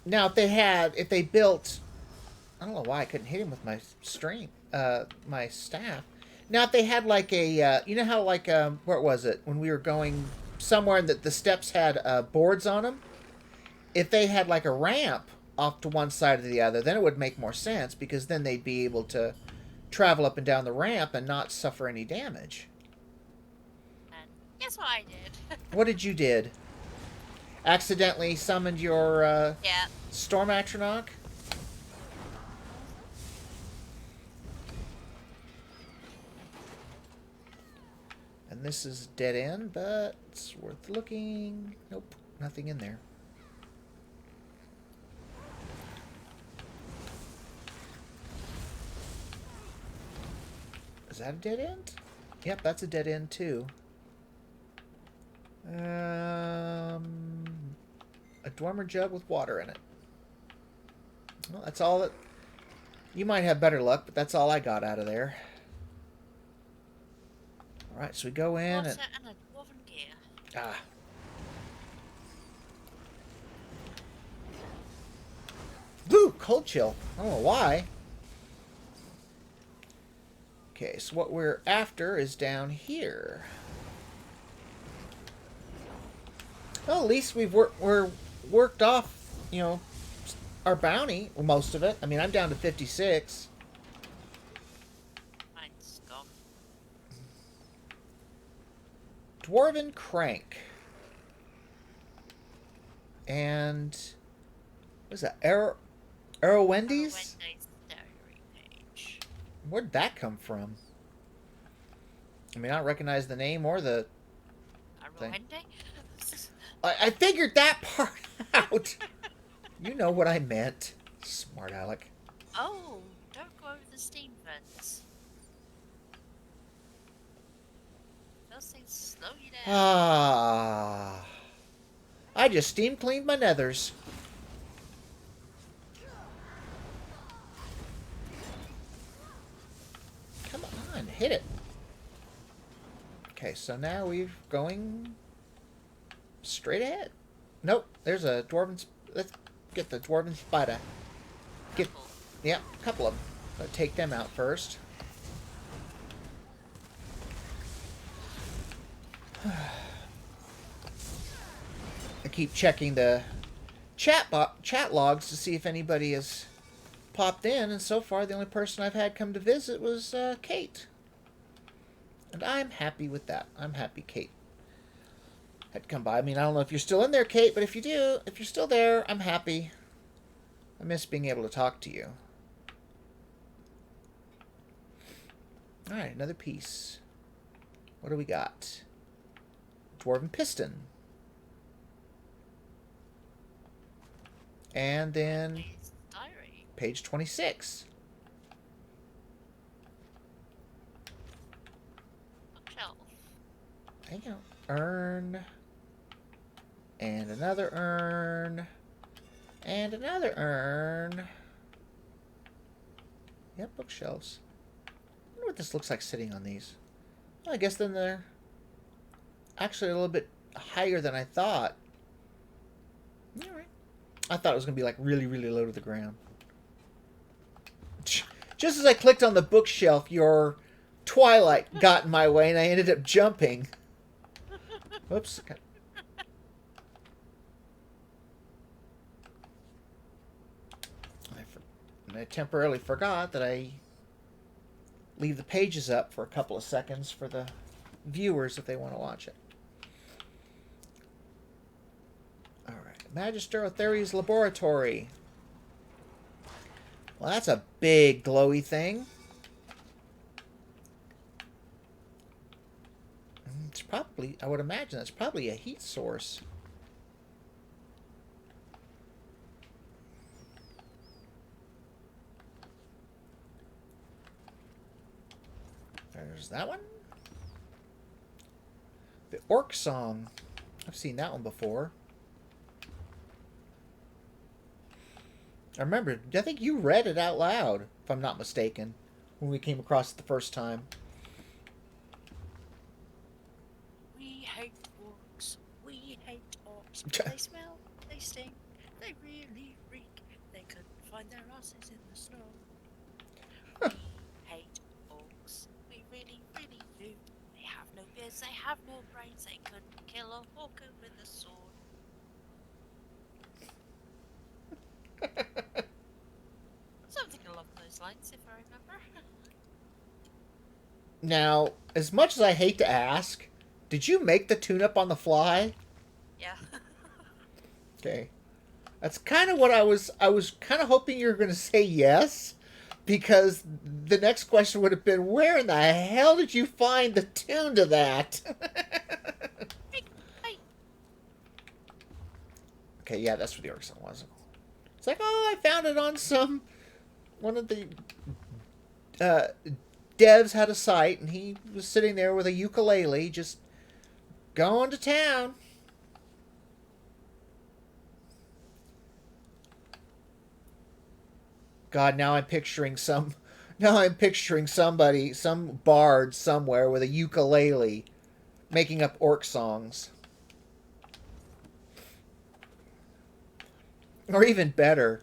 Now, if they built, I don't know why I couldn't hit him with my my staff. Now, if they had like a, you know how like, where was it? When we were going somewhere that the steps had boards on them? If they had like a ramp off to one side or the other, then it would make more sense, because then they'd be able to travel up and down the ramp and not suffer any damage. And guess what I did? What did you did? Accidentally summoned your Yeah. Storm Atronach? And this is dead end, but it's worth looking. Nope, nothing in there. Is that a dead end? Yep, that's a dead end too. A Dwemer jug with water in it. Well, that's all that... You might have better luck, but that's all I got out of there. Alright, so we go in Water and... and a dwarven gear. Ah. Ooh, cold chill. I don't know why. Okay, so what we're after is down here. Well, at least we're worked off, you know, our bounty, well, most of it. I mean, I'm down to 56. Mine's gone. Dwarven Crank. And what is that? Arrow Wendy's? Wendy's diary page. Where'd that come from? I mean, I don't recognize the name or the thing. Wendy? I figured that part out. You know what I meant. Smart Alec. Oh, don't go over the steam vents. Those things slow you down. Ah. I just steam cleaned my nethers. Come on, hit it. Okay, so now we're going straight ahead. Nope, there's a dwarven... Let's get the dwarven spider. Get... Yeah, a couple of them. But take them out first. I keep checking the chat logs to see if anybody has popped in, and so far the only person I've had come to visit was Kate. And I'm happy with that. I'm happy Kate had to come by. I mean, I don't know if you're still in there, Kate, but if you do, if you're still there, I'm happy. I miss being able to talk to you. Alright, another piece. What do we got? Dwarven Piston. And then Diary. page 26. Bookshelf. Hang on. Urn. And another urn. And another urn. Yep, bookshelves. I wonder what this looks like sitting on these. Well, I guess then they're actually a little bit higher than I thought. Alright. I thought it was going to be like really, really low to the ground. Just as I clicked on the bookshelf, your Twilight got in my way and I ended up jumping. Whoops. I temporarily forgot that I leave the pages up for a couple of seconds for the viewers if they want to watch it. Alright. Magister Otheri's Laboratory. Well, that's a big glowy thing. It's probably, I would imagine that's probably a heat source. There's that one. The Orc Song. I've seen that one before. I remember, I think you read it out loud, if I'm not mistaken, when we came across it the first time. We hate orcs. We hate orcs. They smell, they stink, they really reek. They couldn't find their asses in the snow. We hate orcs. We really, really do. They have no beards, they have no brains, they couldn't kill a hawker with a sword. Something along those lines, if I remember. Now, as much as I hate to ask, did you make the tune-up on the fly? Yeah. Okay. That's kind of what I was kind of hoping you were going to say yes, because the next question would have been, where in the hell did you find the tune to that? Hey. Okay, yeah, that's what the orc song was. It's like, oh, I found it on one of the devs had a site, and he was sitting there with a ukulele, just going to town. God, now I'm picturing somebody, some bard somewhere with a ukulele, making up orc songs. Or even better,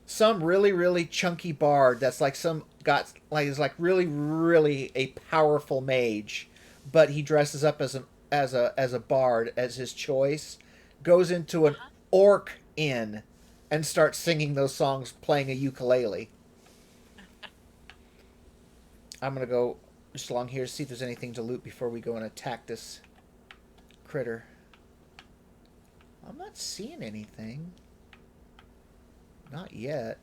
some really, really chunky bard that's like is like really, really a powerful mage, but he dresses up as a bard as his choice, goes into an orc inn and starts singing those songs playing a ukulele. I'm gonna go just along here to see if there's anything to loot before we go and attack this critter. I'm not seeing anything. Not yet.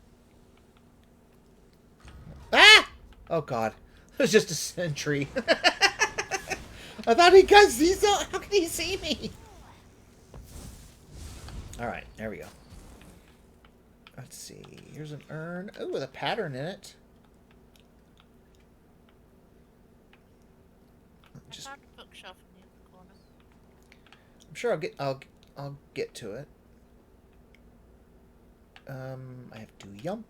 Ah! Oh god. It was just a sentry. I thought he could see so. How can he see me? Alright, there we go. Let's see. Here's an urn. Oh, with a pattern in it. I found a bookshelf in the other corner. I'm sure I'll get to it. I have to yump.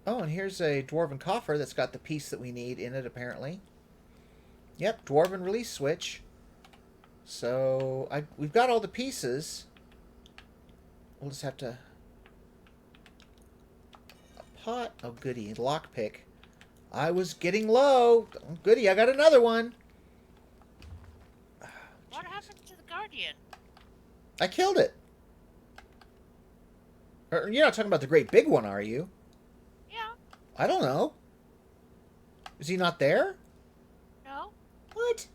Oh, and here's a dwarven coffer that's got the piece that we need in it, apparently. Yep, dwarven release switch. So, we've got all the pieces. We'll just have to... A pot. Oh, goody. Lockpick. I was getting low. Oh, goody, I got another one. What happened to the Guardian? I killed it. You're not talking about the great big one, are you? Yeah. I don't know. Is he not there? No. What?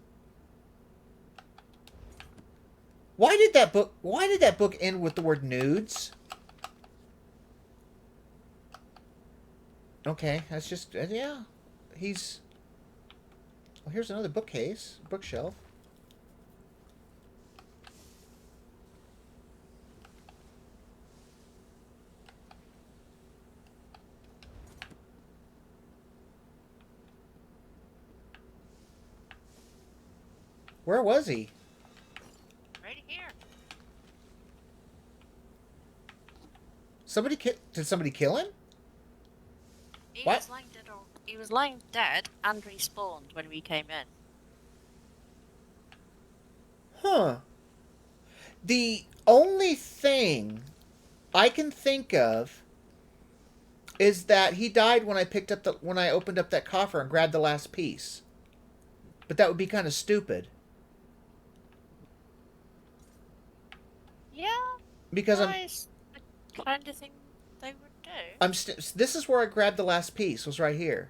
Why did that book end with the word nudes? Okay, that's just yeah. He's well, here's another bookcase, bookshelf. Where was he? Right here. Did somebody kill him? He What? was lying dead. He was lying dead and respawned when we came in. Huh. The only thing I can think of is that he died when I opened up that coffer and grabbed the last piece. But that would be kind of stupid. Yeah. Because Nice. The kind of thing they would do. This is where I grabbed the last piece, was right here.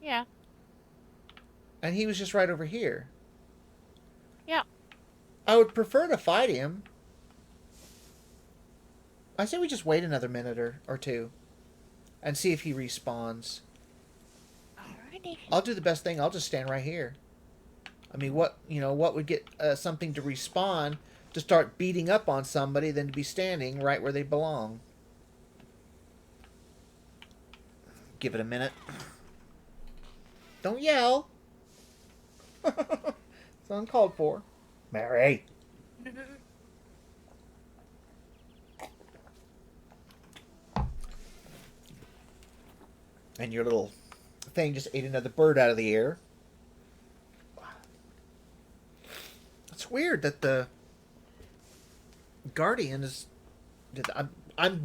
Yeah. And he was just right over here. Yeah. I would prefer to fight him. I say we just wait another minute or two. And see if he respawns. Alrighty. I'll do the best thing. I'll just stand right here. I mean, what would get something to respawn to start beating up on somebody than to be standing right where they belong? Give it a minute. Don't yell. It's uncalled for. Mary. And your little thing just ate another bird out of the air. It's weird that the Guardian is... I'm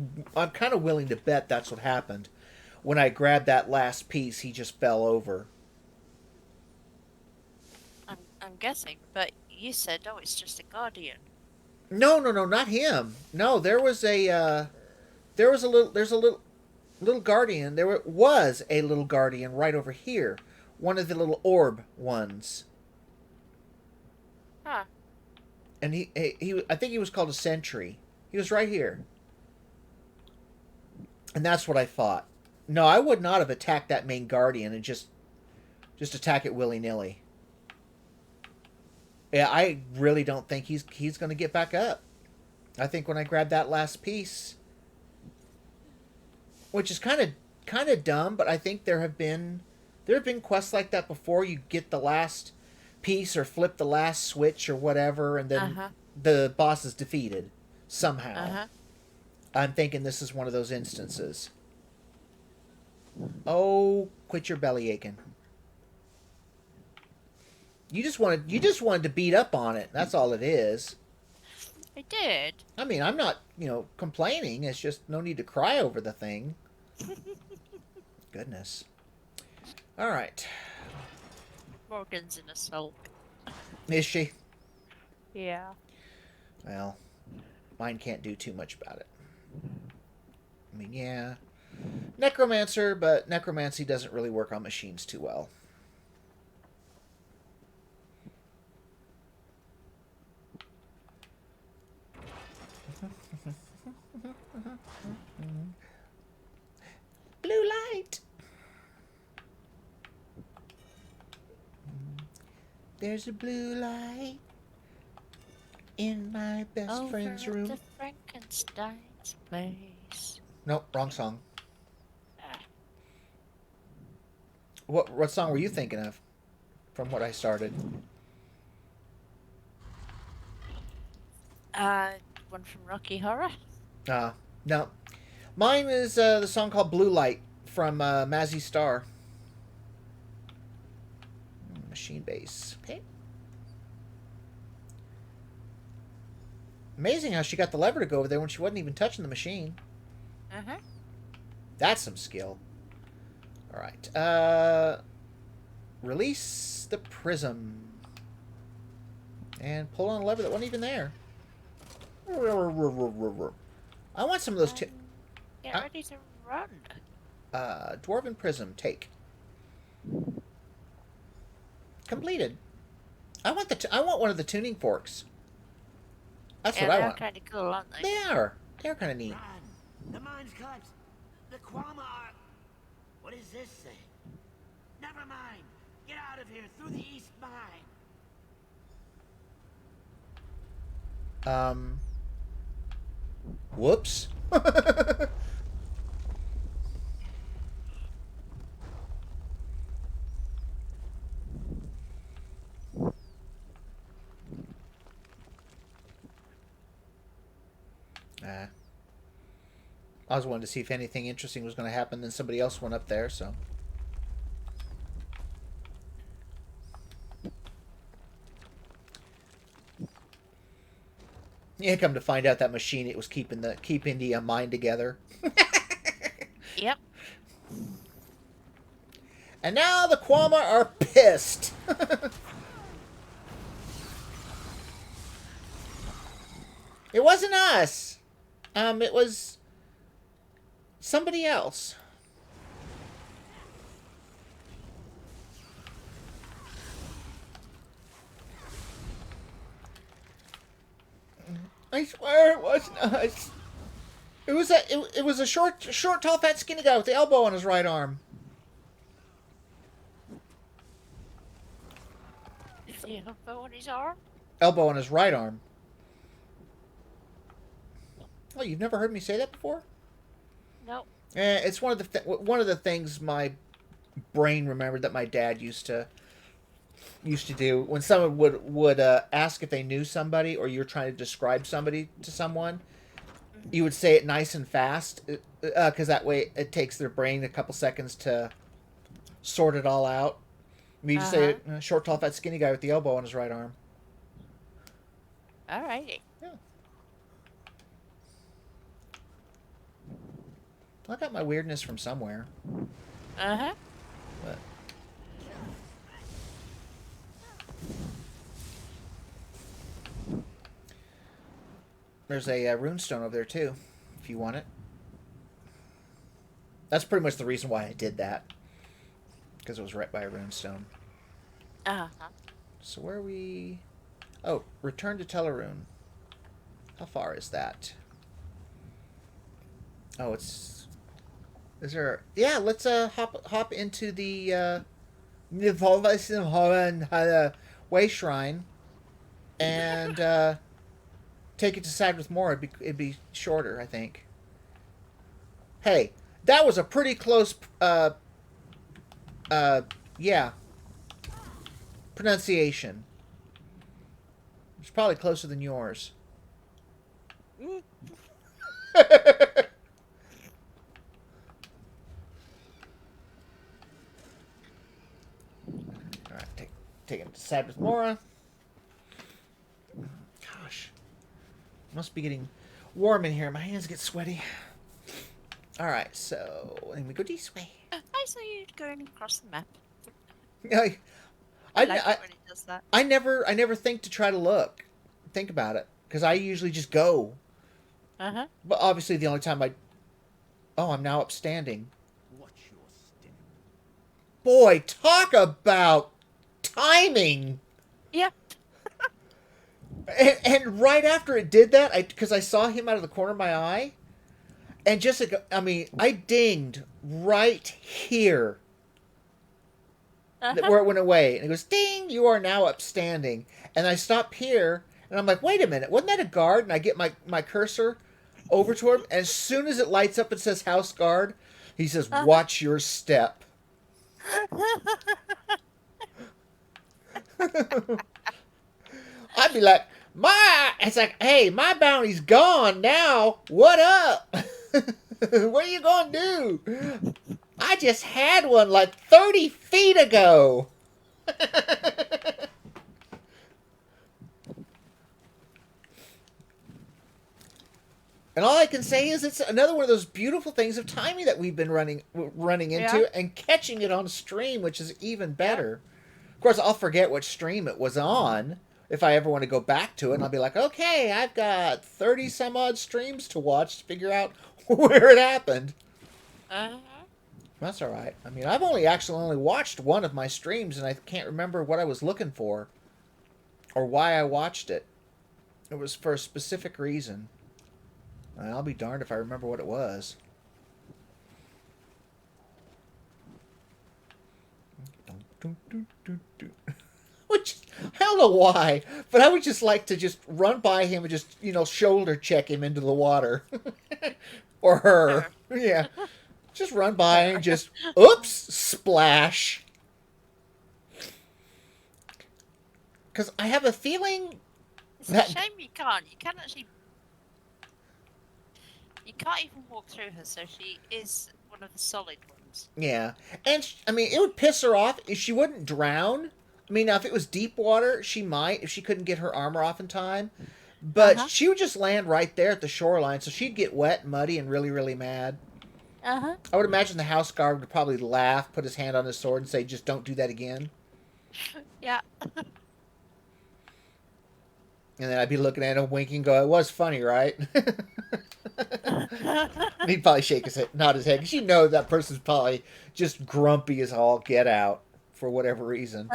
kind of willing to bet that's what happened. When I grabbed that last piece, he just fell over. I'm guessing, but you said, oh, it's just a Guardian. No, not him. No, there's a little Guardian. Was a little Guardian right over here. One of the little orb ones. Huh. And I think he was called a sentry. He was right here. And that's what I thought. No, I would not have attacked that main Guardian and just attack it willy-nilly. Yeah, I really don't think he's going to get back up. I think when I grab that last piece, which is kind kind of dumb, but I think there have been quests like that before. You get the last piece or flip the last switch or whatever, and then the boss is defeated somehow. I'm thinking this is one of those instances. Oh, quit your belly aching. You just wanted to beat up on it. That's all it is. I did. I mean, I'm not, complaining. It's just no need to cry over the thing. Goodness. All right. Morgan's in a sulk. Is she? Yeah. Well, mine can't do too much about it. I mean, yeah. Necromancer, but necromancy doesn't really work on machines too well. Blue light. There's a blue light in my best friend's room. Over at the Frankenstein's place. Nope, wrong song. What song were you thinking of? From what I started. One from Rocky Horror. No. Mine is the song called Blue Light from Mazzy Star. Machine bass. Okay. Amazing how she got the lever to go over there when she wasn't even touching the machine. That's some skill. Alright. Release the prism. And pull on a lever that wasn't even there. I want some of those two. Get ready to run. Dwarven prism. Take. Completed. I want one of the tuning forks. That's what I want. They're kind of cool, aren't they? They are. They're kind of neat. Run! The mine's cut! The Quama are... What does this say? Never mind! Get out of here, through the east mine! Whoops. I was wanting to see if anything interesting was going to happen, then somebody else went up there, so... Yeah, come to find out that machine, it was keeping the mind together. Yep. And now the Quama are pissed. It wasn't us. It was somebody else. I swear it wasn't us. It was a short, tall, fat, skinny guy with the elbow on his right arm. Is the elbow on his arm? Elbow on his right arm. Oh, you've never heard me say that before? Nope. It's one of the things my brain remembered that my dad used to do when someone would ask if they knew somebody or you're trying to describe somebody to someone. You would say it nice and fast because that way it takes their brain a couple seconds to sort it all out. You just say it, short, tall, fat, skinny guy with the elbow on his right arm. Alrighty. Yeah. I got my weirdness from somewhere. But But there's a runestone over there too, if you want it. That's pretty much the reason why I did that, because it was right by a runestone. So where are we? Oh, return to Teleroon. How far is that? Oh, it's. Is there? Yeah, let's hop into the Way Shrine and take it to Sadrith Moor. It'd be shorter, I think. Hey, That was a pretty close, yeah, pronunciation. It's probably closer than yours. Alright, take him to side with Mora. Gosh. Must be getting warm in here. My hands get sweaty. Alright, so let me go this way. I saw you going across the map. I like it when it does that. I never think to try to think about it, because I usually just go. Uh-huh. But obviously the only time I'm now upstanding. Watch your step. Boy, talk about timing. Yeah. And right after it did that, because I saw him out of the corner of my eye, and I dinged right here. Where it went away. And it goes, ding, you are now upstanding. And I stop here, and I'm like, wait a minute, wasn't that a guard? And I get my cursor over to him, and as soon as it lights up and says house guard, he says, watch your step. I'd be like, it's like, hey, my bounty's gone now. What up? What are you gonna do? I just had one like 30 feet ago. And all I can say is it's another one of those beautiful things of timing that we've been running into and catching it on stream, which is even better. Of course, I'll forget which stream it was on if I ever want to go back to it, and I'll be like, okay, I've got 30 some odd streams to watch to figure out where it happened. That's all right. I mean, I've only watched one of my streams, and I can't remember what I was looking for or why I watched it. It was for a specific reason. And I'll be darned if I remember what it was. Which, I don't know why, but I would just like to just run by him and just, shoulder check him into the water. Or her. Yeah. Just run by and just, oops, splash. Because I have a feeling It's a shame you can't. You can't actually... You can't even walk through her, so she is one of the solid ones. Yeah. And, it would piss her off if she wouldn't drown. Now, if it was deep water, she might, if she couldn't get her armor off in time. But she would just land right there at the shoreline, so she'd get wet, muddy, and really, really mad. I would imagine the house guard would probably laugh, put his hand on his sword, and say, just don't do that again. Yeah. And then I'd be looking at him, winking, go, it was funny, right? He'd probably shake his head, nod his head, because that person's probably just grumpy as all get out, for whatever reason.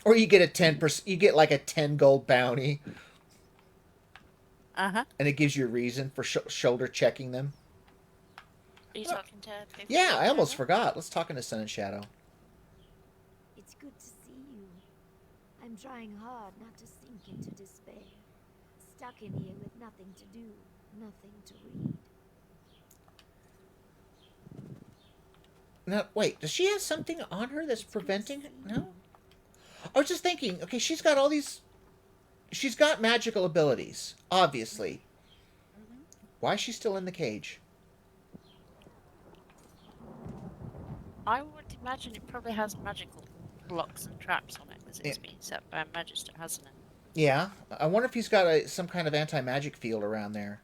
Or you get a 10%, you get like a 10 gold bounty. And it gives you a reason for shoulder checking them. Are you talking to people? Yeah, I almost forgot. Let's talk into Sun and Shadow. It's good to see you. I'm trying hard not to sink into despair. Stuck in here with nothing to do, nothing to read. Now, wait, does she have something on her that's preventing it? No? I was just thinking, okay, she's got all these... She's got magical abilities, obviously. Why is she still in the cage? I would imagine it probably has magical blocks and traps on it, because it's been set by a magister, hasn't it? Yeah. I wonder if he's got some kind of anti-magic field around there.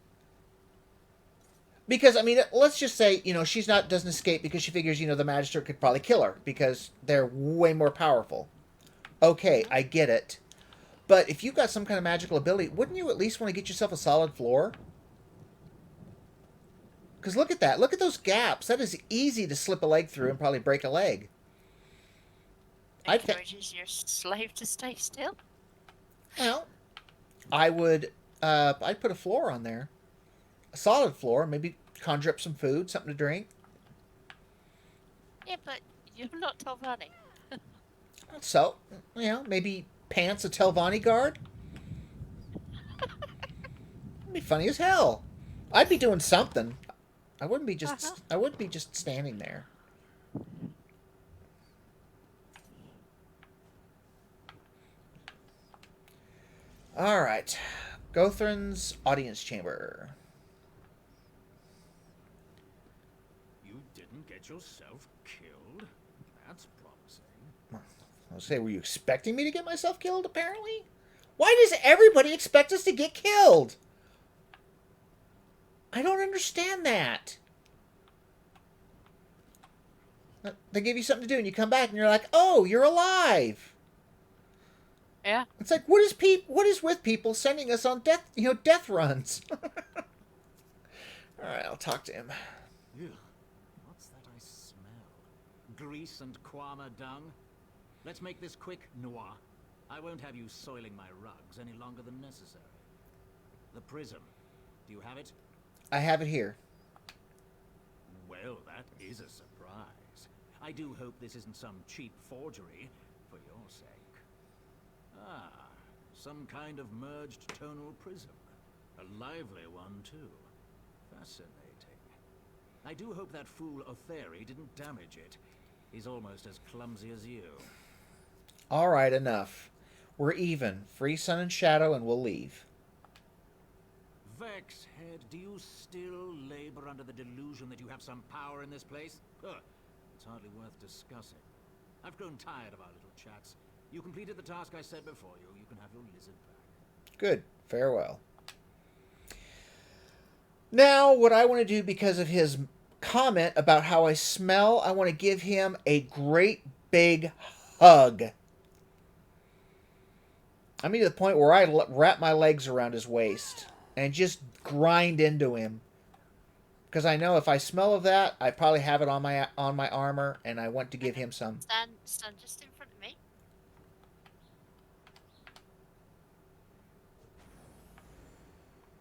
Because, let's just say, she's doesn't escape because she figures, the magister could probably kill her because they're way more powerful. Okay, I get it. But if you've got some kind of magical ability, wouldn't you at least want to get yourself a solid floor? Because look at that. Look at those gaps. That is easy to slip a leg through and probably break a leg. Encourages your slave to stay still? Well, I would... I'd put a floor on there. A solid floor. Maybe conjure up some food, something to drink. Yeah, but you're not Telvanni. So, maybe... Pants a Telvanni guard? That'd be funny as hell. I'd be doing something. I wouldn't be just standing there. All right. Gothrin's audience chamber. You didn't get yourself killed? That's promising. I was say, were you expecting me to get myself killed, apparently? Why does everybody expect us to get killed? I don't understand that. They give you something to do, and you come back, and you're like, oh, you're alive. Yeah. It's like, what is with people sending us on death runs? All right, I'll talk to him. Ew. What's that I smell? Grease and Kwama dung? Let's make this quick, Noir. I won't have you soiling my rugs any longer than necessary. The prism. Do you have it? I have it here. Well, that is a surprise. I do hope this isn't some cheap forgery, for your sake. Ah, some kind of merged tonal prism. A lively one, too. Fascinating. I do hope that fool Otheri didn't damage it. He's almost as clumsy as you. All right, enough. We're even. Free Sun and Shadow, and we'll leave. Vexhead, do you still labor under the delusion that you have some power in this place? It's hardly worth discussing. I've grown tired of our little chats. You completed the task I set before you. You can have your lizard back. Good. Farewell. Now, what I want to do, because of his comment about how I smell, I want to give him a great big hug. I mean, to the point where I wrap my legs around his waist and just grind into him. Because I know if I smell of that, I probably have it on my armor, and I want to give him some. Stand just in front of me.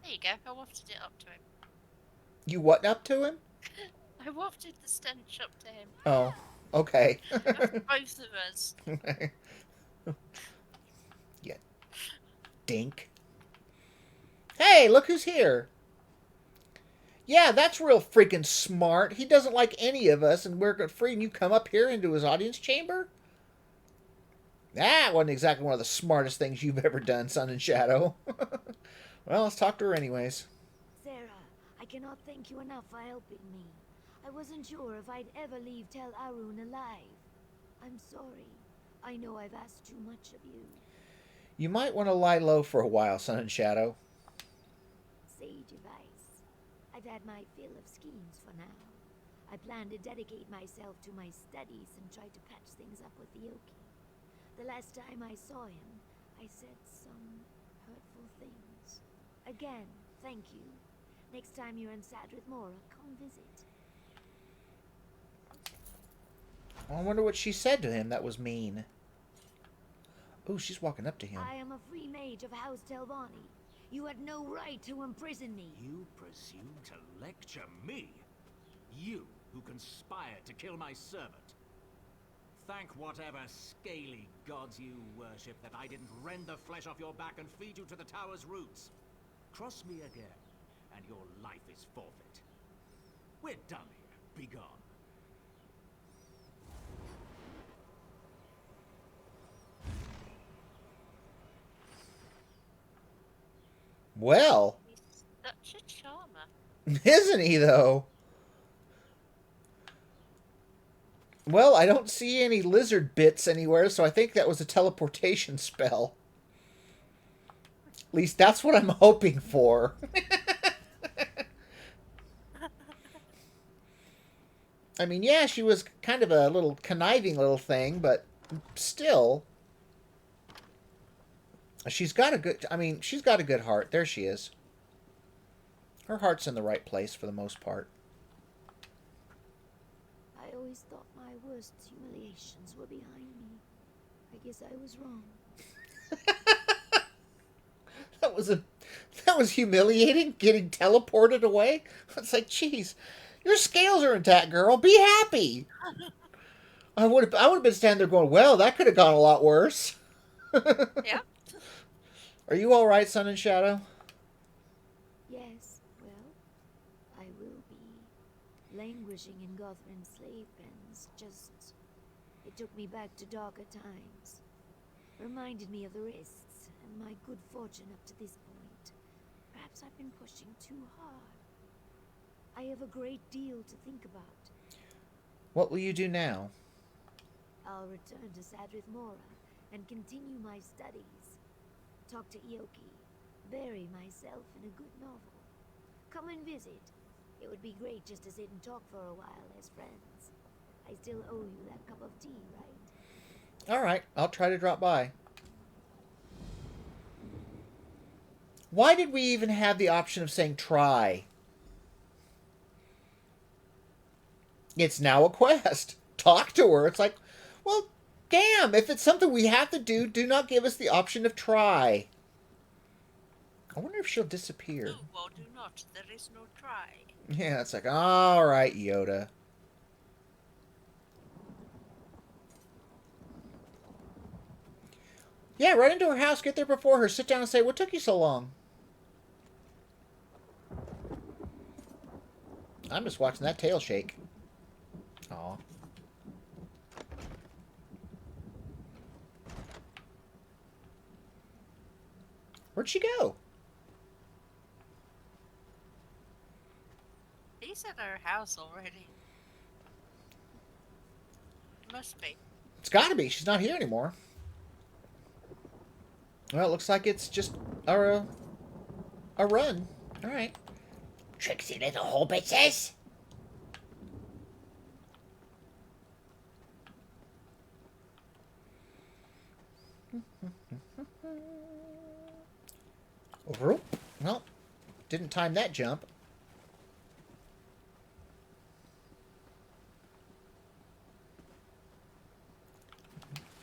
There you go. I wafted it up to him. You what up to him? I wafted the stench up to him. Oh, okay. Both of us. Yeah. Dink. Hey, look who's here. Yeah, that's real freaking smart. He doesn't like any of us, and we're free, and you come up here into his audience chamber? That wasn't exactly one of the smartest things you've ever done, Sun and Shadow. Well, let's talk to her anyways. Sarah, I cannot thank you enough for helping me. I wasn't sure if I'd ever leave Tel Arun alive. I'm sorry. I know I've asked too much of you. You might want to lie low for a while, Sun and Shadow. Sage advice. I've had my fill of schemes for now. I plan to dedicate myself to my studies and try to patch things up with the Oki. The last time I saw him, I said some hurtful things. Again, thank you. Next time you're in Sadrith Mora, come visit. I wonder what she said to him that was mean. Oh, she's walking up to him. I am a free mage of House Telvanni. You had no right to imprison me. You presume to lecture me? You, who conspired to kill my servant. Thank whatever scaly gods you worship that I didn't rend the flesh off your back and feed you to the tower's roots. Cross me again, and your life is forfeit. We're done here. Be gone. Well, He's such a charmer. isn't he, though? Well, I don't see any lizard bits anywhere, so I think that was a teleportation spell. At least that's what I'm hoping for. I mean, yeah, she was kind of a little conniving little thing, but still. She's got a good heart. There she is. Her heart's in the right place for the most part. I always thought my worst humiliations were behind me. I guess I was wrong. That was humiliating, getting teleported away. It's like, geez, your scales are intact, girl. Be happy. I would have been standing there going, well, that could have gone a lot worse. Yeah. Are you all right, Sun and Shadow? Yes, well, I will be. Languishing in Gothrin slave pens just... It took me back to darker times. Reminded me of the risks and my good fortune up to this point. Perhaps I've been pushing too hard. I have a great deal to think about. What will you do now? I'll return to Sadrith Mora and continue my studies. Talk to Ioki. Bury myself in a good novel. Come and visit. It would be great just to sit and talk for a while as friends. I still owe you that cup of tea, right? Alright, I'll try to drop by. Why did we even have the option of saying try? It's now a quest. Talk to her. It's like, well, damn, if it's something we have to do, do not give us the option of try. I wonder if she'll disappear. Do or do not. There is no try. Yeah, it's like, alright, Yoda. Yeah, run into her house, get there before her, sit down and say, what took you so long? I'm just watching that tail shake. Aw. Where'd she go? He's at her house already. Must be. It's gotta be. She's not here anymore. Well, it looks like it's just a run. Alright. Tricksy little hobbitses. Over. Well, didn't time that jump.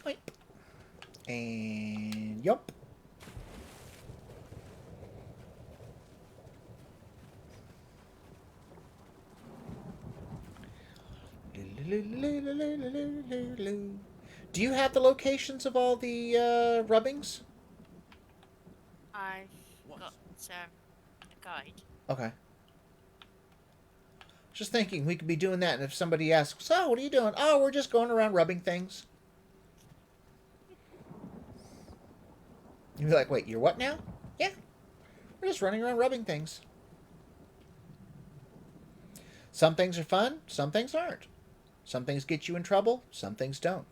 Wait. And yup. Do you have the locations of all the rubbings? I've got a guide. Okay. Just thinking we could be doing that, and if somebody asks, so what are you doing? Oh, we're just going around rubbing things. You'd be like, wait, you're what now? Yeah. We're just running around rubbing things. Some things are fun, some things aren't. Some things get you in trouble, some things don't.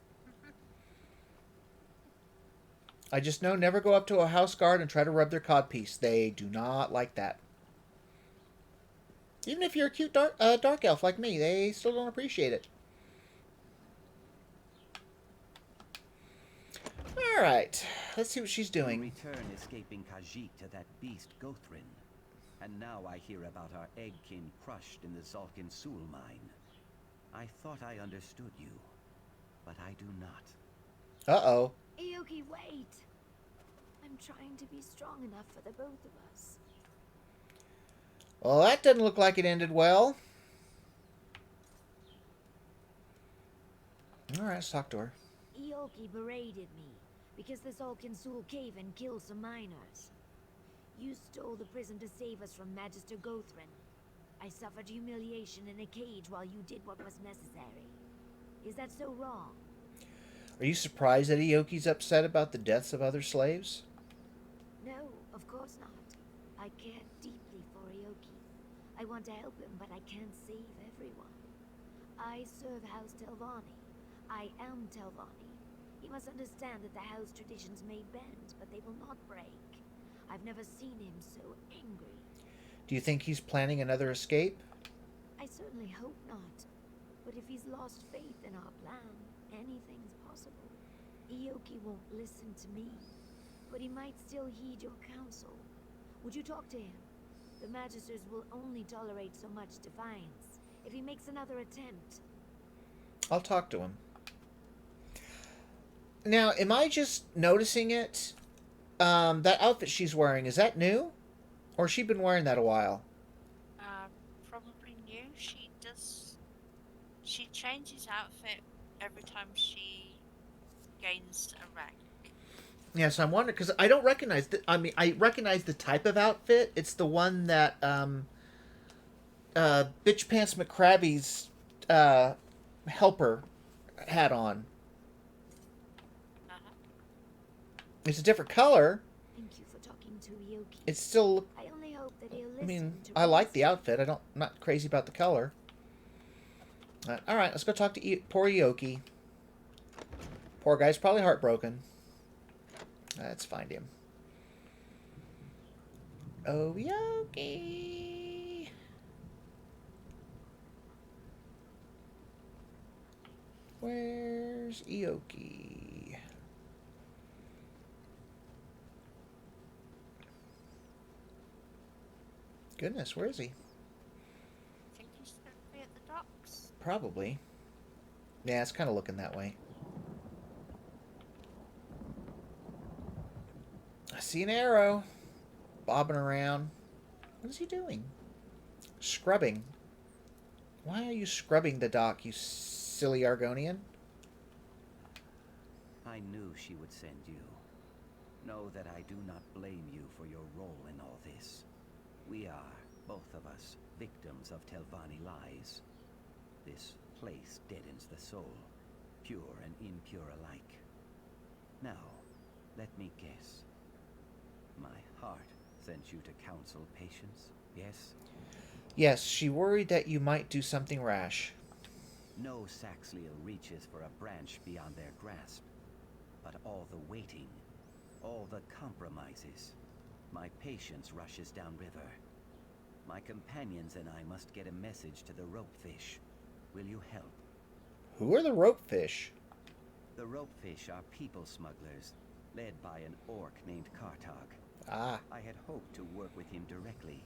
I just know never go up to a house guard and try to rub their codpiece. They do not like that. Even if you're a cute dark elf like me, they still don't appreciate it. Alright, let's see what she's doing. Return escaping Khajiit to that beast Gothrin. And now I hear about our eggkin crushed in the Zalkin Sul mine. I thought I understood you, but I do not. Uh-oh. Ioki, wait! I'm trying to be strong enough for the both of us. Well, that doesn't look like it ended well. Alright, let's talk to her. Ioki berated me because the Zalkin Sul cave and killed some miners. You stole the prism to save us from Magister Gothrin. I suffered humiliation in a cage while you did what was necessary. Is that so wrong? Are you surprised that Ioki's upset about the deaths of other slaves? No, of course not. I care deeply for Ioki. I want to help him, but I can't save everyone. I serve House Telvanni. I am Telvanni. He must understand that the house traditions may bend, but they will not break. I've never seen him so angry. Do you think he's planning another escape? I certainly hope not. But if he's lost faith in our plan, anything's possible. Ioki won't listen to me, but he might still heed your counsel. Would you talk to him? The Magisters will only tolerate so much defiance. If he makes another attempt... I'll talk to him. Now, am I just noticing it? That outfit she's wearing, is that new? Or has she been wearing that a while? Probably new. She changes outfit every time she gains a rank. Yes, I'm wondering, because I don't recognize I recognize the type of outfit. It's the one that Bitch Pants McCrabby's helper had on. Uh-huh. It's a different color. Thank you for talking to Yoki. It's still. I only hope that he'll listen I mean, to I like the reason. outfit. I'm not crazy about the color. All right, let's go talk to poor Yoki. Poor guy's probably heartbroken. Let's find him. Oh, Yoki. Where's Yoki? Goodness, where is he? Think he's gonna be at the docks. Probably. Yeah, it's kind of looking that way. I see an arrow bobbing around. What is he doing? Scrubbing. Why are you scrubbing the dock, you silly Argonian? I knew she would send you. Know that I do not blame you for your role in all this. We are, both of us, victims of Telvanni lies. This place deadens the soul, pure and impure alike. Now, let me guess. My heart sent you to counsel patience, yes? Yes, she worried that you might do something rash. No Saxleal reaches for a branch beyond their grasp. But all the waiting, all the compromises, my patience rushes downriver. My companions and I must get a message to the ropefish. Will you help? Who are the ropefish? The ropefish are people smugglers, led by an orc named Kartag. Ah. I had hoped to work with him directly.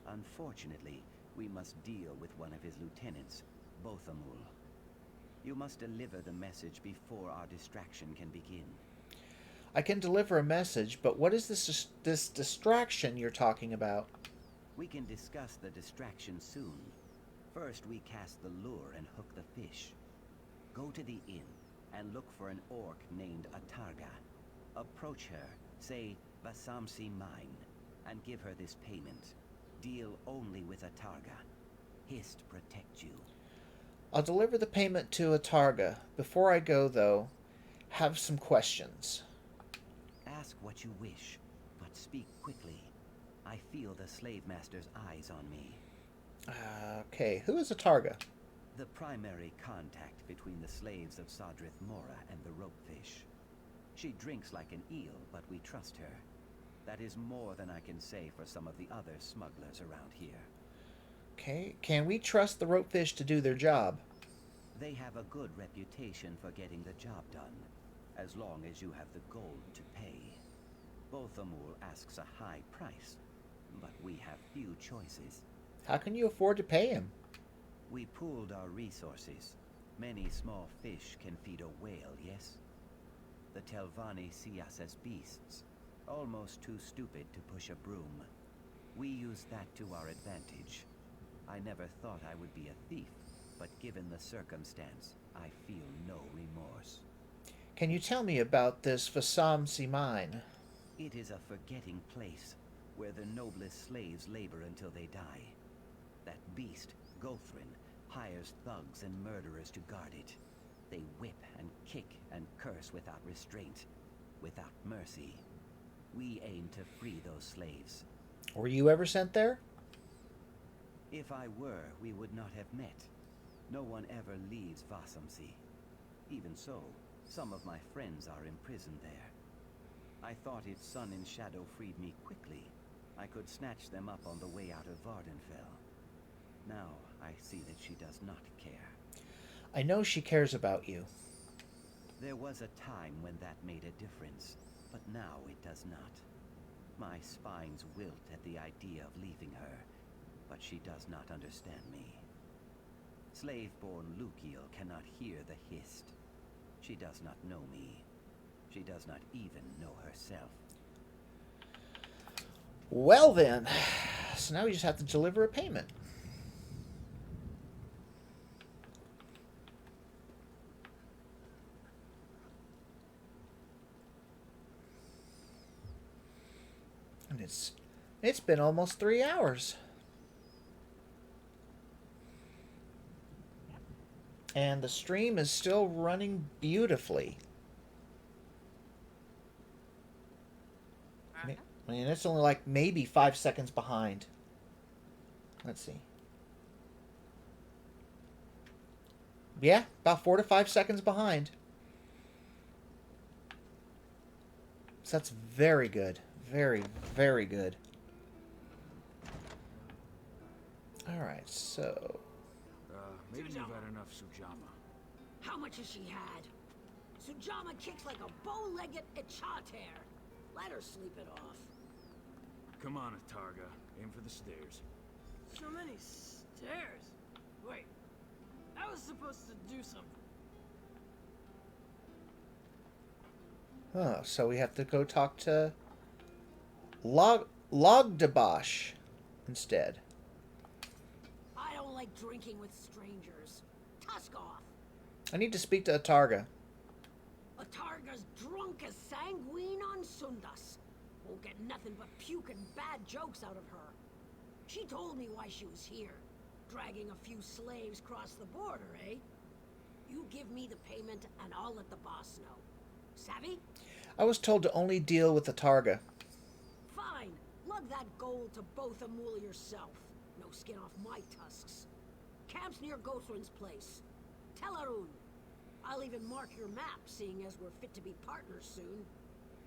Unfortunately, we must deal with one of his lieutenants, Bothamul. You must deliver the message before our distraction can begin. I can deliver a message, but what is this distraction you're talking about? We can discuss the distraction soon. First, we cast the lure and hook the fish. Go to the inn and look for an orc named Atarga. Approach her, say Vasamsi mine, and give her this payment. Deal only with Atarga. Hist protect you. I'll deliver the payment to Atarga. Before I go, though, have some questions. Ask what you wish, but speak quickly. I feel the slave master's eyes on me. Okay, who is Atarga? The primary contact between the slaves of Sadrith Mora and the ropefish. She drinks like an eel, but we trust her. That is more than I can say for some of the other smugglers around here. Okay, can we trust the ropefish to do their job? They have a good reputation for getting the job done, as long as you have the gold to pay. Bothamul asks a high price, but we have few choices. How can you afford to pay him? We pooled our resources. Many small fish can feed a whale, yes? The Telvanni see us as beasts, almost too stupid to push a broom. We use that to our advantage. I never thought I would be a thief, but given the circumstance, I feel no remorse. Can you tell me about this Vasamsi mine? It is a forgetting place, where the noblest slaves labor until they die. That beast, Gothrin, hires thugs and murderers to guard it. They whip and kick and curse without restraint, without mercy. We aim to free those slaves. Were you ever sent there? If I were, we would not have met. No one ever leaves Vasamsi. Even so, some of my friends are imprisoned there. I thought if Sun and Shadow freed me quickly, I could snatch them up on the way out of Vvardenfell. Now I see that she does not care. I know she cares about you. There was a time when that made a difference, but now it does not. My spines wilt at the idea of leaving her, but she does not understand me. Slave-born Lukiel cannot hear the hist. She does not know me. She does not even know herself. Well then, so now we just have to deliver a payment. And it's been almost 3 hours. And the stream is still running beautifully. I mean, it's only like maybe 5 seconds behind. Let's see. Yeah, about 4 to 5 seconds behind. So that's very good. Very, very good. Alright, so... maybe you've had enough, Sujama. How much has she had? Sujama kicks like a bow-legged echater. Let her sleep it off. Come on, Atarga. Aim for the stairs. So many stairs. Wait, I was supposed to do something. Oh, so we have to go talk to Logdabash instead. I don't like drinking with strangers. Tusk off. I need to speak to Atarga. Atarga's drunk as sanguine on Sundas. Won't get nothing but puke and bad jokes out of her. She told me why she was here. Dragging a few slaves across the border, eh? You give me the payment and I'll let the boss know. Savvy? I was told to only deal with Atarga. Fine. Lug that gold to both Amul yourself. No skin off my tusks. Camp's near Gothrin's place. Tell Arun. I'll even mark your map, seeing as we're fit to be partners soon.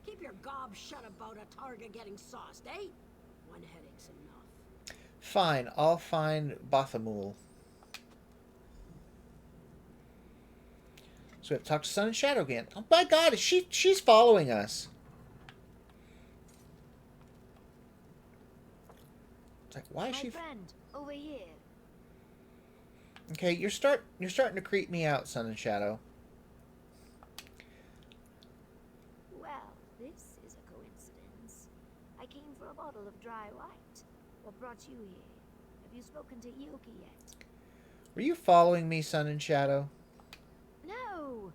Keep your gob shut about Atarga getting sauced, eh? One headache's enough. Fine, I'll find Bothamul. So we have to talk to Sun and Shadow again. Oh my god, she's following us. It's like, why is she... My friend, over here. Okay, you're starting to creep me out, Sun and Shadow. Well, this is a coincidence. I came for a bottle of dry white. What brought you here? Have you spoken to Yoki yet? Were you following me, Sun and Shadow? No!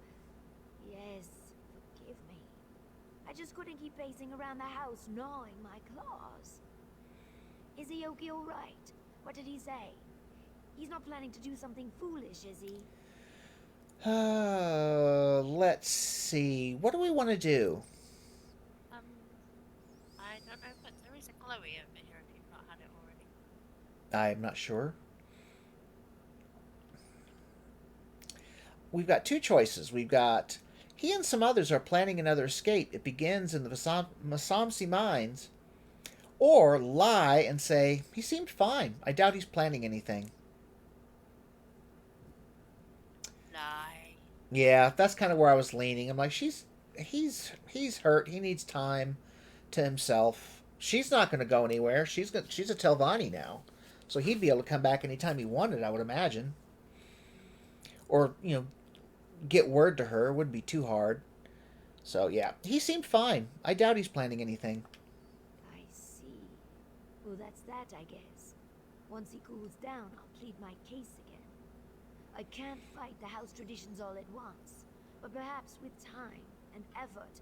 Yes, forgive me. I just couldn't keep pacing around the house gnawing my claws. Is Yoki alright? What did he say? He's not planning to do something foolish, is he? Let's see. What do we want to do? I don't know, but there is a glowy over here if you've not had it already. I'm not sure. We've got two choices. We've got... He and some others are planning another escape. It begins in the Masamsi mines. Or lie and say, he seemed fine. I doubt he's planning anything. Lie. Yeah, that's kind of where I was leaning. I'm like, he's hurt. He needs time to himself. She's not going to go anywhere. She's a Telvanni now. So he'd be able to come back anytime he wanted, I would imagine. Or, get word to her. It wouldn't be too hard. So, yeah. He seemed fine. I doubt he's planning anything. I see. Well, that's that, I guess. Once he cools down, I'll plead my case again. I can't fight the house traditions all at once, but perhaps with time and effort.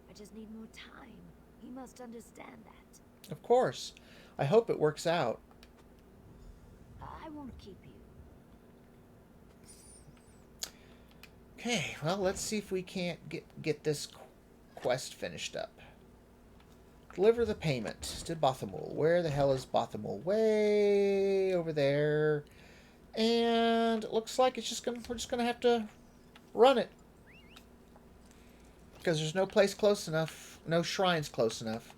I just need more time. He must understand that. Of course. I hope it works out. I won't keep you. Okay, well, let's see if we can't get this quest finished up. Deliver the payment to Bothamul. Where the hell is Bothamul? Way over there. And it looks like we're just gonna have to run it. Because there's no place close enough, no shrines close enough.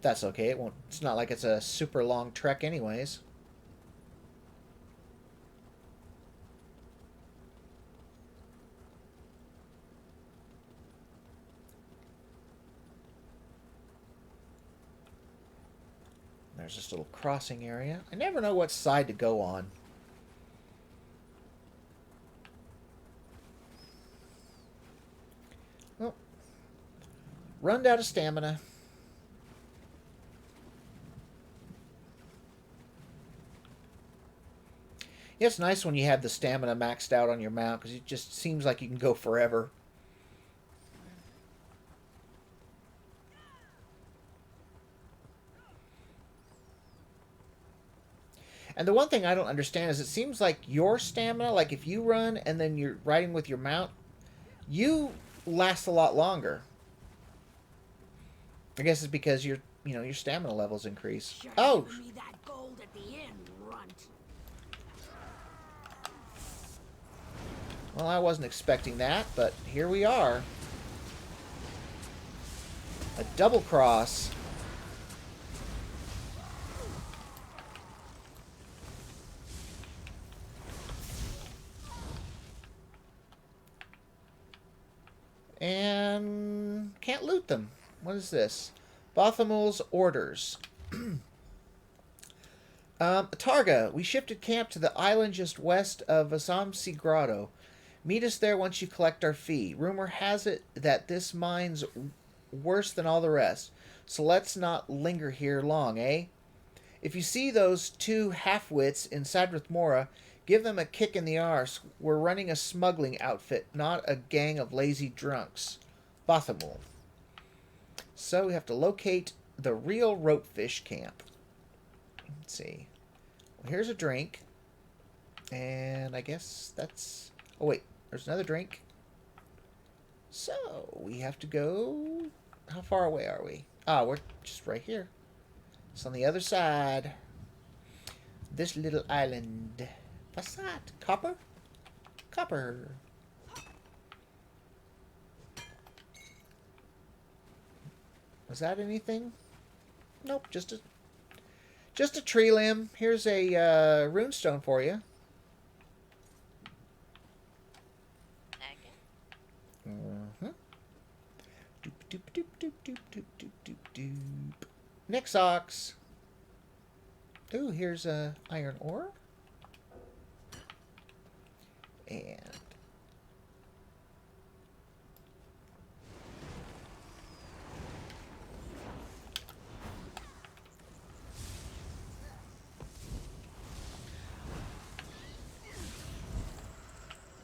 That's okay, it's not like it's a super long trek anyways. There's this little crossing area. I never know what side to go on. Oh. Run out of stamina. Yeah, it's nice when you have the stamina maxed out on your mount because it just seems like you can go forever. And the one thing I don't understand is it seems like your stamina, like if you run and then you're riding with your mount, you last a lot longer. I guess it's because your stamina levels increase. Oh! Give me that gold at the end, runt. Well, I wasn't expecting that, but here we are. A double cross. And can't loot them. What is this? Bothamul's orders. Targa, we shifted camp to the island just west of Asamsi Grotto. Meet us there once you collect our fee. Rumor has it that this mine's worse than all the rest, so let's not linger here long, eh? If you see those two half-wits in Sadrith Mora, give them a kick in the arse. We're running a smuggling outfit, not a gang of lazy drunks. Bothamul. So we have to locate the real ropefish camp. Let's see. Well, here's a drink. And I guess that's... Oh, wait. There's another drink. So, we have to go... How far away are we? Ah, we're just right here. It's on the other side. This little island. What's that? Copper? Copper. Was that anything? Nope, just a tree limb. Here's a runestone for you. Mm-hmm. Doop doop doop doop doop doop doop doop doop. Next ox. Ooh, here's a iron ore. And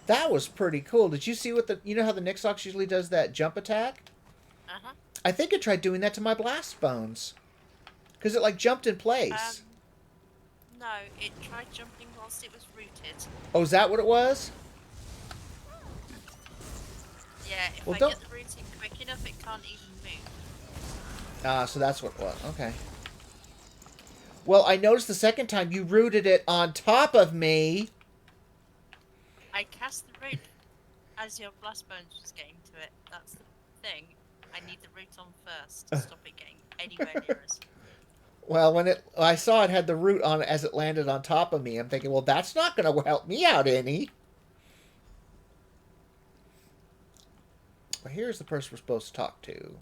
that was pretty cool. Did you see what you know how the Nixox usually does that jump attack? Uh-huh. I think it tried doing that to my blast bones. Because it like jumped in place. No, it tried jumping whilst it was rooted. Oh, is that what it was? Yeah, if Well, I don't... get the rooting quick enough, it can't even move. Ah, so that's what it was. Okay. Well, I noticed the second time you rooted it on top of me. I cast the root as your blast bones was getting to it. That's the thing. I need the root on first to stop it getting anywhere near us. Well, when I saw it had the root on it as it landed on top of me, I'm thinking, well, that's not going to help me out any. Well, here's the person we're supposed to talk to.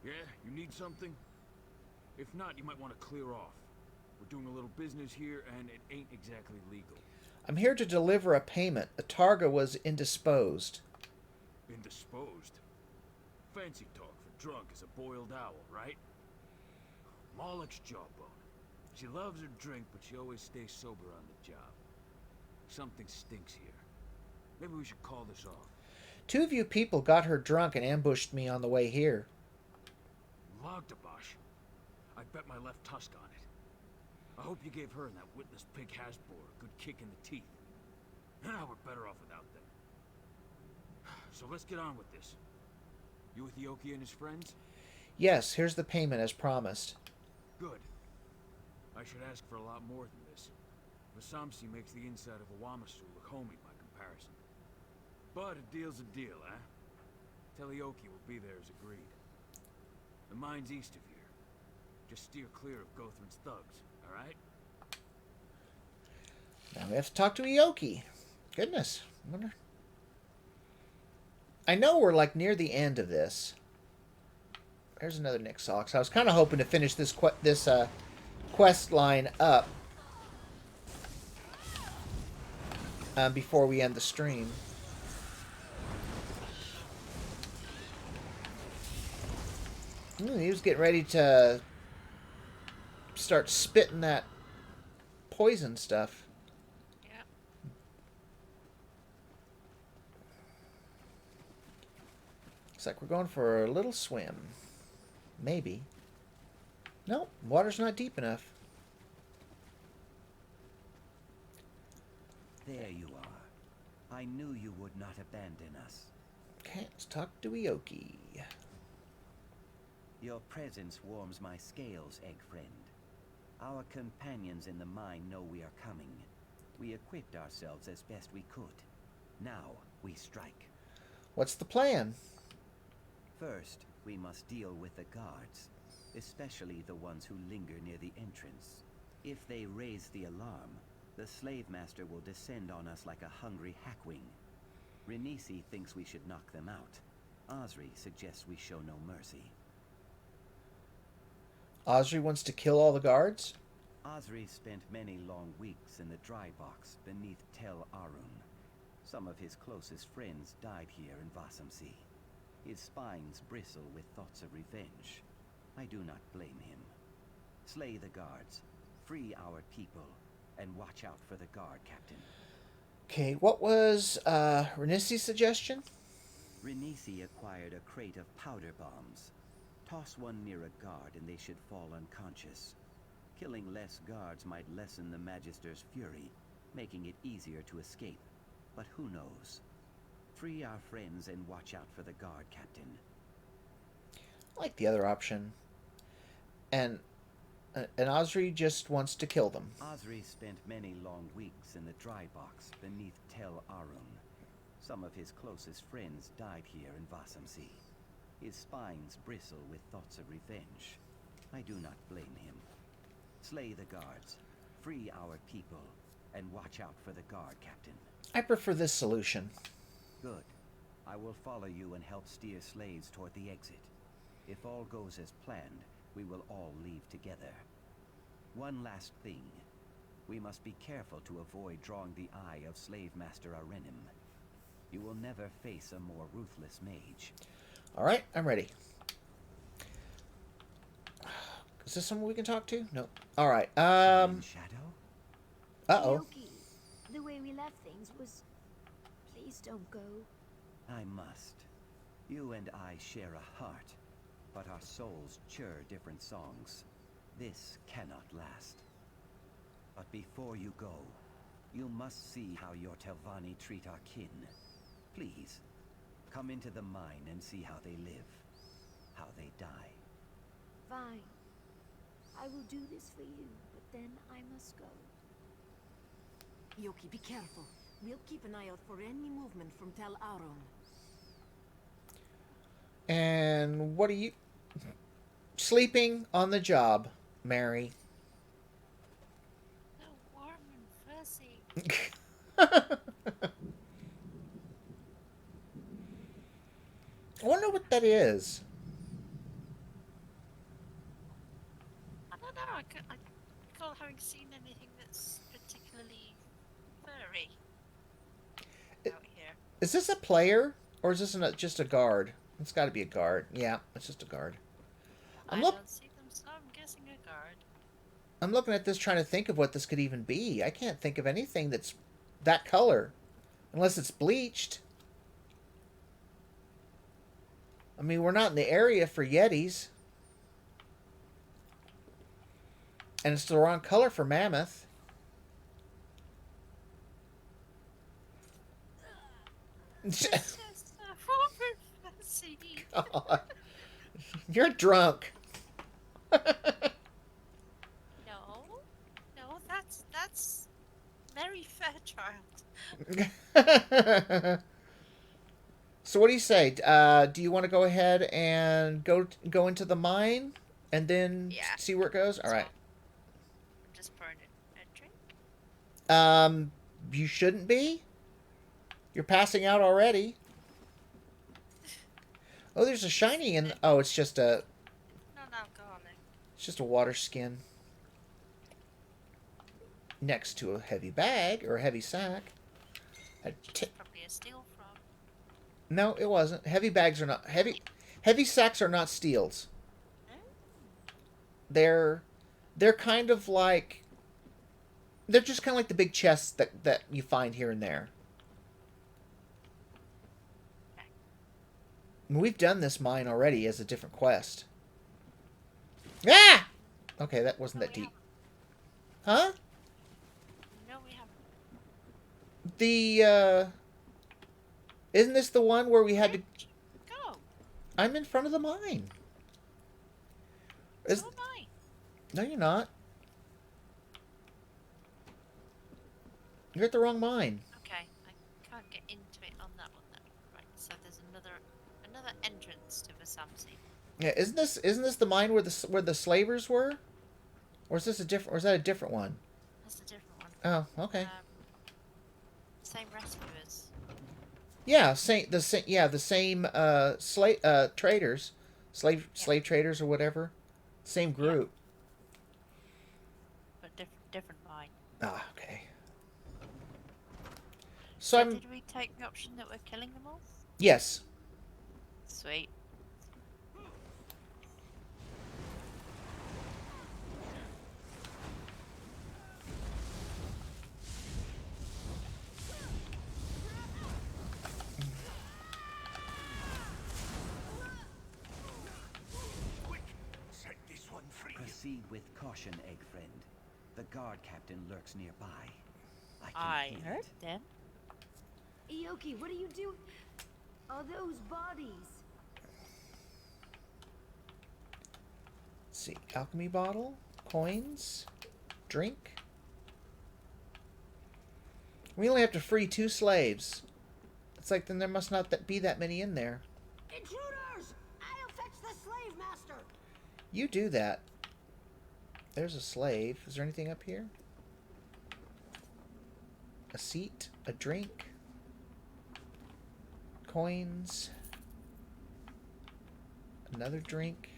Yeah, you need something? If not, you might want to clear off. We're doing a little business here, and it ain't exactly legal. I'm here to deliver a payment. The Targa was indisposed. Indisposed? Fancy talk for drunk as a boiled owl, right? Moloch's jawbone. She loves her drink, but she always stays sober on the job. Something stinks here. Maybe we should call this off. Two of you people got her drunk and ambushed me on the way here. Logdabash. I bet my left tusk on it. I hope you gave her and that witless pig Hasbro a good kick in the teeth. Now we're better off without them. So let's get on with this. You with Yoki and his friends? Yes, here's the payment as promised. Good. I should ask for a lot more than this. Vasamsi makes the inside of a Wamasu look homey by comparison. But a deal's a deal, eh? Tell Yoki will be there as agreed. The mine's east of here. Just steer clear of Gothrin's thugs, alright? Now we have to talk to Ioki. Goodness. I know we're like near the end of this. There's another Nixox. I was kind of hoping to finish this quest line up before we end the stream. He was getting ready to start spitting that poison stuff. Yeah. Looks like we're going for a little swim. Maybe. Nope, water's not deep enough. There you are. I knew you would not abandon us. Okay, let's talk to Ioki. Your presence warms my scales, egg friend. Our companions in the mine know we are coming. We equipped ourselves as best we could. Now we strike. What's the plan? First, we must deal with the guards, especially the ones who linger near the entrance. If they raise the alarm, the slave master will descend on us like a hungry hackwing. Renisi thinks we should knock them out. Osri suggests we show no mercy. Osri wants to kill all the guards? Osri spent many long weeks in the dry box beneath Tel Arun. Some of his closest friends died here in Vasamsi. His spines bristle with thoughts of revenge. I do not blame him. Slay the guards, free our people, and watch out for the guard captain. Okay, what was Renisi's suggestion? Renisi acquired a crate of powder bombs. Toss one near a guard and they should fall unconscious. Killing less guards might lessen the Magister's fury, making it easier to escape. But who knows? Free our friends and watch out for the guard captain. I like the other option. And Osri just wants to kill them. Osri spent many long weeks in the dry box beneath Tel Arun. Some of his closest friends died here in Vasamsi. His spines bristle with thoughts of revenge. I do not blame him. Slay the guards, free our people, and watch out for the guard captain. I prefer this solution. Good. I will follow you and help steer slaves toward the exit. If all goes as planned, we will all leave together. One last thing. We must be careful to avoid drawing the eye of Slave Master Arenim. You will never face a more ruthless mage. Alright, I'm ready. Is this someone we can talk to? No. Alright, Shadow? Uh-oh. Yoki, the way we left things was... Please don't go. I must. You and I share a heart, but our souls chur different songs. This cannot last. But before you go, you must see how your Telvanni treat our kin. Please, come into the mine and see how they live, how they die. Fine. I will do this for you, but then I must go. Yoki, be careful. We'll keep an eye out for any movement from Tel Arun. And what are you... Sleeping on the job, Mary. So warm and fuzzy. I wonder what that is. I don't know. I can't having seen anything that's particularly furry out here. Is this a player? Or is this just a guard? It's got to be a guard. Yeah, it's just a guard. I don't see them, so I'm guessing a guard. I'm looking at this trying to think of what this could even be. I can't think of anything that's that color. Unless it's bleached. I mean, we're not in the area for Yetis. And it's the wrong color for mammoth. It's just warm and fuzzy. God. You're drunk. No, that's Mary Fairchild. So what do you say? Do you want to go ahead and go into the mine and then see where it goes? All right. Just burn a drink. You shouldn't be. You're passing out already. Oh, there's a shiny in. Oh, it's just a. Non-alcoholic. It's just a water skin. Next to a heavy bag or a heavy sack. Probably a steel frog. No, it wasn't. Heavy bags are not heavy. Heavy sacks are not steels. They're kind of like. They're just kind of like the big chests that you find here and there. We've done this mine already as a different quest. Ah! Okay, that wasn't No, that we deep. Huh? No, we haven't. Isn't this the one where we had to... Go. I'm in front of the mine. So am I. No, you're not. You're at the wrong mine. Okay, I can't get into it on that one then. Right, so there's another entrance to Vasamsi. Yeah, isn't this the mine where the slavers were? Or is this a different? Or is that a different one? That's a different one. Oh, okay. Same rescuers. Yeah, the same traders, slave traders or whatever. Same group. But different mine. Ah, okay. So did we take the option that we're killing them all? Yes. Sweet. Proceed with caution, egg friend. The guard captain lurks nearby. I heard them. Ioki, what are you doing? Are those bodies? Let's see, alchemy bottle, coins, drink. We only have to free 2 slaves. It's like then there must not be that many in there. Intruders! I'll fetch the slave master. You do that. There's a slave. Is there anything up here? A seat, a drink, coins, another drink.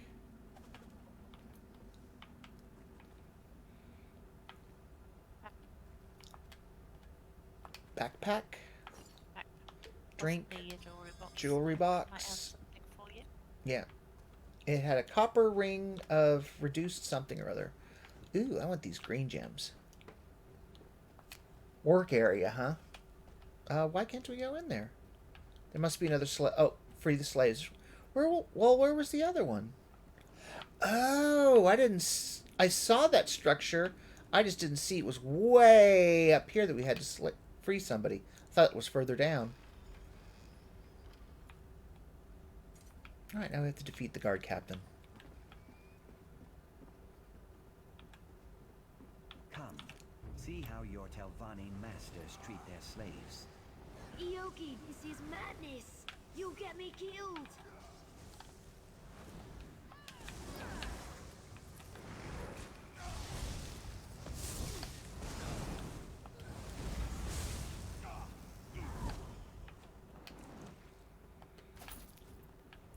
Backpack. Drink. Jewelry box. Yeah. It had a copper ring of reduced something or other. Ooh, I want these green gems. Work area, huh? Why can't we go in there? There must be another slave. Oh, free the slaves. Where was the other one? Oh, I saw that structure. I just didn't see it was way up here that we had to free somebody. I thought it was further down. Alright, now we have to defeat the guard captain. Come, see how your Telvanni masters treat their slaves. Ioki, this is madness. You'll get me killed.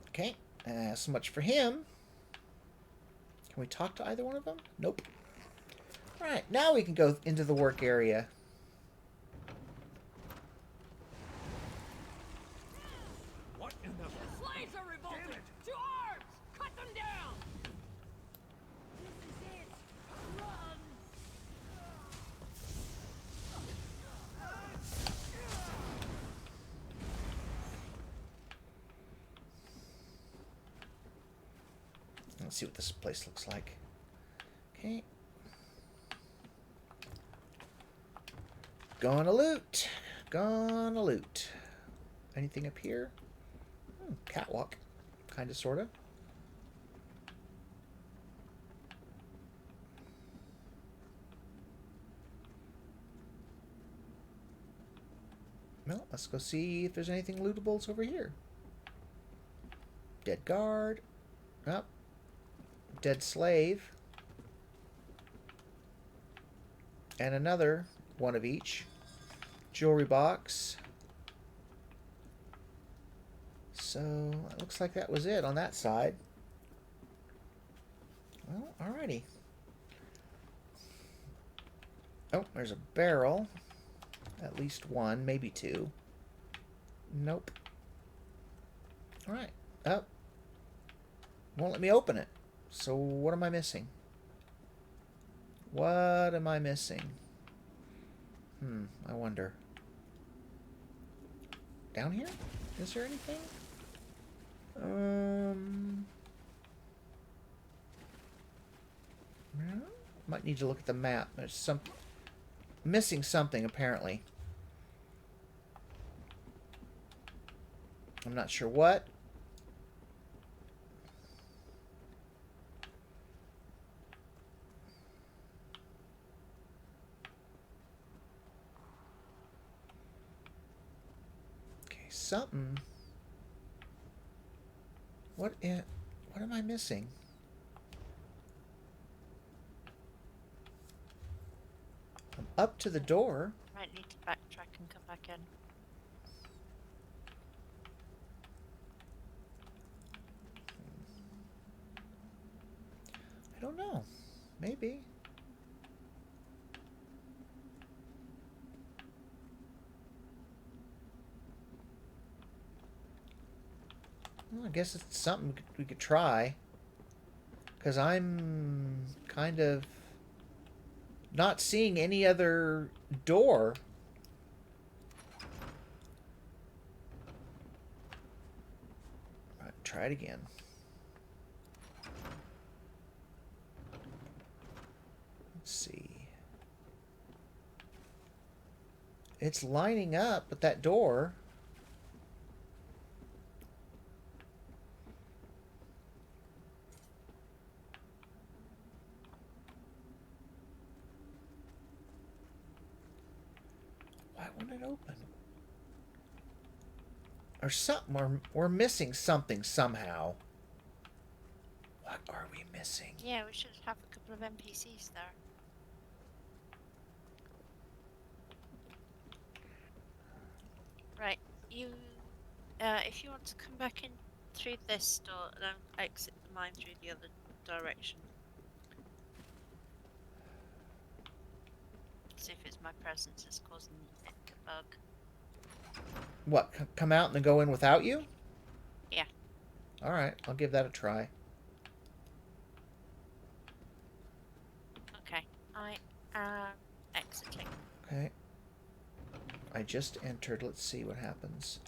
Okay, so much for him. Can we talk to either one of them? Nope. Alright, now we can go into the work area. What in the... The slaves are revolting! To arms! Cut them down! This is it! Run! Let's see what this place looks like. Okay. Gonna loot. Gonna loot. Anything up here? Catwalk. Kinda, sorta. Well, let's go see if there's anything lootables over here. Dead guard. Oh. Dead slave. And another one of each. Jewelry box. So, it looks like that was it on that side. Well, alrighty. Oh, there's a barrel. At least one, maybe 2. Nope. Alright. Oh. Won't let me open it. So, what am I missing? What am I missing? I wonder. Down here? Is there anything? Might need to look at the map. There's some missing something apparently. I'm not sure what. Okay, something. What am I missing? I'm up to the door. Might need to backtrack and come back in. I don't know. Maybe. Well, I guess it's something we could try. Because I'm kind of not seeing any other door. Right, try it again. Let's see. It's lining up with that door. Why won't it open? Or something, or we're missing something somehow. What are we missing? Yeah, we should have a couple of NPCs there. Right, you, if you want to come back in through this door, then exit the mine through the other direction. See if it's my presence that's causing it to bug. What, come out and then go in without you? Yeah. Alright, I'll give that a try. Okay, I am exiting. Okay. I just entered. Let's see what happens.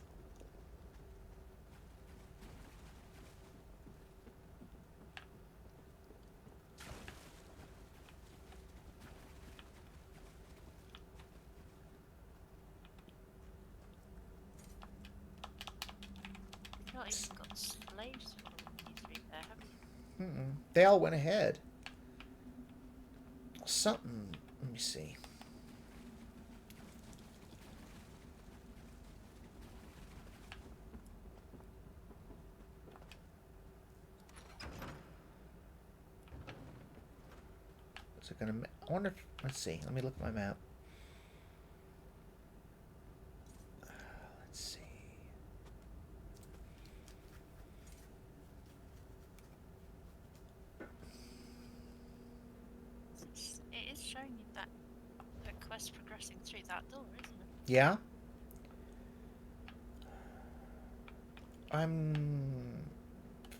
You've not even got slaves following you through there, have you? Mm-mm. They all went ahead. Something. Let me see. Is it gonna? I wonder if. Let's see. Let me look at my map. Let's see. It is showing you that the quest progressing through that door, isn't it? Yeah. I'm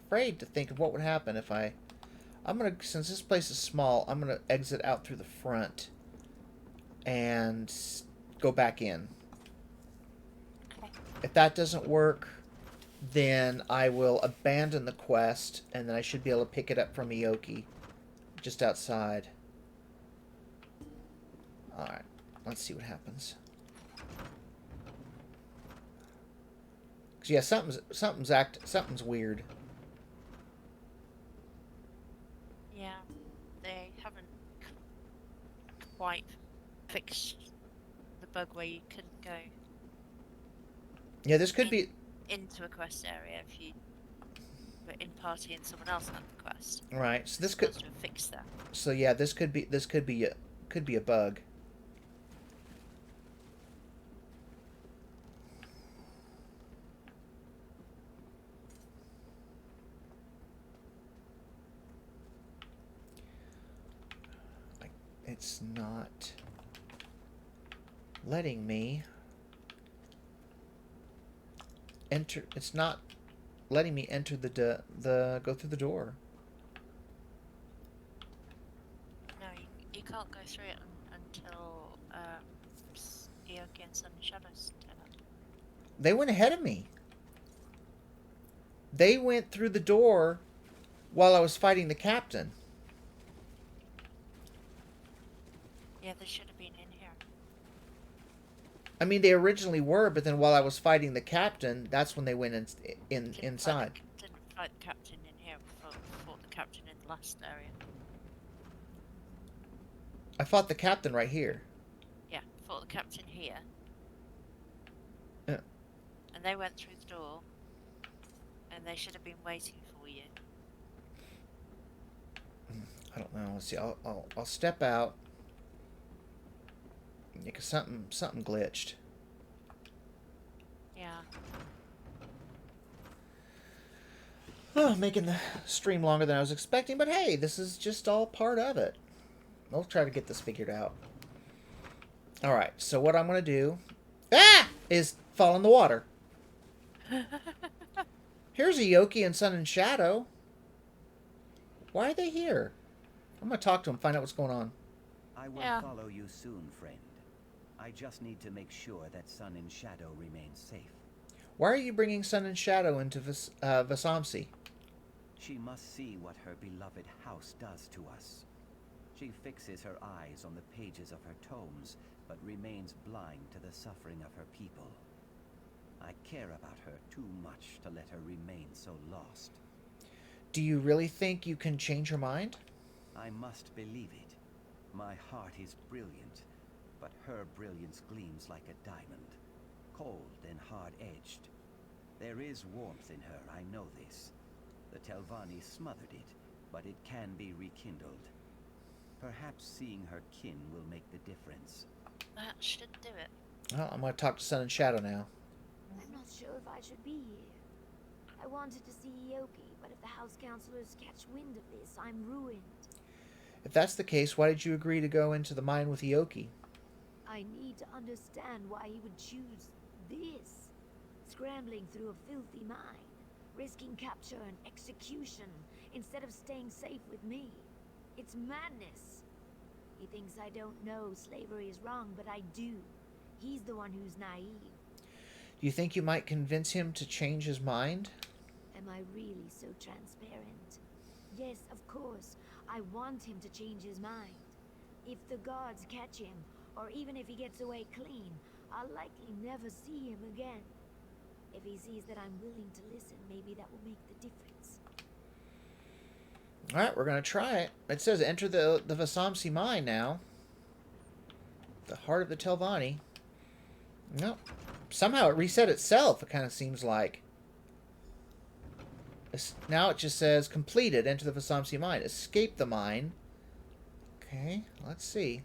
afraid to think of what would happen if I'm gonna, since this place is small, I'm gonna exit out through the front and go back in. Okay. If that doesn't work, then I will abandon the quest, and then I should be able to pick it up from Ioki, just outside. Alright, let's see what happens. 'Cause yeah, something's weird. Yeah, they haven't quite fixed the bug where you couldn't go Yeah, this could be into a quest area if you were in party and someone else had the quest. right. So this could fix that. So yeah, this could be a bug. It's not letting me enter. It's not letting me enter the go through the door. No, you can't go through it until Ioki and Sun and Shadows turn up. They went ahead of me. They went through the door while I was fighting the captain. Yeah, they should have been in here. I mean, they originally were, but then while I was fighting the captain, that's when they went inside. Didn't fight the captain in here. Fought the captain in the last area. I fought the captain right here. Yeah, fought the captain here. Yeah. And they went through the door. And they should have been waiting for you. I don't know. Let's see. I'll step out. Yeah, because something glitched. Yeah. Oh, making the stream longer than I was expecting, but hey, this is just all part of it. We'll try to get this figured out. Alright, so what I'm going to do is fall in the water. Here's a Yoki and Sun and Shadow. Why are they here? I'm going to talk to them, find out what's going on. I will follow you soon, friend. I just need to make sure that Sun and Shadow remain safe. Why are you bringing Sun and Shadow into Vasamsi? She must see what her beloved house does to us. She fixes her eyes on the pages of her tomes, but remains blind to the suffering of her people. I care about her too much to let her remain so lost. Do you really think you can change her mind? I must believe it. My heart is brilliant, but her brilliance gleams like a diamond, cold and hard-edged. There is warmth in her, I know this. The Telvanni smothered it, but it can be rekindled. Perhaps seeing her kin will make the difference. That should do it. Well, I'm going to talk to Sun and Shadow now. I'm not sure if I should be here. I wanted to see Ioki, but if the house counselors catch wind of this, I'm ruined. If that's the case, why did you agree to go into the mine with Ioki? I need to understand why he would choose this. Scrambling through a filthy mine, risking capture and execution instead of staying safe with me. It's madness. He thinks I don't know slavery is wrong, but I do. He's the one who's naive. Do you think you might convince him to change his mind? Am I really so transparent? Yes, of course. I want him to change his mind. If the guards catch him, or even if he gets away clean, I'll likely never see him again. If he sees that I'm willing to listen, maybe that will make the difference. Alright, we're going to try it. It says enter the Vasamsi mine now. The heart of the Telvanni. Nope. Somehow it reset itself, it kind of seems like. Now it just says completed, enter the Vasamsi mine. Escape the mine. Okay, let's see.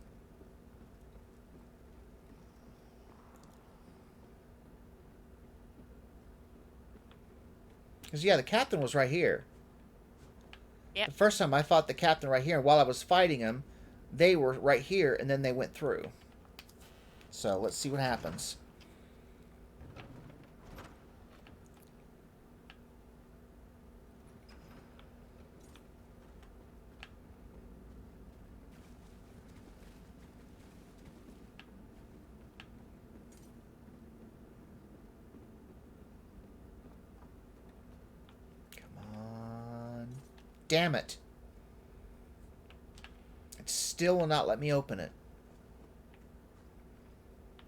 Because, yeah, the captain was right here. Yep. The first time I fought the captain right here, and while I was fighting him, they were right here, and then they went through. So, let's see what happens. Damn it. It still will not let me open it.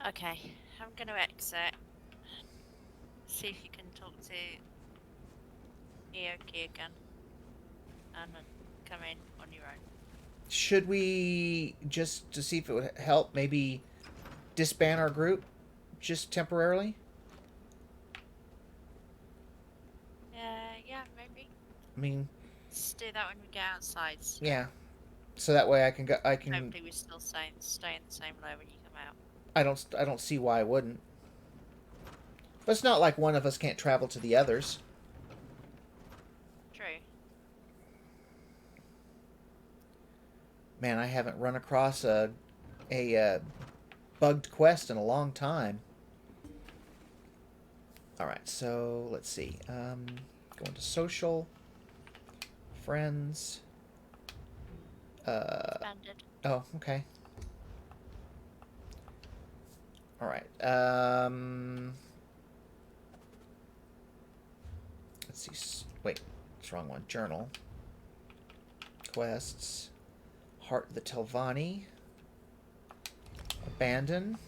Okay, I'm going to exit. See if you can talk to Ioki again. And then come in on your own. Should we, just to see if it would help, maybe disband our group? Just temporarily? Yeah, maybe. I mean... Let's do that when we get outside. So yeah. So that way I can go. hopefully we still stay in the same layer when you come out. I don't see why I wouldn't. But it's not like one of us can't travel to the others. True. Man, I haven't run across a bugged quest in a long time. All right, so let's see. Going to social. Friends. Expanded. Oh, okay. All right. Let's see. Wait, it's the wrong one. Journal. Quests. Heart of the Telvanni. Abandon.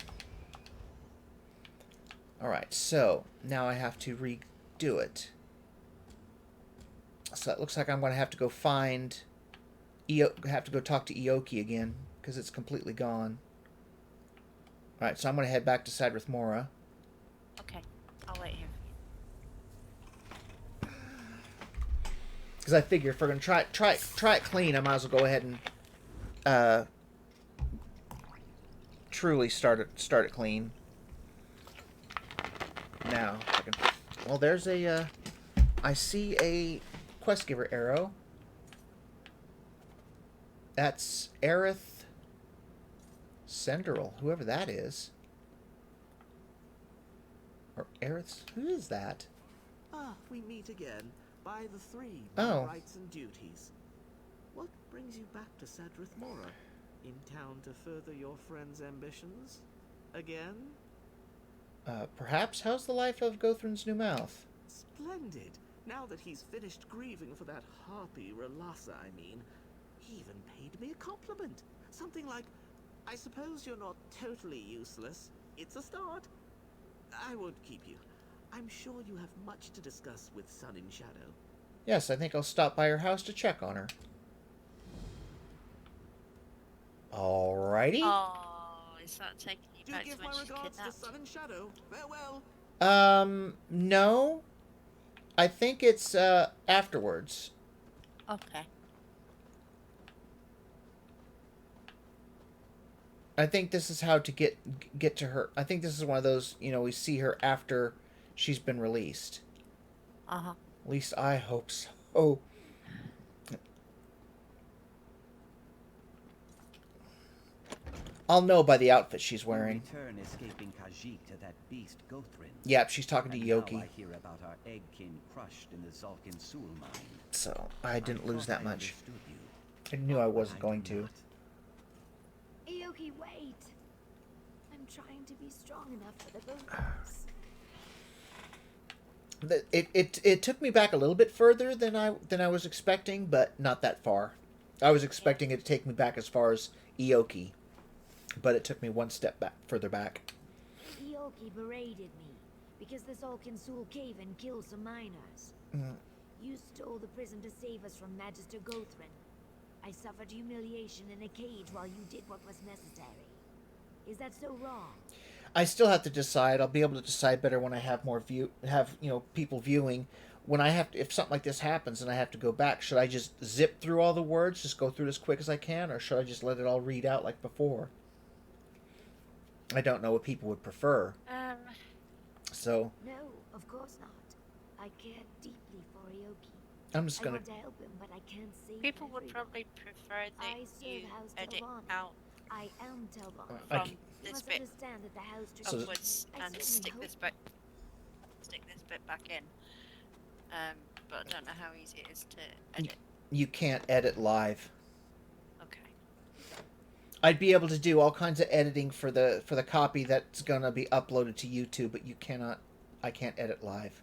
Alright, so now I have to redo it. So it looks like I'm going to have to go find... have to go talk to Ioki again, because it's completely gone. Alright, so I'm going to head back to Sadrith Mora. Okay, I'll wait here for you. Because I figure if we're going to try it clean, I might as well go ahead and truly start it clean. Now, I can, well, there's a, I see a quest giver arrow. That's Aerith Senderil, whoever that is. Or Aerith, who is that? Ah, we meet again. By the three, Oh. rights and duties. What brings you back to Sadrith Mora? In town to further your friend's ambitions? Again? Perhaps? How's the life of Gothrin's new mouth? Splendid. Now that he's finished grieving for that harpy, Relassa, I mean, he even paid me a compliment. Something like, I suppose you're not totally useless. It's a start. I won't keep you. I'm sure you have much to discuss with Sun in Shadow. Yes, I think I'll stop by her house to check on her. Alrighty. Oh, is that taking you Do back give to when my she's regards to kidnapped? Sun in Shadow. Farewell. No. I think it's, afterwards. Okay. I think this is how to get to her. I think this is one of those, you know, we see her after she's been released. Uh-huh. At least I hope so. I'll know by the outfit she's wearing. Return escaping Khajiit to that beast Gothrin. Yep, she's talking to And Yoki. now I hear about our egg kin crushed in the Zalkin Sul mine. So I didn't lose thought that I much. understood you. I knew I wasn't I going do to. not. Ioki, wait. I'm trying to be strong enough for the both of us. It took me back a little bit further than I was expecting, but not that far. I was expecting it to take me back as far as Ioki, but it took me one step further back. Ioki berated me because the Zalkin Sul cave-in killed some miners. You stole the prison to save us from Magister Gothrin. I suffered humiliation in a cage while you did what was necessary. Is that so wrong? I still have to decide. I'll be able to decide better when I have more people viewing. When I have to, if something like this happens and I have to go back, should I just zip through all the words, just go through it as quick as I can, or should I just let it all read out like before? I don't know what people would prefer. So No, of course not. I care deeply for Ioki. I'm just I gonna. want to help him, but I can't save People would everyone. probably prefer that I serve you House edit Telvanni. out I am Telvanni. I from c- You this must bit understand that the house So- upwards I and certainly stick hope- this bit back in. But I don't know how easy it is to edit. You can't edit live. Okay. I'd be able to do all kinds of editing for the copy that's gonna be uploaded to YouTube, but you cannot. I can't edit live.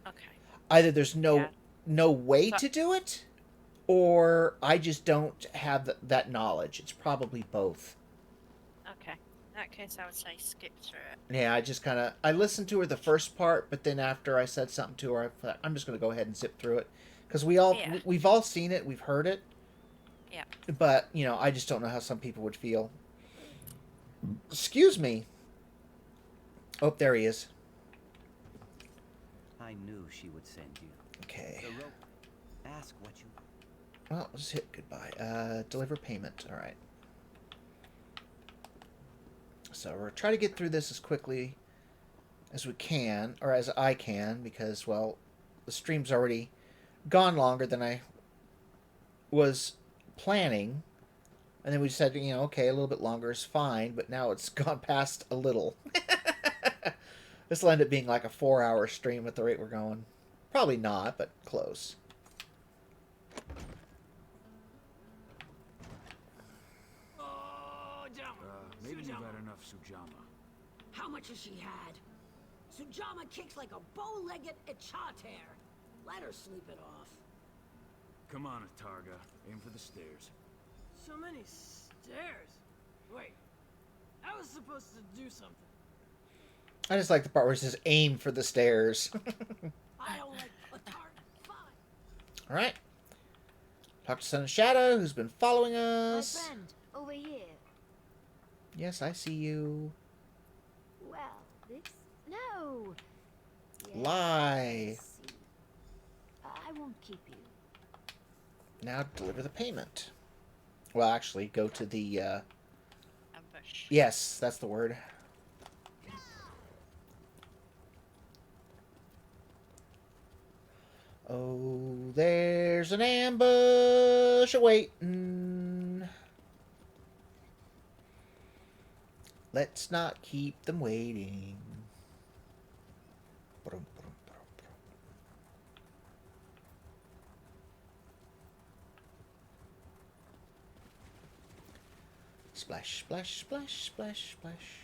Okay. Either there's Yeah. no way So- to do it, or I just don't have that knowledge. It's probably both. Okay. In that case, I would say skip through it. Yeah, I listened to her the first part, but then after I said something to her, I thought, I'm just gonna go ahead and zip through it, because we've all seen it, we've heard it. Yeah. But I just don't know how some people would feel. Excuse me. Oh, there he is. I knew she would send you. Okay. The rope. Ask what you... Well, let's hit goodbye. Deliver payment. All right. So we're trying to get through this as quickly as we can, or as I can, because, well, the stream's already gone longer than I was planning. And then we said, okay, a little bit longer is fine, but now it's gone past a little. This will end up being like a 4-hour stream at the rate we're going. Probably not, but close. Maybe you've had enough, Sujama. How much has she had? Sujama kicks like a bow-legged Echater. Let her sleep it off. Come on, Atarga. Aim for the stairs. So many stairs. Wait, I was supposed to do something. I just like the part where it says aim for the stairs. I don't like a tart. Fine. Alright. Talk to Sun and Shadow, who's been following us. My friend, over here. Yes, I see you. Well, this... No! Yes, Lie. I see. I won't keep you. Now deliver the payment. Well, actually, go to the, Ambush. Yes, that's the word. Oh, there's an ambush awaiting. Let's not keep them waiting. Splash, splash, splash, splash, splash.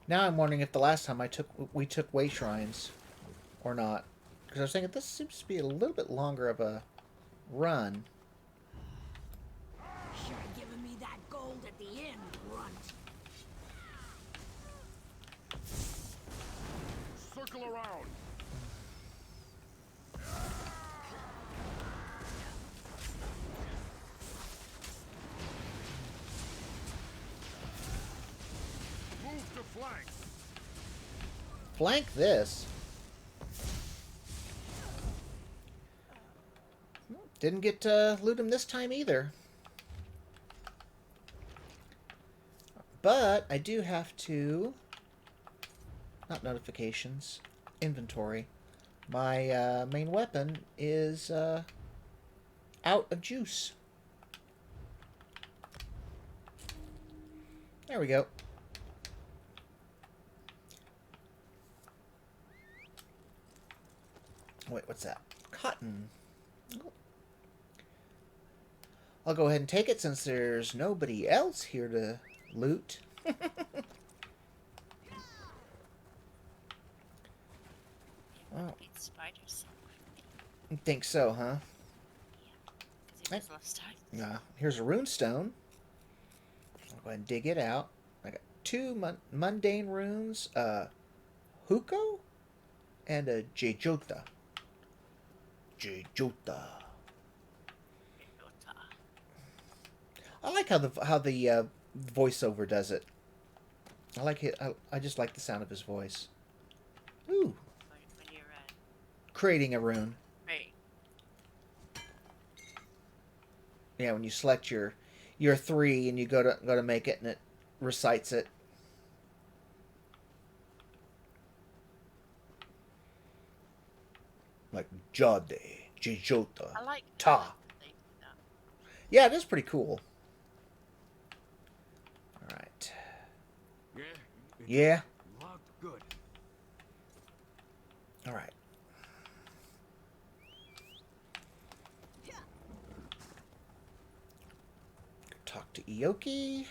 Now I'm wondering if the last time we took way shrines or not. Because I was thinking this seems to be a little bit longer of a run. Should have given me that gold at the end, runt. Circle around. Move to flank. Flank this. Didn't get to loot him this time either. But I do have to... Not notifications. Inventory. My main weapon is out of juice. There we go. Wait, what's that? Cotton. I'll go ahead and take it since there's nobody else here to loot. Oh, It's spiders. you think so, huh? Yeah. It was last time. Here's a rune stone. I'll go ahead and dig it out. I got two mundane runes, Huko and a Jejota. Jejota. I like how the voiceover does it. I like it. I just like the sound of his voice. Ooh. When you're Creating a rune. right. Yeah, when you select your 3 and you go to make it and it recites it. Like Jade, Jejota, I like Ta. that. Yeah, it is pretty cool. All right. Yeah? Yeah. Locked good. All right. Talk to Ioki.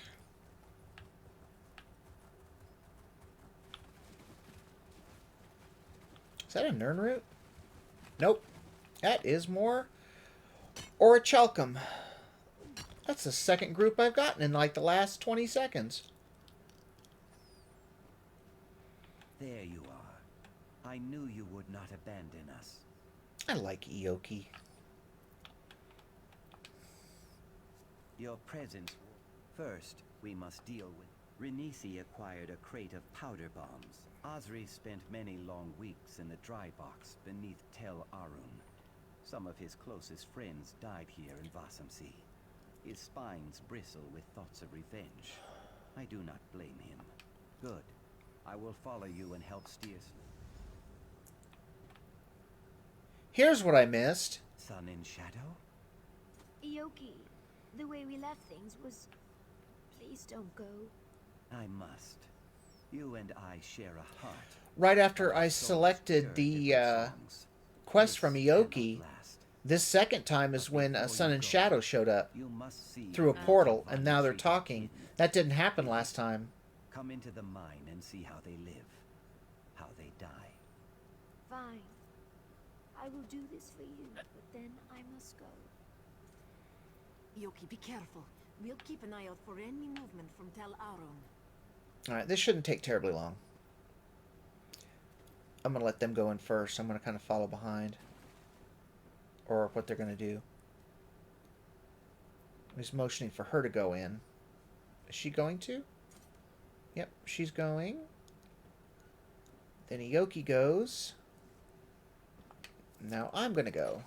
Is that a Nern root? Nope. That is more Orichalcum. That's the second group I've gotten in like the last 20 seconds. There you are. I knew you would not abandon us. I like Ioki. Your presence. First, we must deal with... Renisi acquired a crate of powder bombs. Osri spent many long weeks in the dry box beneath Tel Arun. Some of his closest friends died here in Vasamsi. His spines bristle with thoughts of revenge. I do not blame him. Good. I will follow you and help steer... Here's what I missed. Sun and Shadow? Ioki, the way we left things was... Please don't go. I must. You and I share a heart. Right after I selected the quest from Ioki. cannot last. This second time is when Sun and Shadow showed up You must see through a how portal, Telvanni and now they're treated talking. hidden. That didn't happen last time. Come into the mine and see how they live, how they die. Fine. I will do this for you, but then I must go. Yoki, be careful. We'll keep an eye out for any movement from Tel Aron. Alright, this shouldn't take terribly long. I'm going to let them go in first. I'm going to kind of follow behind. Or what they're going to do. He's motioning for her to go in. Is she going to? Yep, she's going. Then Ioki goes. Now I'm going to go.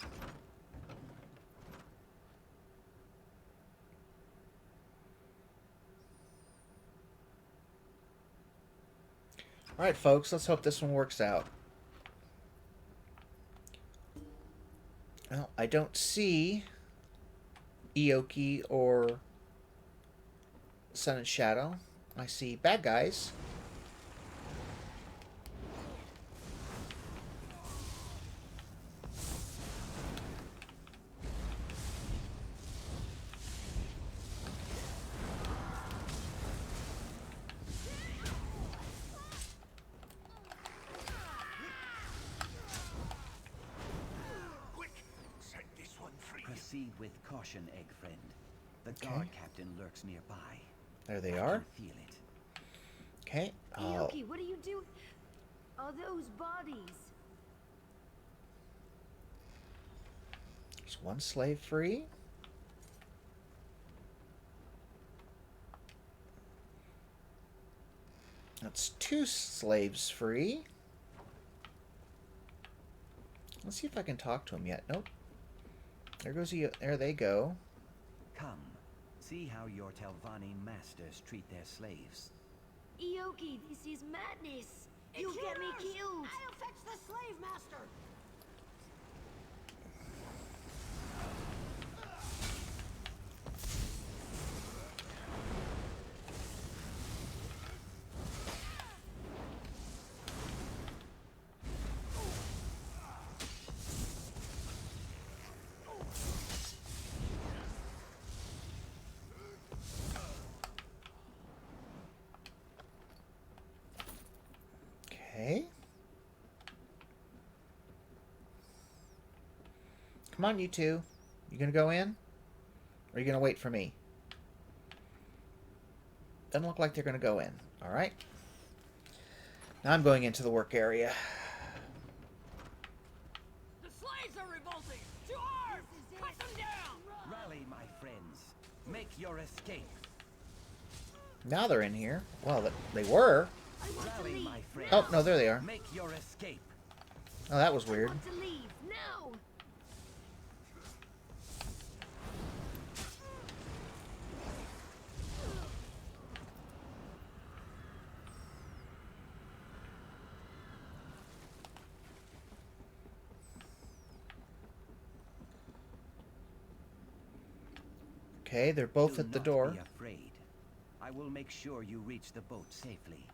Alright, folks, let's hope this one works out. Well, I don't see Ioki or Sun and Shadow. I see bad guys. Proceed with caution, egg friend. The guard captain lurks nearby. There they I are. can feel it. Okay. Ioki, what are you doing? Are those bodies? There's one slave free. That's 2 slaves free. Let's see if I can talk to him yet. Nope. There they go. Come, see how your Telvanni masters treat their slaves. Ioki, this is madness. You'll get me killed. I'll fetch the slave master. Okay. Come on, you two. You gonna go in? Or are you gonna wait for me? Doesn't look like they're gonna go in. Alright. Now I'm going into the work area. The slaves are revolting! To arms! Cut them down! Rally, my friends. Make your escape. Now they're in here. Well, they were. Rally, my friends. Oh, no, there they are. Make your escape. Oh, that was weird. I want to leave now. Okay, they're both at the door. Do not be afraid. I will make sure you reach the boat safely.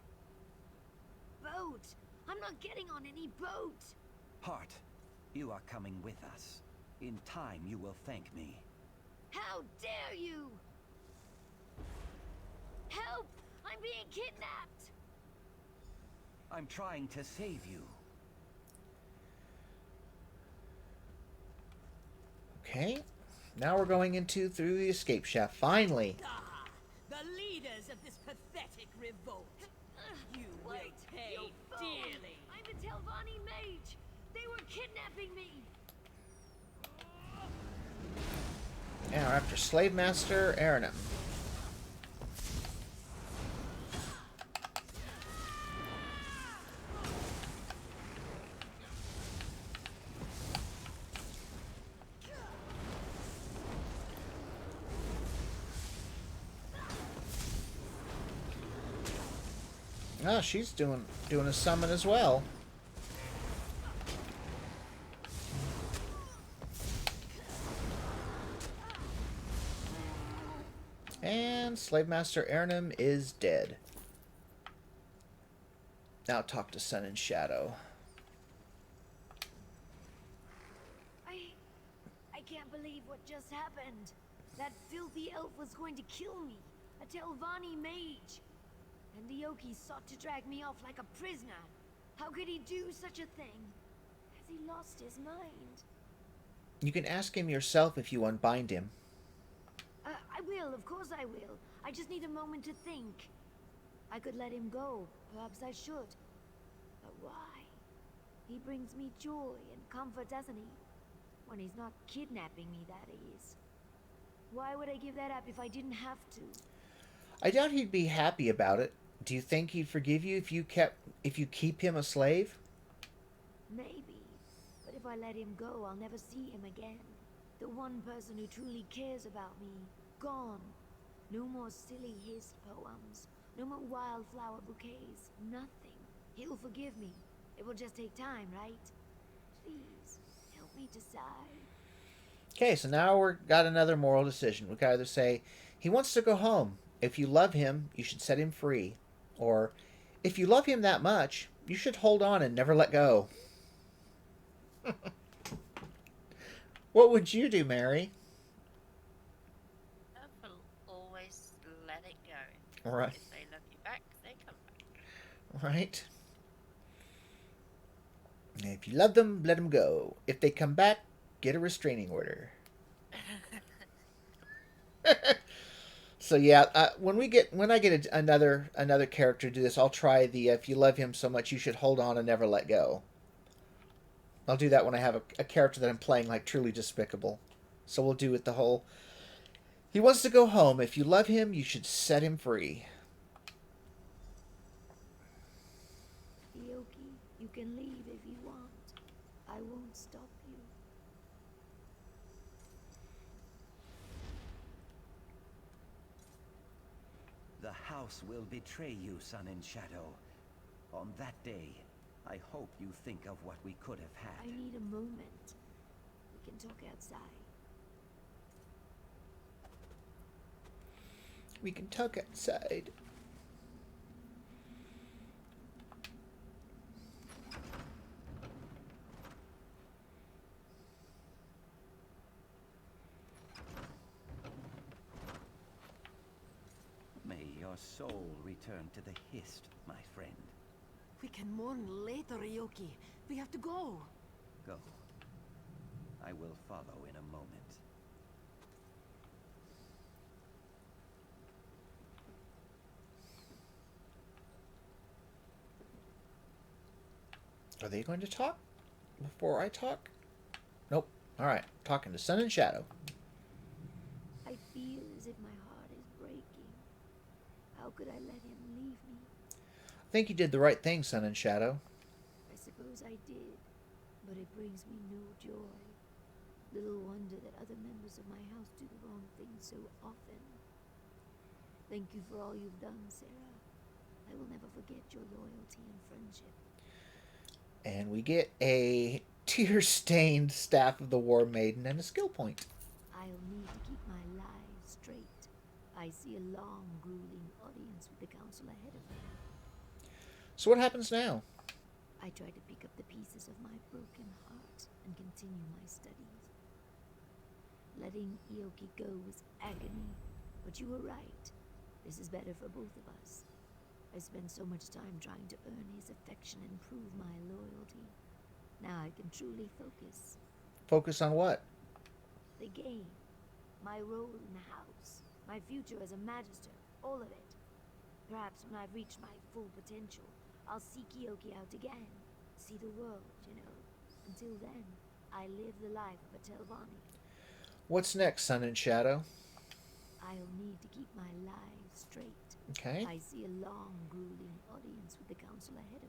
Boat? I'm not getting on any boat. Hart, you are coming with us. In time, you will thank me. How dare you! Help! I'm being kidnapped! I'm trying to save you. Okay. Now we're going through the escape shaft. Finally. Ah, the leaders of this pathetic revolt. You will pay dearly. I'm a Telvanni mage! They were kidnapping me! Now we're after Slave Master Aranim. Ah, she's doing a summon as well. And Slave Master Aranim is dead. Now talk to Sun and Shadow. believe what just happened. That filthy elf was going to kill me. A Telvanni mage. And Ioki sought to drag me off like a prisoner. How could he do such a thing? Has he lost his mind? You can ask him yourself if you unbind him. I will, of course I will. I just need a moment to think. I could let him go. Perhaps I should. But why? He brings me joy and comfort, doesn't he? When he's not kidnapping me, that is. Why would I give that up if I didn't have to? I doubt he'd be happy about it. Do you think he'd forgive you if you keep him a slave? Maybe. But if I let him go, I'll never see him again. The one person who truly cares about me. Gone. No more silly hissed poems. No more wildflower bouquets. Nothing. He'll forgive me. It will just take time, right? Please, help me decide. Okay, so now we've got another moral decision. We can either say, he wants to go home. If you love him, you should set him free. Or, if you love him that much, you should hold on and never let go. What would you do, Mary? I will always let it go. Right. If they love you back, they come back. Right. If you love them, let them go. If they come back, get a restraining order. So yeah, when I get another character to do this, I'll try the if you love him so much, you should hold on and never let go. I'll do that when I have a character that I'm playing like truly despicable. So we'll do it the whole. He wants to go home. If you love him, you should set him free. Ioki, you can leave if you want. I won't stop you. The house will betray you, Sun and Shadow. On that day, I hope you think of what we could have had. I need a moment. We can talk outside. We can talk outside. May your soul return to the Hist, my friend. We can mourn later, Ioki. We have to go. Go. I will follow in a moment. Are they going to talk before I talk? Nope. All right. Talking to Sun and Shadow. I feel as if my heart is breaking. How could I let him leave me? I think you did the right thing, Sun and Shadow. I suppose I did, but it brings me no joy. Little wonder that other members of my house do the wrong thing so often. Thank you for all you've done, Sarah. I will never forget your loyalty and friendship. And we get a tear-stained Staff of the War Maiden and a skill point. I'll need to keep my lies straight. I see a long, grueling audience with the council ahead of me. So what happens now? I try to pick up the pieces of my broken heart and continue my studies. Letting Ioki go was agony, but you were right. This is better for both of us. I spent so much time trying to earn his affection and prove my loyalty. Now I can truly focus. Focus on what? The game. My role in the house. My future as a magister. All of it. Perhaps when I've reached my full potential, I'll seek Ioki out again. See the world, you know. Until then, I live the life of a Telvanni. What's next, Sun and Shadow? I'll need to keep my life straight. Okay. I see a long, grueling audience with the council ahead of me.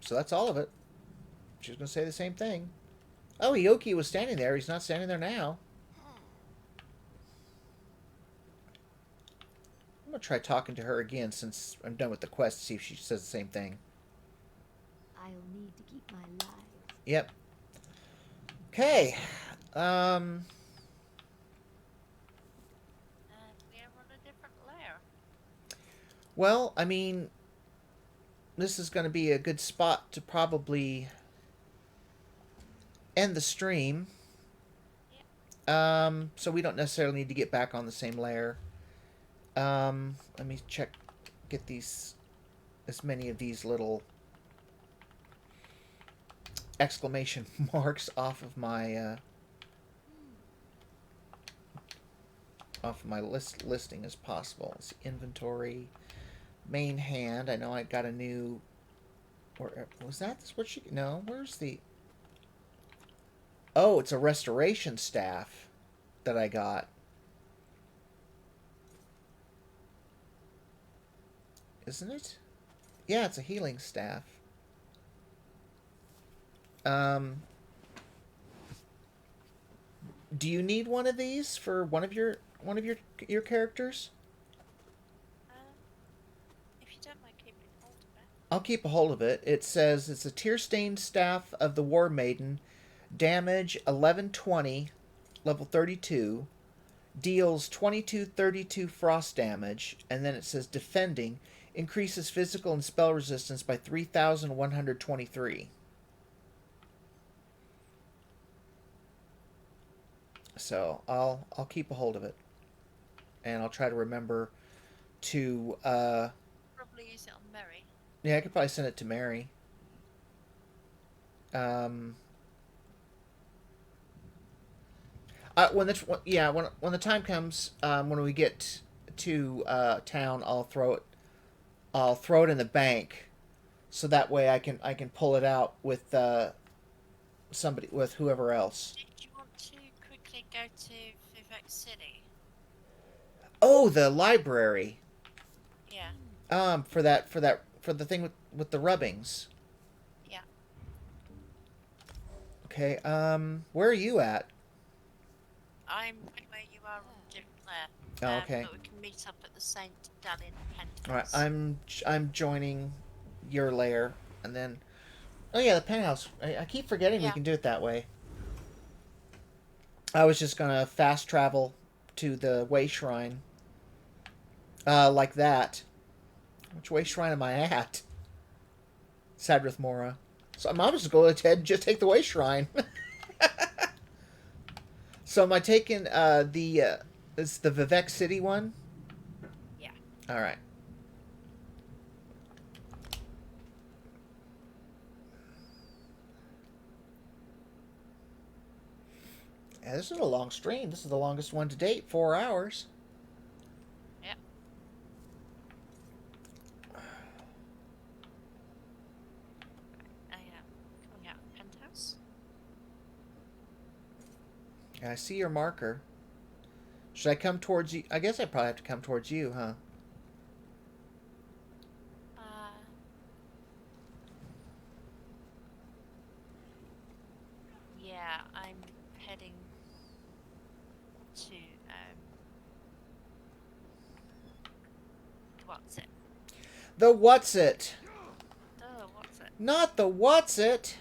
So that's all of it. She's going to say the same thing. Oh, Ioki was standing there. He's not standing there now. I'm going to try talking to her again since I'm done with the quest to see if she says the same thing. I'll need to keep my life. Yep. Okay. We are on a different layer. Well, I mean, this is going to be a good spot to probably end the stream. So we don't necessarily need to get back on the same layer. Let me check, get these, as many of these little exclamation marks off of my listing as possible. Let's see, inventory, main hand. I know I got a new. Where was that? That's what she? No, where's the? Oh, it's a restoration staff that I got. Isn't it? Yeah, it's a healing staff. Do you need one of these for one of your characters? If you don't mind keeping hold of it. I'll keep a hold of it. It says it's a tear-stained staff of the War Maiden, damage 1120, level 32, deals 2232 frost damage, and then it says defending, increases physical and spell resistance by 3123. So I'll keep a hold of it, and I'll try to remember to Probably use it on Mary. yeah, I could probably send it to Mary. When the time comes, when we get to town, I'll throw it in the bank, so that way I can pull it out with with whoever else. Did you want to quickly go to Vivek City? Oh, the library. Yeah. For the thing with the rubbings. Yeah. Okay. Where are you at? I'm right where you are on the different layer. Oh, okay. But we can meet up at the Saint Dallin penthouse. All right. I'm joining your lair, and then. Oh yeah, the penthouse. I keep forgetting we can do it that way. I was just gonna fast travel to the way shrine. Like that. Which way shrine am I at? Sadrith Mora. So I'm just going to head and just take the way shrine. So am I taking it's the Vivek City one? Yeah. All right. Yeah, this is a long stream. This is the longest one to date. 4 hours. Yep. I am coming out of the penthouse. I see your marker. Should I come towards you? I guess I probably have to come towards you, huh? Yeah, I'm heading to what's it? The what's it? Oh, what's it? Not the what's it.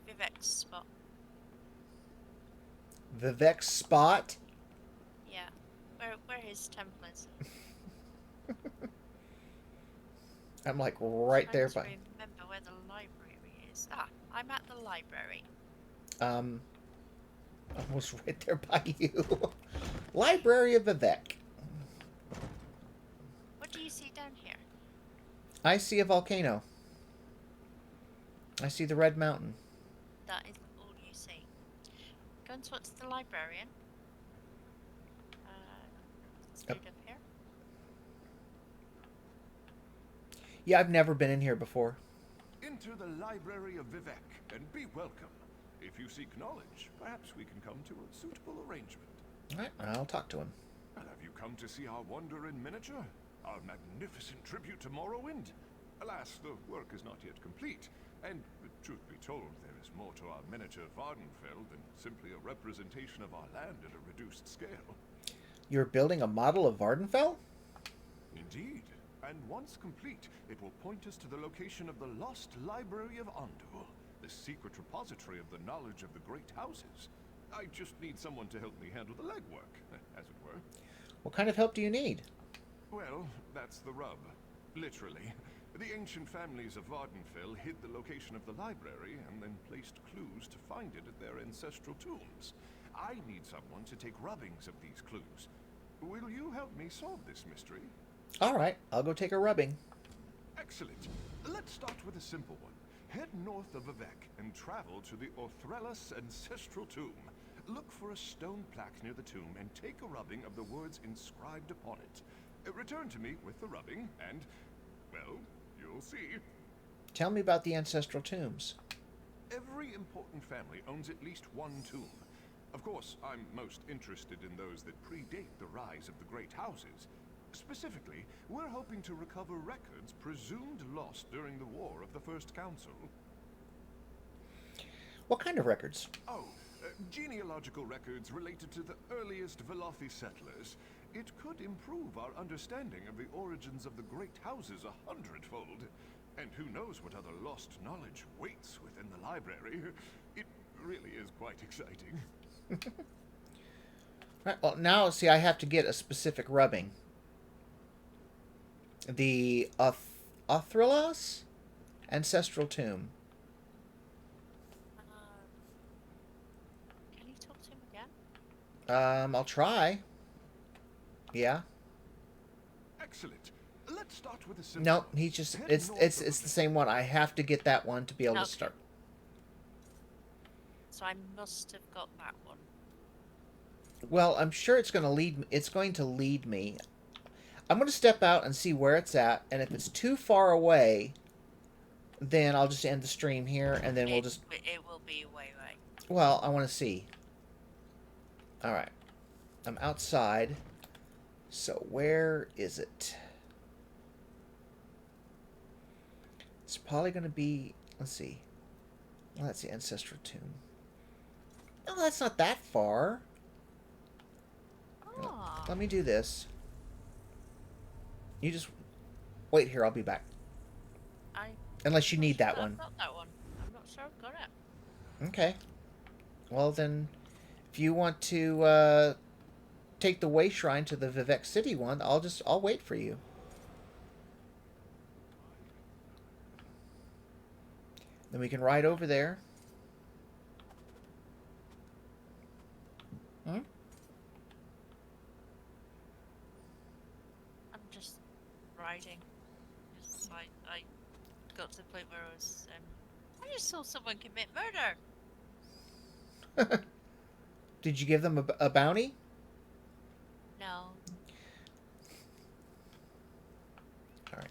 Vivek's spot. Vivek's spot? Yeah. Where his temple is. I'm like right there by. Remember where the library is. Ah, I'm at the library. Almost right there by you. Library of Vivek. What do you see down here? I see a volcano. I see the Red Mountain. That is all you see. Go and talk to the librarian. Straight up here. Yeah, I've never been in here before. Enter the Library of Vivek and be welcome. If you seek knowledge, perhaps we can come to a suitable arrangement. All right, I'll talk to him. Well, have you come to see our wonder in miniature? Our magnificent tribute to Morrowind? Alas, the work is not yet complete, and, truth be told, there is more to our miniature Vvardenfell than simply a representation of our land at a reduced scale. You're building a model of Vvardenfell? Indeed, and once complete, it will point us to the location of the lost Library of Andul, the secret repository of the knowledge of the great houses. I just need someone to help me handle the legwork, as it were. What kind of help do you need? Well, that's the rub. Literally. The ancient families of Vvardenfell hid the location of the library and then placed clues to find it at their ancestral tombs. I need someone to take rubbings of these clues. Will you help me solve this mystery? All right, I'll go take a rubbing. Excellent. Let's start with a simple one. Head north of Vivek and travel to the Orthrellas ancestral tomb. Look for a stone plaque near the tomb and take a rubbing of the words inscribed upon it. Return to me with the rubbing and, well, you'll see. Tell me about the ancestral tombs. Every important family owns at least one tomb. Of course, I'm most interested in those that predate the rise of the great houses. Specifically, we're hoping to recover records presumed lost during the War of the First Council. What kind of records? Oh, genealogical records related to the earliest Velothi settlers. It could improve our understanding of the origins of the great houses 100-fold. And who knows what other lost knowledge waits within the library. It really is quite exciting. Right, well, now, see, I have to get a specific rubbing. The Orthrellas ancestral tomb. Can you talk to him again? I'll try. Yeah. Excellent. Let's start with a simple. No, he's just it's the same one. I have to get that one to be able to Okay. start. So I must have got that one. Well, I'm sure it's going to lead. It's going to lead me. I'm going to step out and see where it's at, and if it's too far away, then I'll just end the stream here, and then we'll just. It will be way. Well, I want to see. All right, I'm outside. So where is it? It's probably going to be. Let's see. Well, that's the ancestral tomb. No, that's not that far. Oh. Let me do this. You just wait here. I'll be back. Unless you need that one. I've got that one. I'm not sure I've got it. Okay. Well then, if you want to take the way shrine to the Vivek City one, I'll wait for you. Then we can ride over there. Hmm? I'm just riding. Just I got to the point where I was. I just saw someone commit murder. Did you give them a bounty? No. Alright.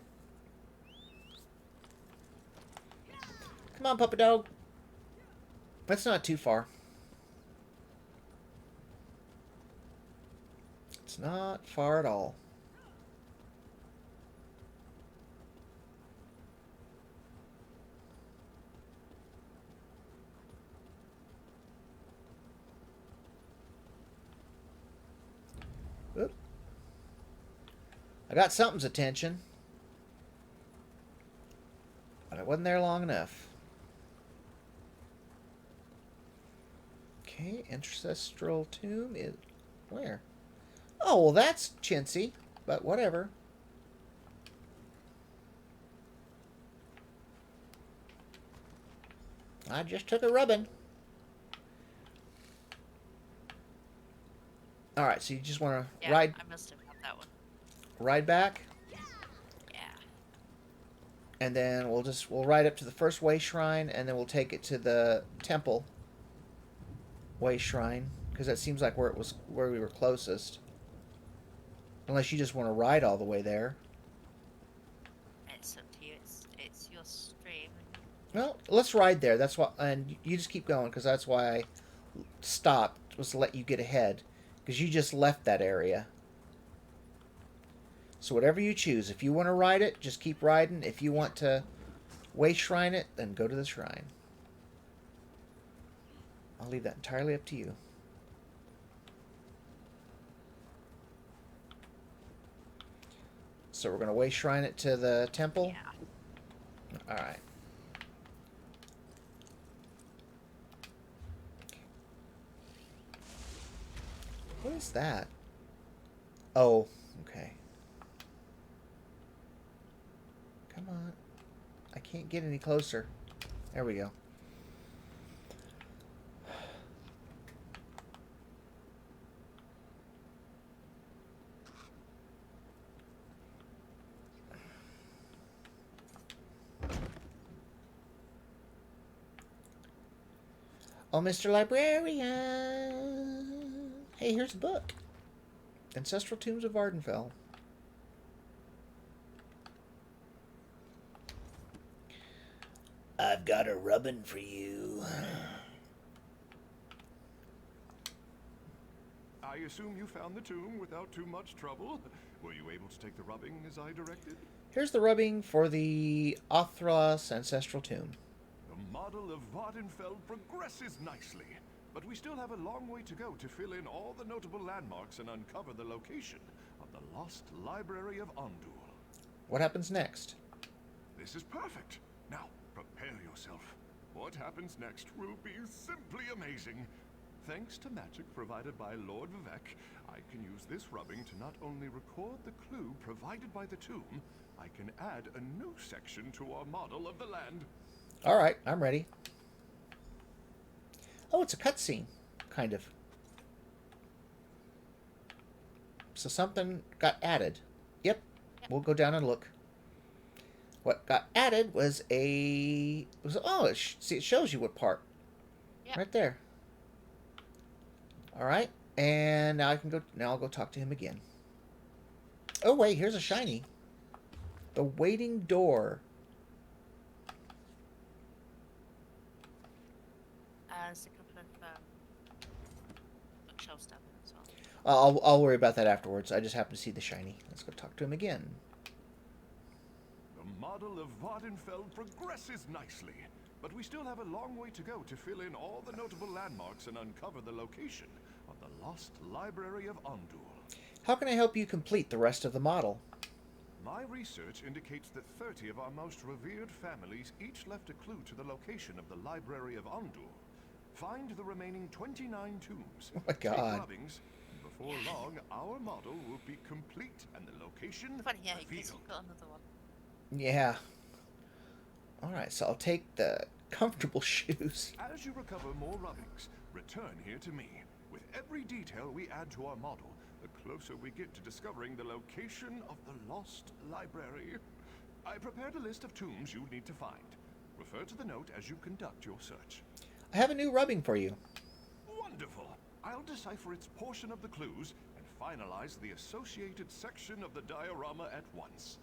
Come on, puppy dog. That's not too far. It's not far at all. Oop. I got something's attention. But I wasn't there long enough. Okay, ancestral tomb is where? Oh, well, that's chintzy, but whatever. I just took a rubbing. All right, so you just want to ride. I must have got that one. Ride back. Yeah. And then we'll ride up to the first way shrine, and then we'll take it to the temple way shrine, because that seems like where we were closest. Unless you just want to ride all the way there. It's up to you. It's your stream. Well, let's ride there. That's why, and you just keep going, because that's why I stopped, was to let you get ahead, because you just left that area. So whatever you choose, if you want to ride it, just keep riding. If you want to way shrine it, then go to the shrine. I'll leave that entirely up to you. So we're going to way shrine it to the temple? Yeah. Alright. What is that? Oh, okay. can't get any closer. There we go. Oh, Mr. Librarian. Hey, here's a book. Ancestral Tombs of Vvardenfell. I've got a rubbin' for you. I assume you found the tomb without too much trouble. Were you able to take the rubbing as I directed? Here's the rubbing for the Othros Ancestral Tomb. The model of Vvardenfell progresses nicely, but we still have a long way to go to fill in all the notable landmarks and uncover the location of the lost library of Ondul. What happens next? This is perfect. Now, prepare yourself. What happens next will be simply amazing. Thanks to magic provided by Lord Vivek, I can use this rubbing to not only record the clue provided by the tomb, I can add a new section to our model of the land. Alright, I'm ready. Oh, it's a cutscene, kind of. So something got added. Yep, we'll go down and look. What got added was a... see, it shows you what part. Yep. Right there. Alright, and now I can go... Now I'll go talk to him again. Oh, wait, here's a shiny. The Waiting Door. There's a couple of bookshelves down there as well. I'll worry about that afterwards. I just happen to see the shiny. Let's go talk to him again. The model of Vvardenfell progresses nicely, but we still have a long way to go to fill in all the notable landmarks and uncover the location of the lost library of Ondul. How can I help you complete the rest of the model? My research indicates that 30 of our most revered families each left a clue to the location of the library of Ondul. Find the remaining 29 tombs. Oh my God. Take rubbings, and before long, our model will be complete and the location Funny, yeah, because revealed. you've got another one. Yeah. Alright, so I'll take the comfortable shoes. As you recover more rubbings, return here to me. With every detail we add to our model, the closer we get to discovering the location of the lost library. I prepared a list of tombs you need to find. Refer to the note as you conduct your search. I have a new rubbing for you. Wonderful! I'll decipher its portion of the clues and finalize the associated section of the diorama at once.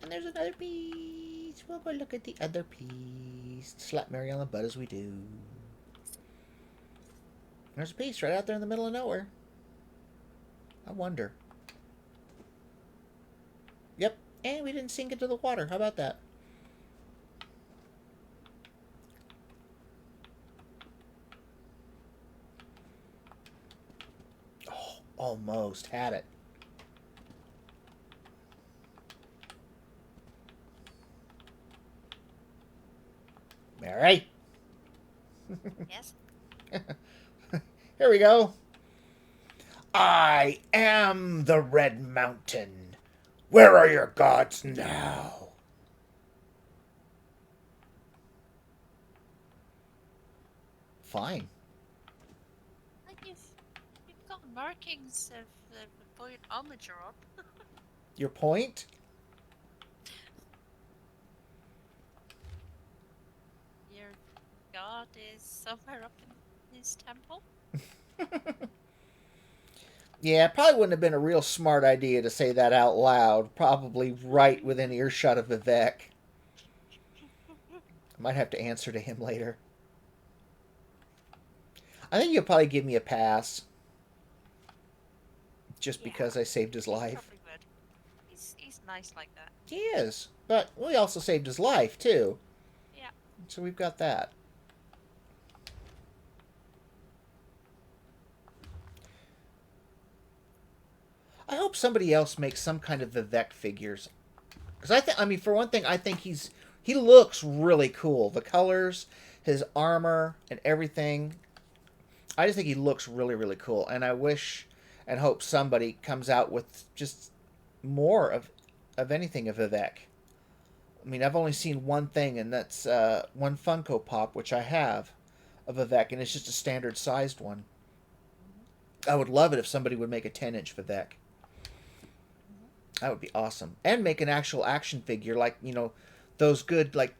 And there's another piece. We'll go look at the other piece. Slap Mary on the butt as we do. There's a piece right out there in the middle of nowhere. I wonder. Yep. And we didn't sink into the water. How about that? Oh, almost had it. Mary? Yes? Here we go. I am the Red Mountain. Where are your gods now? Fine. Like you've got markings of the point homage up. Your point? Your god is somewhere up in his temple. Yeah, it probably wouldn't have been a real smart idea to say that out loud. Probably right within earshot of Vivek. I might have to answer to him later. I think you'll probably give me a pass. Just because I saved his life. Probably would. He's nice like that. He is. But we also saved his life, too. Yeah. So we've got that. I hope somebody else makes some kind of Vivek figures. Because I mean, for one thing, I think he looks really cool. The colors, his armor, and everything. I just think he looks really, really cool. And I wish, and hope somebody comes out with just more of anything of Vivek. I mean, I've only seen one thing, and that's one Funko Pop, which I have, of Vivek, and it's just a standard sized one. I would love it if somebody would make a 10-inch Vivek. That would be awesome. And make an actual action figure, like, you know, those good, like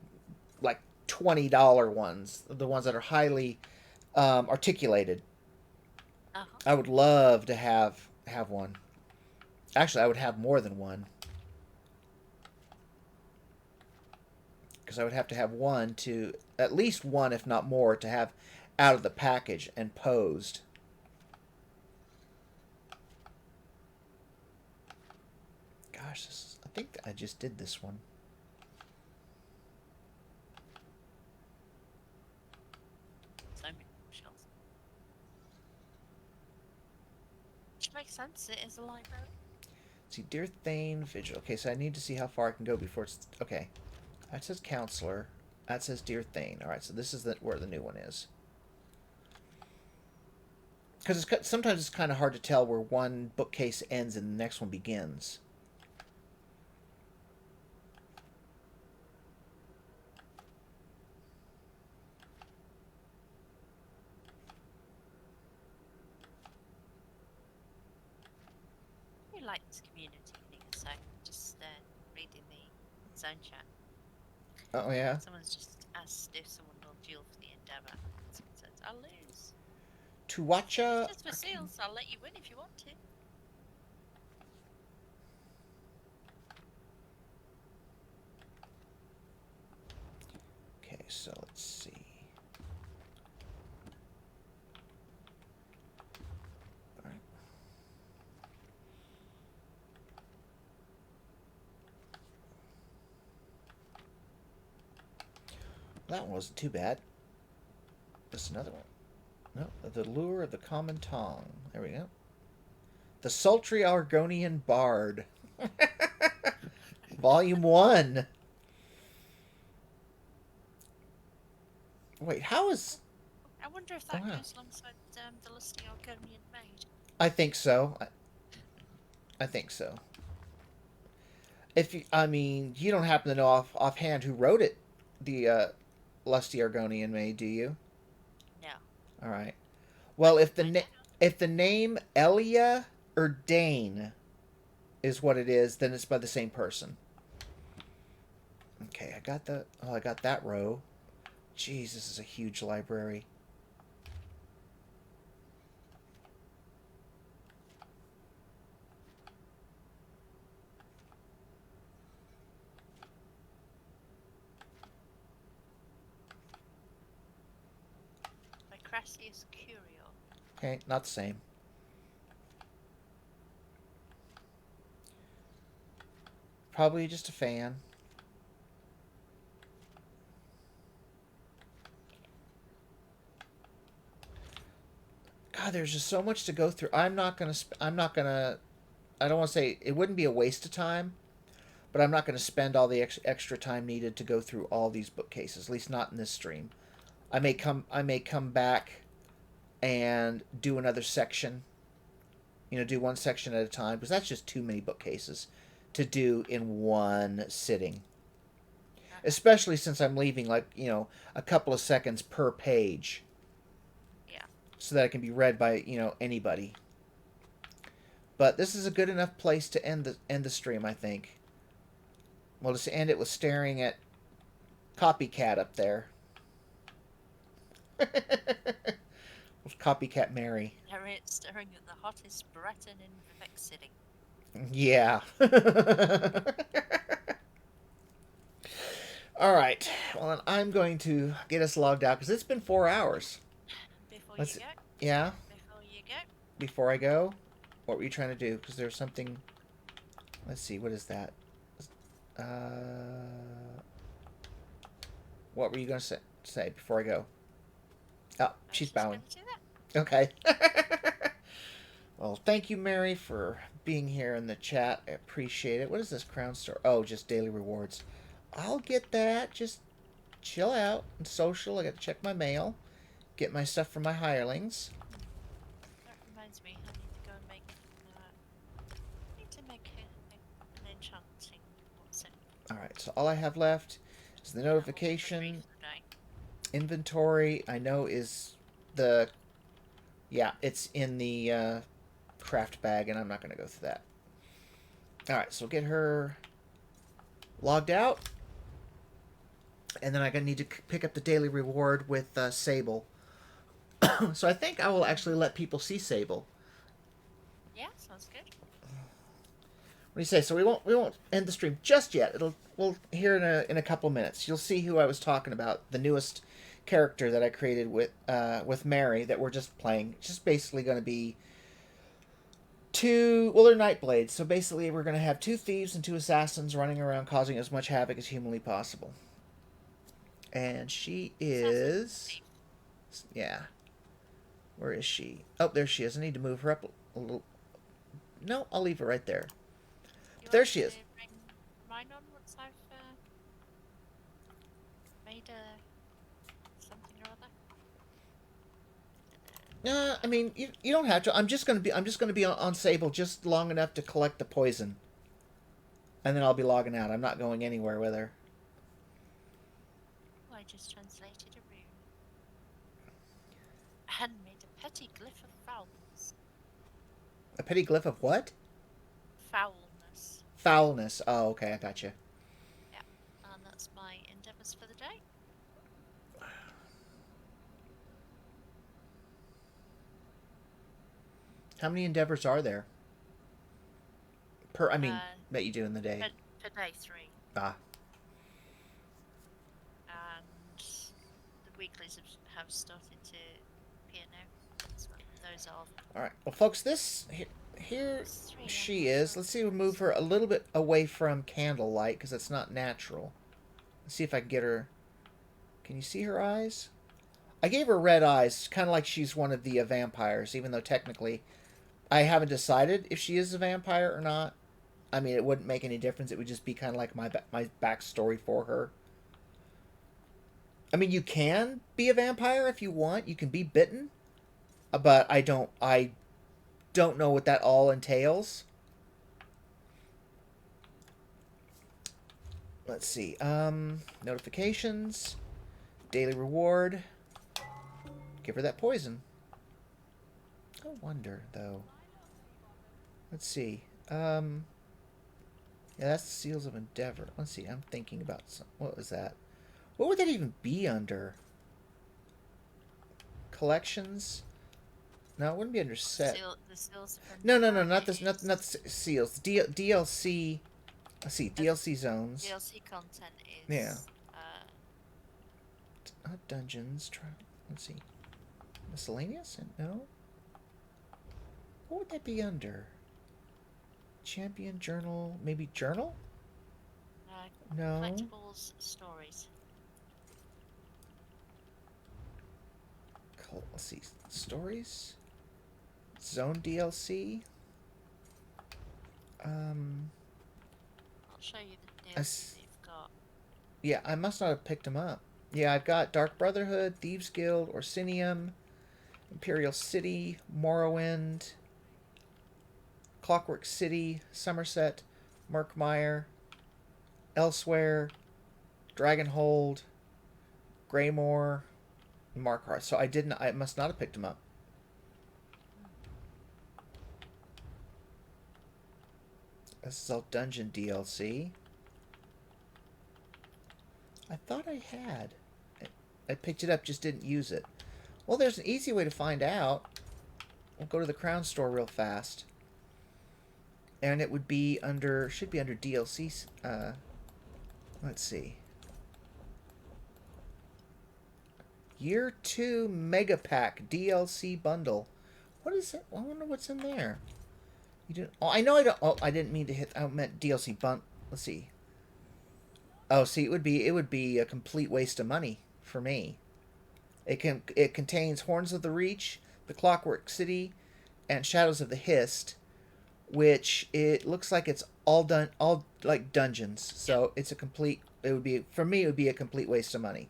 $20 ones, the ones that are highly articulated. I would love to have one. Actually, I would have more than one. Because I would have to have one to, at least one, if not more, to have out of the package and posed. Gosh, I think I just did this one. So many shelves. Which makes sense, it is a library. See, Dear Thane Vigil. Okay, so I need to see how far I can go before it's... Okay. That says Counselor. That says Dear Thane. Alright, so this is where the new one is. Because sometimes it's kind of hard to tell where one bookcase ends and the next one begins. I like this community thing, so just reading the zone chat. Oh, yeah? Someone's just asked if someone will duel for the Endeavour. Someone says, I'll lose. Tuacha... Just for seals, I'll let you win if you want to. Okay, so let's see. Alright. That one wasn't too bad. Just another one. No, The Lure of the Common Tongue. There we go. The Sultry Argonian Bard. Volume 1. Wait, how is... I wonder if that goes alongside the lusty Argonian maid. I think so. I think so. If you, I mean, you don't happen to know offhand who wrote it, the lusty Argonian maid, do you? No. All right. Well, if the name Elia or Dane is what it is, then it's by the same person. Okay, I got that row. Jeez, this is a huge library. By Crassius Curio. Okay, not the same. Probably just a fan. God, there's just so much to go through. I don't want to say it wouldn't be a waste of time, but I'm not going to spend all the extra time needed to go through all these bookcases. At least not in this stream. I may come back and do another section. You know, do one section at a time, because that's just too many bookcases to do in one sitting. Especially since I'm leaving, like, you know, a couple of seconds per page. So that it can be read by, you know, anybody. But this is a good enough place to end the stream, I think. We'll just end it with staring at Copycat up there. With Copycat Mary. Staring at the hottest Breton in Vivek City. Yeah. Alright. Well, then I'm going to get us logged out, because it's been 4 hours. Before you go? Yeah? Before you go? Before I go? What were you trying to do? Because there's something... Let's see, what is that? What were you going to say before I go? Oh, she's bowing. Okay. Well, thank you, Mary, for being here in the chat. I appreciate it. What is this Crown Store? Oh, just daily rewards. I'll get that. Just chill out and social. I got to check my mail. Get my stuff from my hirelings. That reminds me, I need to go and make Alright, so all I have left is the notification. Inventory, I know, is the... Yeah, it's in the craft bag, and I'm not going to go through that. Alright, so we'll get her logged out. And then I'm going to need to pick up the daily reward with Sable. So I think I will actually let people see Sable. Yeah, sounds good. What do you say? So we won't end the stream just yet. We'll hear in a couple minutes. You'll see who I was talking about, the newest character that I created with Mary that we're just playing. It's just basically going to be they're Nightblades. So basically we're going to have 2 thieves and 2 assassins running around causing as much havoc as humanly possible. And she is... Yeah. Where is she? Oh, there she is. I need to move her up a little. No, I'll leave her right there. There she is. Bring mine on once I've made something or other. I mean, you don't have to. I'm just gonna be on Sable just long enough to collect the poison, and then I'll be logging out. I'm not going anywhere with her. Oh, I just translated a rune and made a petty glyph of foulness. A petty glyph of what? Foulness. Foulness. Oh, okay, I got you. Yeah, and that's my endeavours for the day. How many endeavors are there? That you do in the day. Per day, 3. Ah. And the weeklies have started to appear now. So those are... All right. Well, folks, here she is. Let's see if we move her a little bit away from candlelight because it's not natural. Let's see if I can get her. Can you see her eyes? I gave her red eyes, kind of like she's one of the vampires, even though technically I haven't decided if she is a vampire or not. I mean, it wouldn't make any difference. It would just be kind of like my backstory for her. I mean, you can be a vampire if you want. You can be bitten, but I don't know what that all entails. Let's see. Notifications, daily reward. Give her that poison. I wonder though. Let's see. Yeah, that's the Seals of Endeavor. Let's see. I'm thinking about what was that? What would that even be under? Collections? No, it wouldn't be under set. The seals No, not this. Not the seals. DLC. Let's see. DLC zones. DLC content is. Yeah. Not dungeons. Let's see. Miscellaneous? No. What would that be under? Champion journal? Maybe journal? No. Collectibles, stories. Let's see. Stories? Zone DLC? I'll show you the DLC you've got. Yeah, I must not have picked them up. Yeah, I've got Dark Brotherhood, Thieves Guild, Orsinium, Imperial City, Morrowind, Clockwork City, Somerset, Murkmire, Elsewhere, Dragonhold, Greymore, and Markheart. So I must not have picked them up. This is all dungeon DLC. I thought I had. I picked it up, just didn't use it. Well, there's an easy way to find out. We'll go to the Crown Store real fast. And it would be under, should be under DLC. Let's see. Year 2 Mega Pack DLC bundle. What is it? I wonder what's in there. You didn't. Oh, I know I don't. Oh, I didn't mean to hit. I meant DLC bundle. Let's see. Oh, see, it would be a complete waste of money for me. It contains Horns of the Reach, the Clockwork City, and Shadows of the Hist, which it looks like it's all like dungeons. So it's a complete. It would be, for me. It would be a complete waste of money.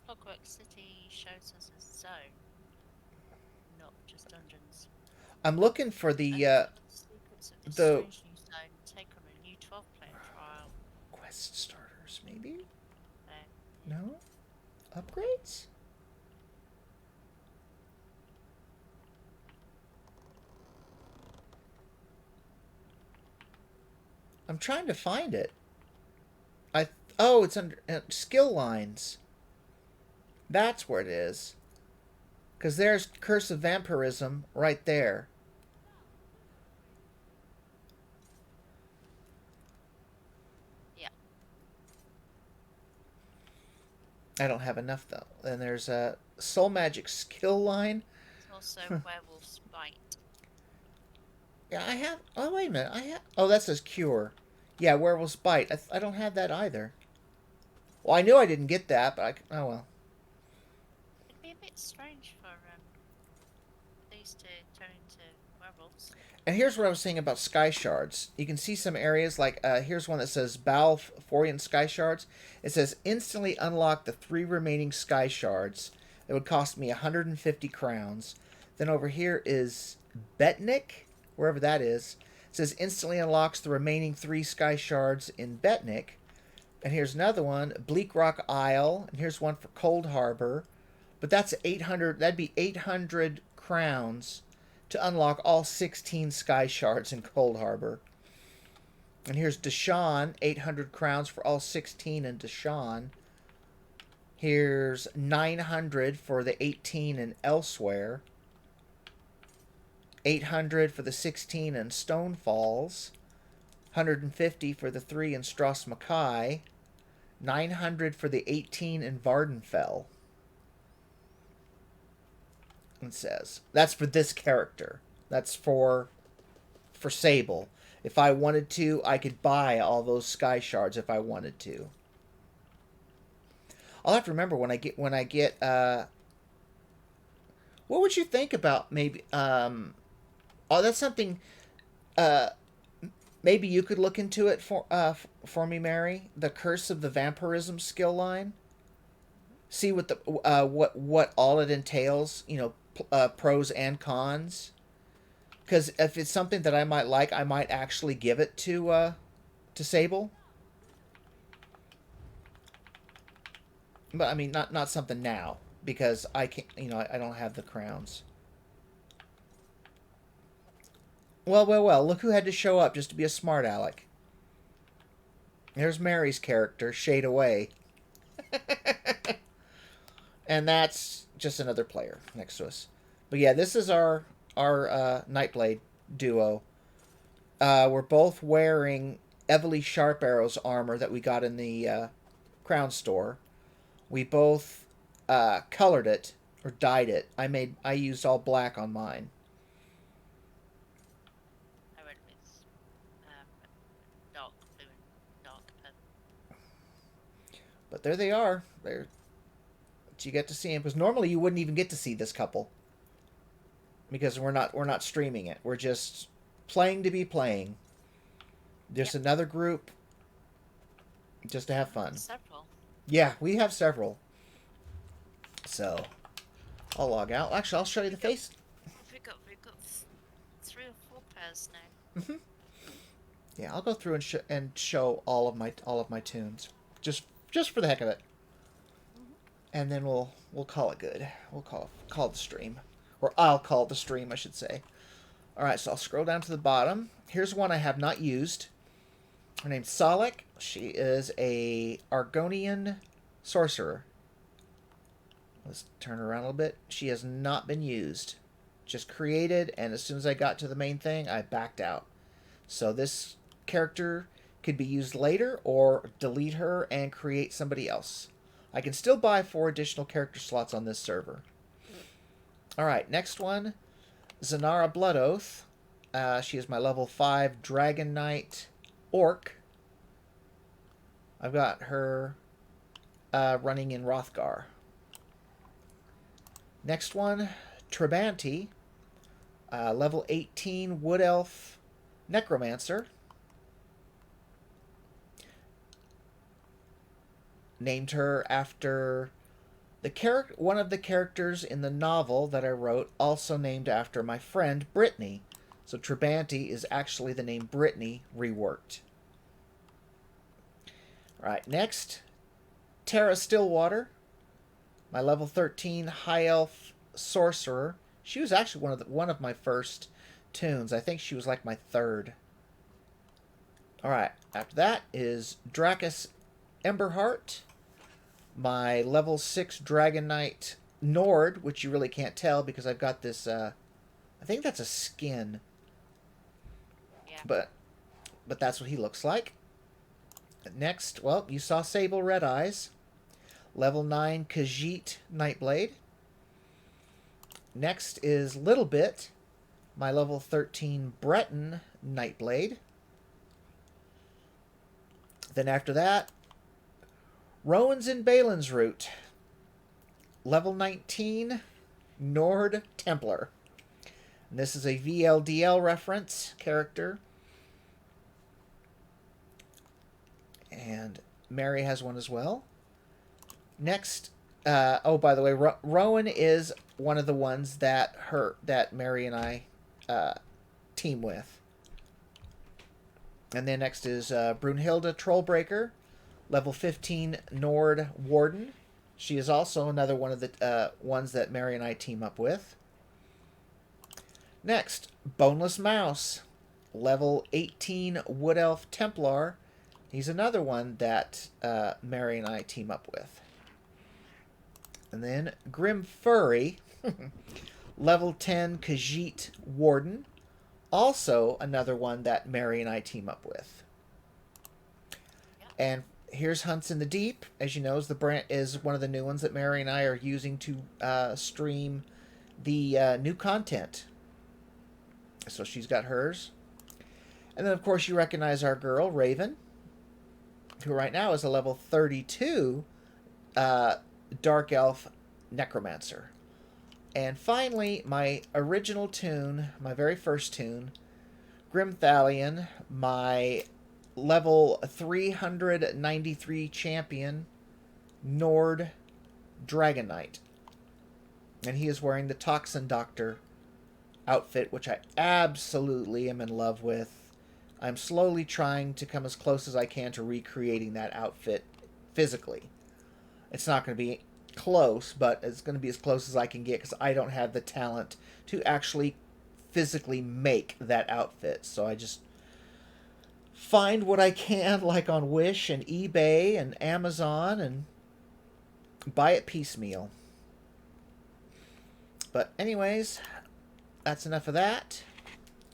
Clockwork City shows us a zone, not just dungeons. I'm looking for the Secrets of this the strange new zone. Take on a new 12-player trial. quest starters, maybe? There. No? Upgrades? I'm trying to find it. Oh, it's under skill lines. That's where it is. Because there's Curse of Vampirism right there. Yeah. I don't have enough, though. And there's a Soul Magic skill line. It's also Werewolf's Bite. Yeah, I have... Oh, wait a minute. I have... Oh, that says Cure. Yeah, Werewolf's Bite. I don't have that either. Well, I knew I didn't get that, but I... Oh, well. It'd be a bit strange for these to turn into werewolves. And here's what I was saying about sky shards. You can see some areas like here's one that says Balforian sky shards. It says instantly unlock the 3 remaining sky shards. It would cost me 150 crowns. Then over here is Betnik, wherever that is. It says instantly unlocks the remaining 3 sky shards in Betnik. And here's another one, Bleak Rock Isle. And here's one for Cold Harbor. But that's 800. That'd be 800 crowns to unlock all 16 sky shards in Cold Harbor. And here's Deshawn, 800 crowns for all 16 in Deshawn. Here's 900 for the 18 in Elsewhere. 800 for the 16 in Stone Falls. 150 for the 3 in Strass Mackay. 900 for the 18 in Vvardenfell. It says that's for this character. That's for Sable. If I wanted to, I could buy all those sky shards if I wanted to. I'll have to remember when I get what would you think about maybe oh, that's something maybe you could look into it for me, Mary. The Curse of the Vampirism skill line. See what the what all it entails, you know, pros and cons. Because if it's something that I might like, I might actually give it to Sable. But I mean, not something now because I can't. You know, I don't have the crowns. Well, well, well. Look who had to show up just to be a smart aleck. There's Mary's character, Shade Away. And that's just another player next to us. But yeah, this is our Nightblade duo. We're both wearing Evely Sharp Arrow's armor that we got in the Crown Store. We both colored it or dyed it. I used all black on mine. I went with dark blue and dark purple. But there they are. There, you get to see them because normally you wouldn't even get to see this couple because we're not streaming it. We're just playing to be playing. There's another group just to have fun. Several. Yeah, we have several. So I'll log out. Actually, I'll show you the face. We've got 3 or 4 pairs now. Mm-hmm. Yeah, I'll go through and show all of my tunes just for the heck of it. And then we'll call it good. We'll call the stream. Or I'll call it the stream, I should say. Alright, so I'll scroll down to the bottom. Here's one I have not used. Her name's Salek. She is a Argonian sorcerer. Let's turn her around a little bit. She has not been used. Just created, and as soon as I got to the main thing, I backed out. So this character could be used later, or delete her and create somebody else. I can still buy 4 additional character slots on this server. Alright, next one. Zanara Bloodoath. She is my level 5 Dragon Knight Orc. I've got her running in Rothgar. Next one, Trebanti. Level 18 Wood Elf Necromancer. Named her after One of the characters in the novel that I wrote also named after my friend Brittany. So Trebanti is actually the name Brittany reworked. Alright, next, Tara Stillwater, my level 13 High Elf Sorcerer. She was actually one of my first tunes. I think she was like my third. Alright, after that is Dracus Emberheart, my level 6 Dragon Knight Nord, which you really can't tell because I've got this, I think that's a skin. Yeah. But that's what he looks like. Next, well, you saw Sable Red Eyes, level 9 Khajiit Nightblade. Next is Little Bit, my level 13 Breton Nightblade. Then after that, Rowan's in Balin's Root, level 19 Nord Templar. And this is a VLDL reference character. And Mary has one as well. Next, oh, by the way, Rowan is one of the ones that Mary and I team with. And then next is Brunhilde Trollbreaker, level 15 Nord Warden. She is also another one of the ones that Mary and I team up with. Next, Boneless Mouse, level 18 Wood Elf Templar. He's another one that Mary and I team up with. And then Grimmfury, level 10 Khajiit Warden. Also another one that Mary and I team up with. And here's Hunts in the Deep. As you know, is one of the new ones that Mary and I are using to stream the new content. So she's got hers. And then, of course, you recognize our girl, Raven, who right now is a level 32 Dark Elf Necromancer. And finally, my original tune, my very first tune, Grimthalion, my level 393 champion, Nord Dragon Knight. And he is wearing the Toxin Doctor outfit, which I absolutely am in love with. I'm slowly trying to come as close as I can to recreating that outfit physically. It's not going to be close, but it's going to be as close as I can get because I don't have the talent to actually physically make that outfit. So I just find what I can, like on Wish and eBay and Amazon, and buy it piecemeal. But anyways, that's enough of that.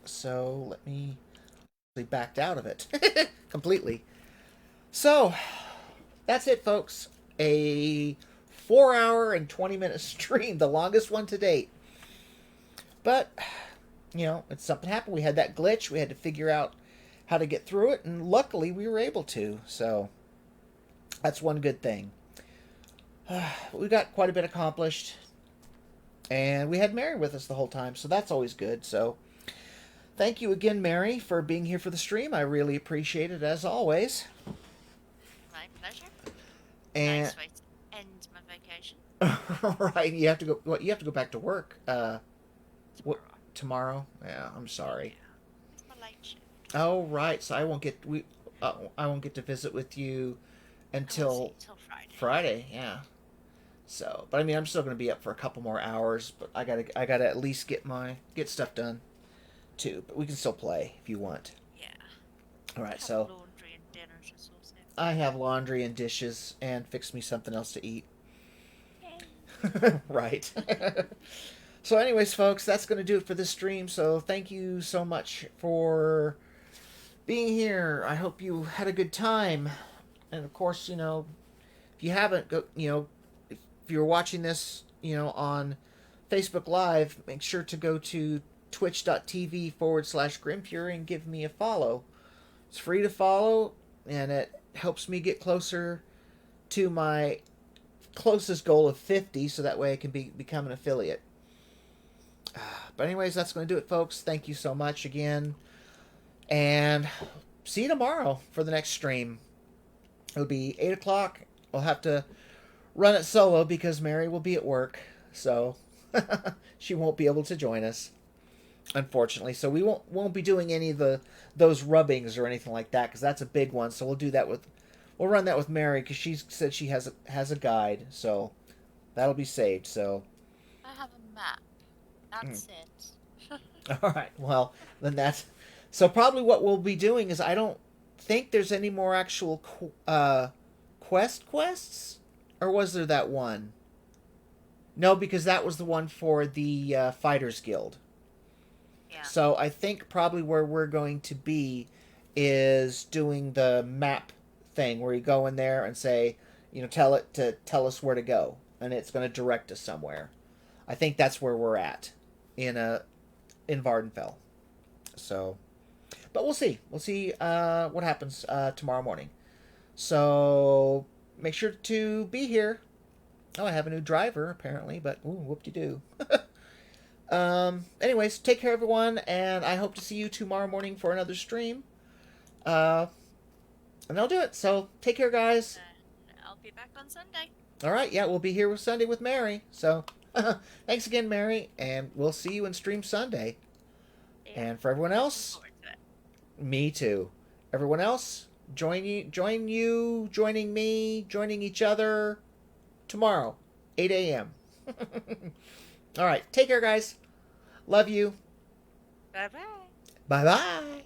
So let me... backed out of it completely. So that's it, folks. A 4-hour and 20-minute stream, the longest one to date. But you know, it's something happened. We had that glitch. We had to figure out how to get through it, and luckily we were able to. So that's one good thing. We got quite a bit accomplished, and we had Mary with us the whole time, so that's always good. So thank you again, Mary, for being here for the stream. I really appreciate it, as always. My pleasure. And nice way to end my vacation. right, you have to go. Well, you have to go back to work. Tomorrow? Yeah, I'm sorry. It's my late shift. Oh, right. So I won't get I won't get to visit with you until Friday. Yeah. So, but I mean, I'm still going to be up for a couple more hours. But I gotta at least get stuff done too. But we can still play if you want. Yeah. All right. So laundry and dinners and sauce. I have laundry and dishes, and fix me something else to eat. Right. So anyways, folks, that's going to do it for this stream. So thank you so much for being here. I hope you had a good time. And of course, you know, if you haven't, if you're watching this, on Facebook Live, make sure to go to twitch.tv/Grimmfury and give me a follow. It's free to follow, and it helps me get closer to my closest goal of 50, so that way I can become an affiliate. But anyways, that's going to do it, folks. Thank you so much again. And see you tomorrow for the next stream. It'll be 8 o'clock. I'll have to run it solo because Mary will be at work, so she won't be able to join us, unfortunately. So we won't be doing any of those rubbings or anything like that, because that's a big one. So we'll run that with Mary, because she said she has a guide, so that'll be saved. So I have a map. That's it. all right, well then that's so probably what we'll be doing is I don't think there's any more actual quests, or was there that one? No, because that was the one for the Fighters Guild. Yeah. So I think probably where we're going to be is doing the map thing, where you go in there and say, tell it to tell us where to go, and it's going to direct us somewhere. I think that's where we're at in Vvardenfell. So, but we'll see. We'll see what happens tomorrow morning. So make sure to be here. Oh, I have a new driver apparently, but ooh, whoop-de-doo. Anyways, take care, everyone, and I hope to see you tomorrow morning for another stream. And I'll do it. So take care, guys. I'll be back on Sunday. All right, yeah, we'll be here with Sunday with Mary. So thanks again, Mary, and we'll see you in stream Sunday. Yeah. And for everyone else, me too. Everyone else, joining me, joining each other tomorrow, 8 a.m. All right, take care, guys. Love you. Bye-bye. Bye-bye.